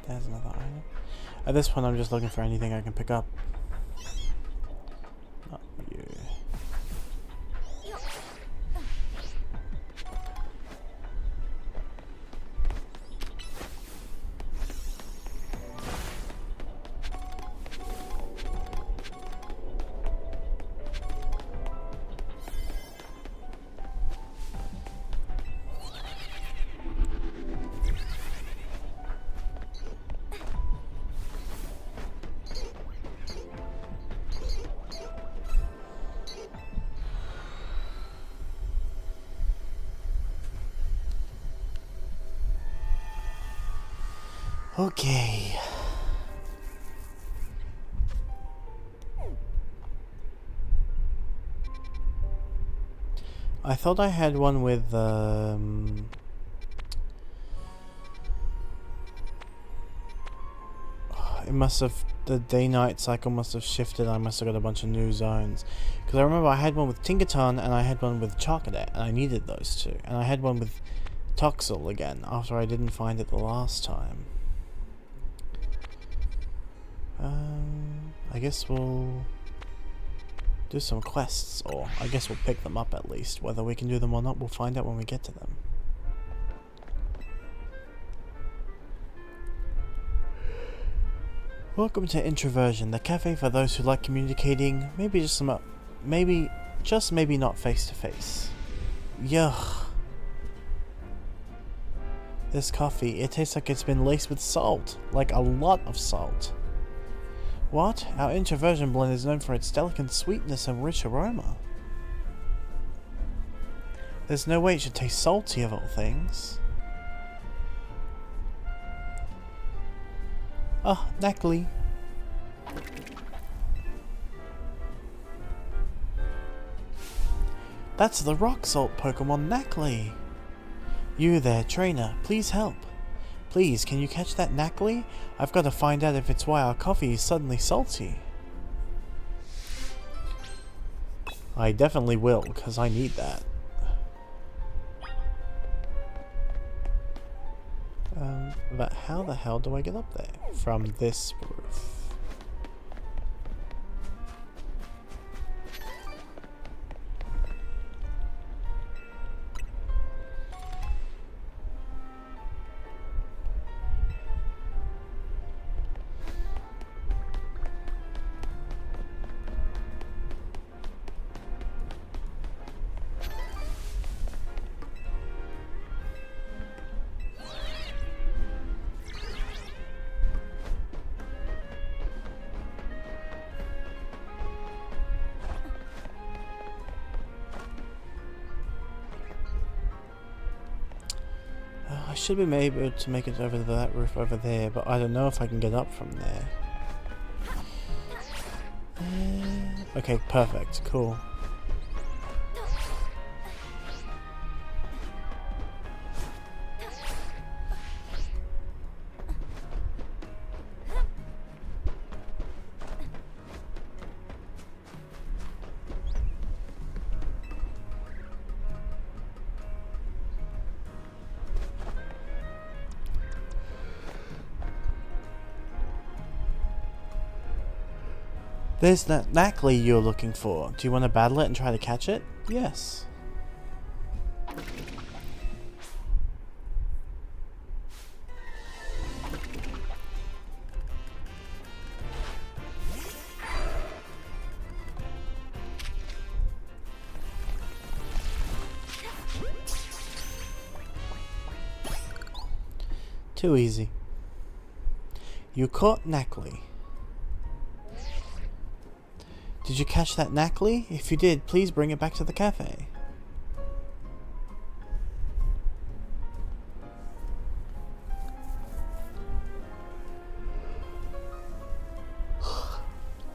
There's another item. At this point, I'm just looking for anything I can pick up. Not you. Okay. I thought I had one with, it must have, the day-night cycle must have shifted. I must have got a bunch of new zones. Because I remember I had one with Tinkaton and I had one with Chocolat, and I needed those two. And I had one with Toxel again, after I didn't find it the last time. I guess we'll do some quests, or I guess we'll pick them up at least. Whether we can do them or not, we'll find out when we get to them. Welcome to Introversion, the cafe for those who like communicating, maybe not face to face. Yuck. This coffee, it tastes like it's been laced with salt, like a lot of salt. What? Our Introversion blend is known for its delicate sweetness and rich aroma. There's no way it should taste salty of all things. Ah, Knackly. That's the rock salt Pokemon Knackly. You there, trainer, please help. Please, can you catch that Knackly? I've got to find out if it's why our coffee is suddenly salty. I definitely will, because I need that. But how the hell do I get up there? From this roof. I should be able to make it over to that roof over there, but I don't know if I can get up from there. Okay, perfect, cool. There's that Knackly you're looking for. Do you want to battle it and try to catch it? Yes. Too easy. You caught Knackly. Did you catch that Knackly? If you did, please bring it back to the cafe.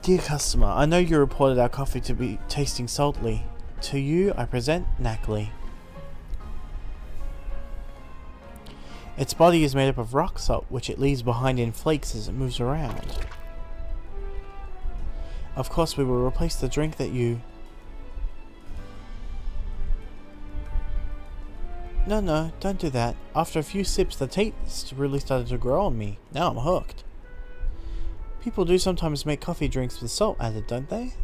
Dear customer, I know you reported our coffee to be tasting salty. To you, I present Knackly. Its body is made up of rock salt, which it leaves behind in flakes as it moves around. Of course, we will replace the drink that you... No, don't do that. After a few sips, the taste really started to grow on me. Now I'm hooked. People do sometimes make coffee drinks with salt added, don't they?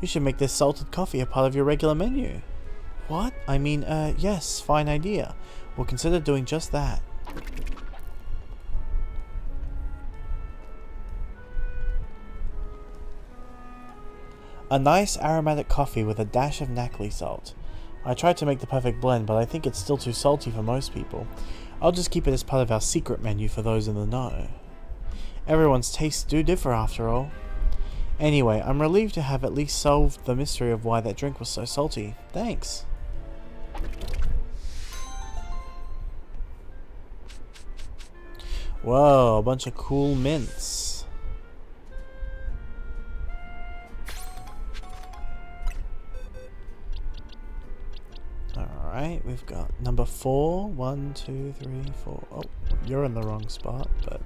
You should make this salted coffee a part of your regular menu. What? I mean, yes, fine idea. We'll consider doing just that. A nice aromatic coffee with a dash of Knackly salt. I tried to make the perfect blend, but I think it's still too salty for most people. I'll just keep it as part of our secret menu for those in the know. Everyone's tastes do differ after all. Anyway, I'm relieved to have at least solved the mystery of why that drink was so salty. Thanks. Whoa, a bunch of cool mints. Alright, we've got number 4. 1, 2, 3, 4. Oh, you're in the wrong spot, but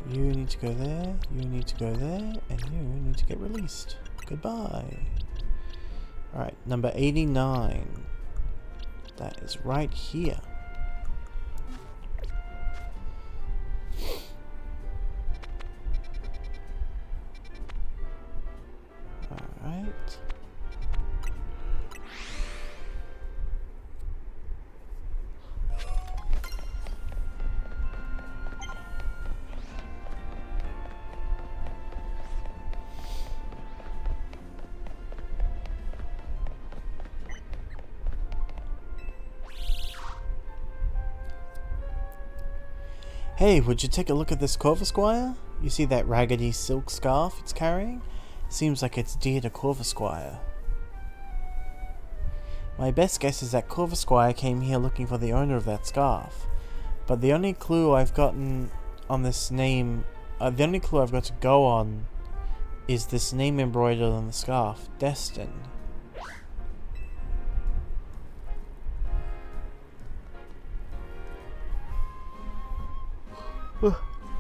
you need to go there, you need to go there, and you need to get released. Goodbye. Alright, number 89. That is right here. Alright. Hey, would you take a look at this Corvusquire? You see that raggedy silk scarf it's carrying? Seems like it's dear to Corvusquire. My best guess is that Corvusquire came here looking for the owner of that scarf. But the only clue I've gotten on this name, the only clue I've got to go on is this name embroidered on the scarf, Destin.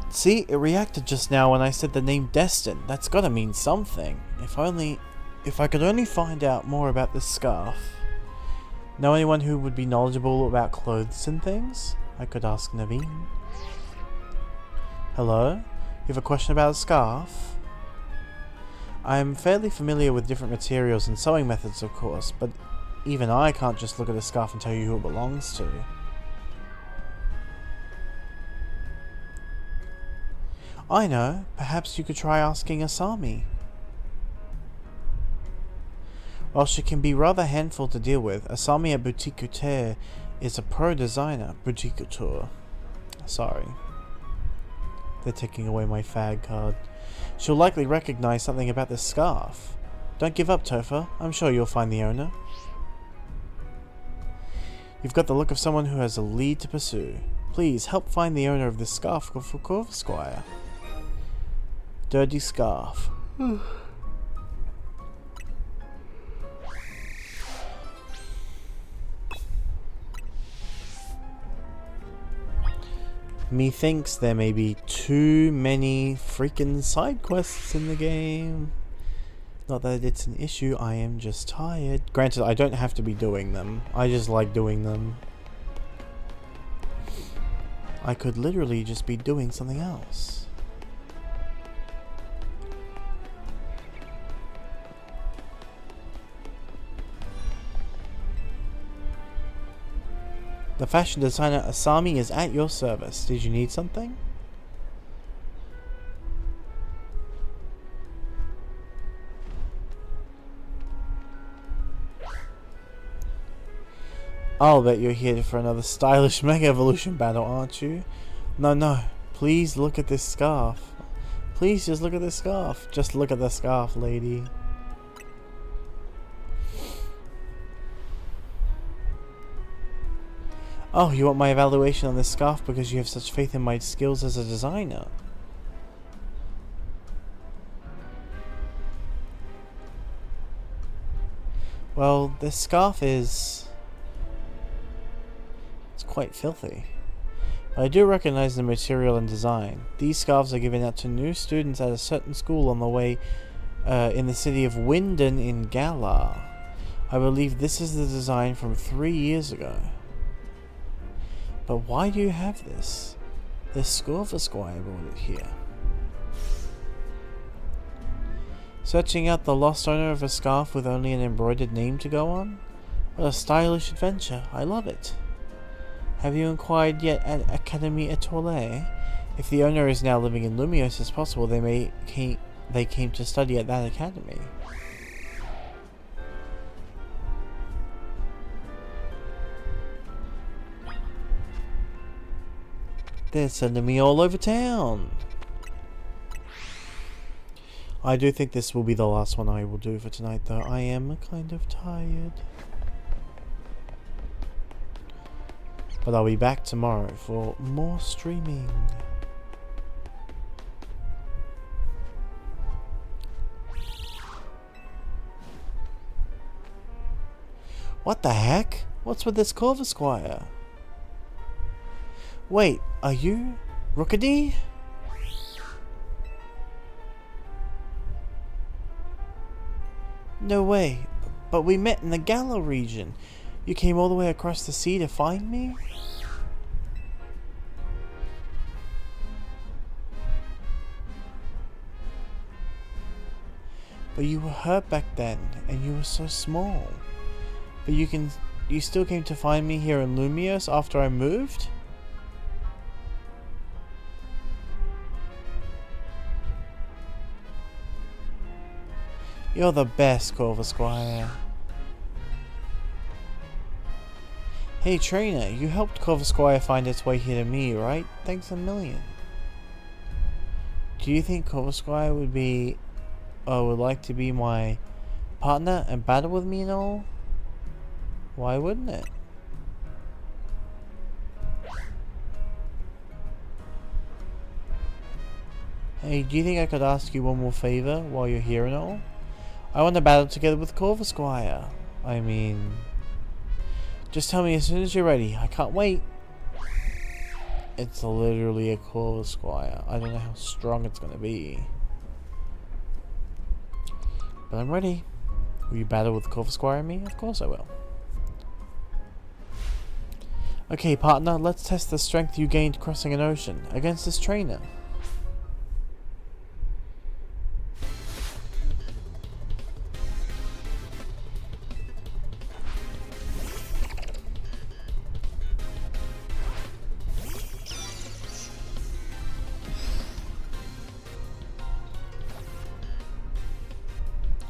See, it reacted just now when I said the name Destin. That's gotta mean something. If I could only find out more about this scarf. Know anyone who would be knowledgeable about clothes and things? I could ask Naveen. Hello? You have a question about a scarf? I'm fairly familiar with different materials and sewing methods, of course, but even I can't just look at a scarf and tell you who it belongs to. I know. Perhaps you could try asking Asami. While she can be rather handful to deal with, Asami at Boutique Couture is a pro designer. Boutique Couture. Sorry. They're taking away my fag card. She'll likely recognize something about this scarf. Don't give up, Topher. I'm sure you'll find the owner. You've got the look of someone who has a lead to pursue. Please help find the owner of this scarf for Corvusquire. Dirty scarf. Methinks there may be too many freaking side quests in the game. Not that it's an issue, I am just tired. Granted, I don't have to be doing them. I just like doing them. I could literally just be doing something else. The fashion designer Asami is at your service. Did you need something? I'll bet you're here for another stylish Mega Evolution battle, aren't you? No. Please look at this scarf. Please just look at this scarf. Just look at the scarf, lady. Oh, you want my evaluation on this scarf because you have such faith in my skills as a designer. Well, this scarf is... it's quite filthy. But I do recognize the material and design. These scarves are given out to new students at a certain school on the way in the city of Winden in Galar. I believe this is the design from 3 years ago. But why do you have this? This Corvusquire brought it here. Searching out the lost owner of a scarf with only an embroidered name to go on? What a stylish adventure. I love it. Have you inquired yet at Academy Etoile? If the owner is now living in Lumios, it's possible they came to study at that academy. They're sending me all over town. I do think this will be the last one I will do for tonight, though. I am kind of tired. But I'll be back tomorrow for more streaming. What the heck? What's with this Corvus Squire? Wait, are you Rookedy? No way, but we met in the Gala region. You came all the way across the sea to find me? But you were hurt back then, and you were so small. But you still came to find me here in Lumios after I moved? You're the best, Corvus Squire. Hey trainer, you helped Corvus Squire find its way here to me, right? Thanks a million. Do you think Corvus Squire would like to be my partner and battle with me and all? Why wouldn't it? Hey, do you think I could ask you one more favor while you're here and all? I want to battle together with Corvus Squire. I mean, just tell me as soon as you're ready. I can't wait. It's literally a Corvus Squire. I don't know how strong it's going to be. But I'm ready. Will you battle with Corvus Squire and me? Of course I will. Okay, partner, let's test the strength you gained crossing an ocean against this trainer.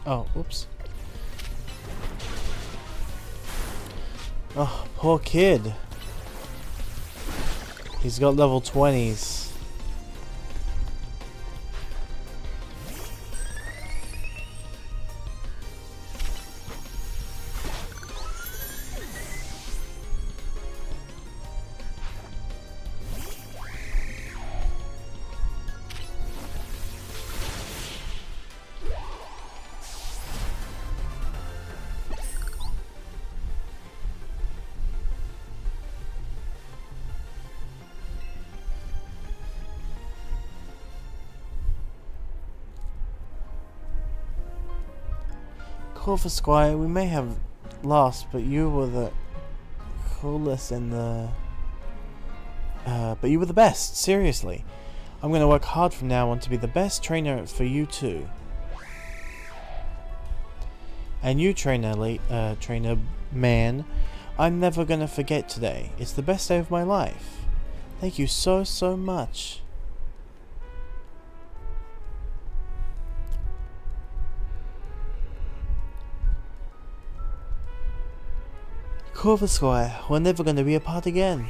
Oh, oops. Oh, poor kid. He's got level 20s. Corvus Squire, we may have lost, but you were the coolest in the... but you were the best, seriously. I'm going to work hard from now on to be the best trainer for you too. And you, trainer man, I'm never going to forget today. It's the best day of my life. Thank you so, so much. Corvus Squire, we're never going to be apart again.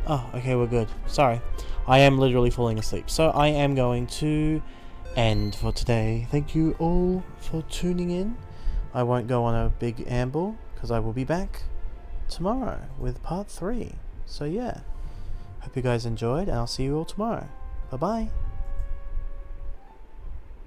Oh, okay, we're good. Sorry. I am literally falling asleep. So I am going to end for today. Thank you all for tuning in. I won't go on a big amble because I will be back tomorrow with part 3. So yeah. Hope you guys enjoyed and I'll see you all tomorrow. Bye bye.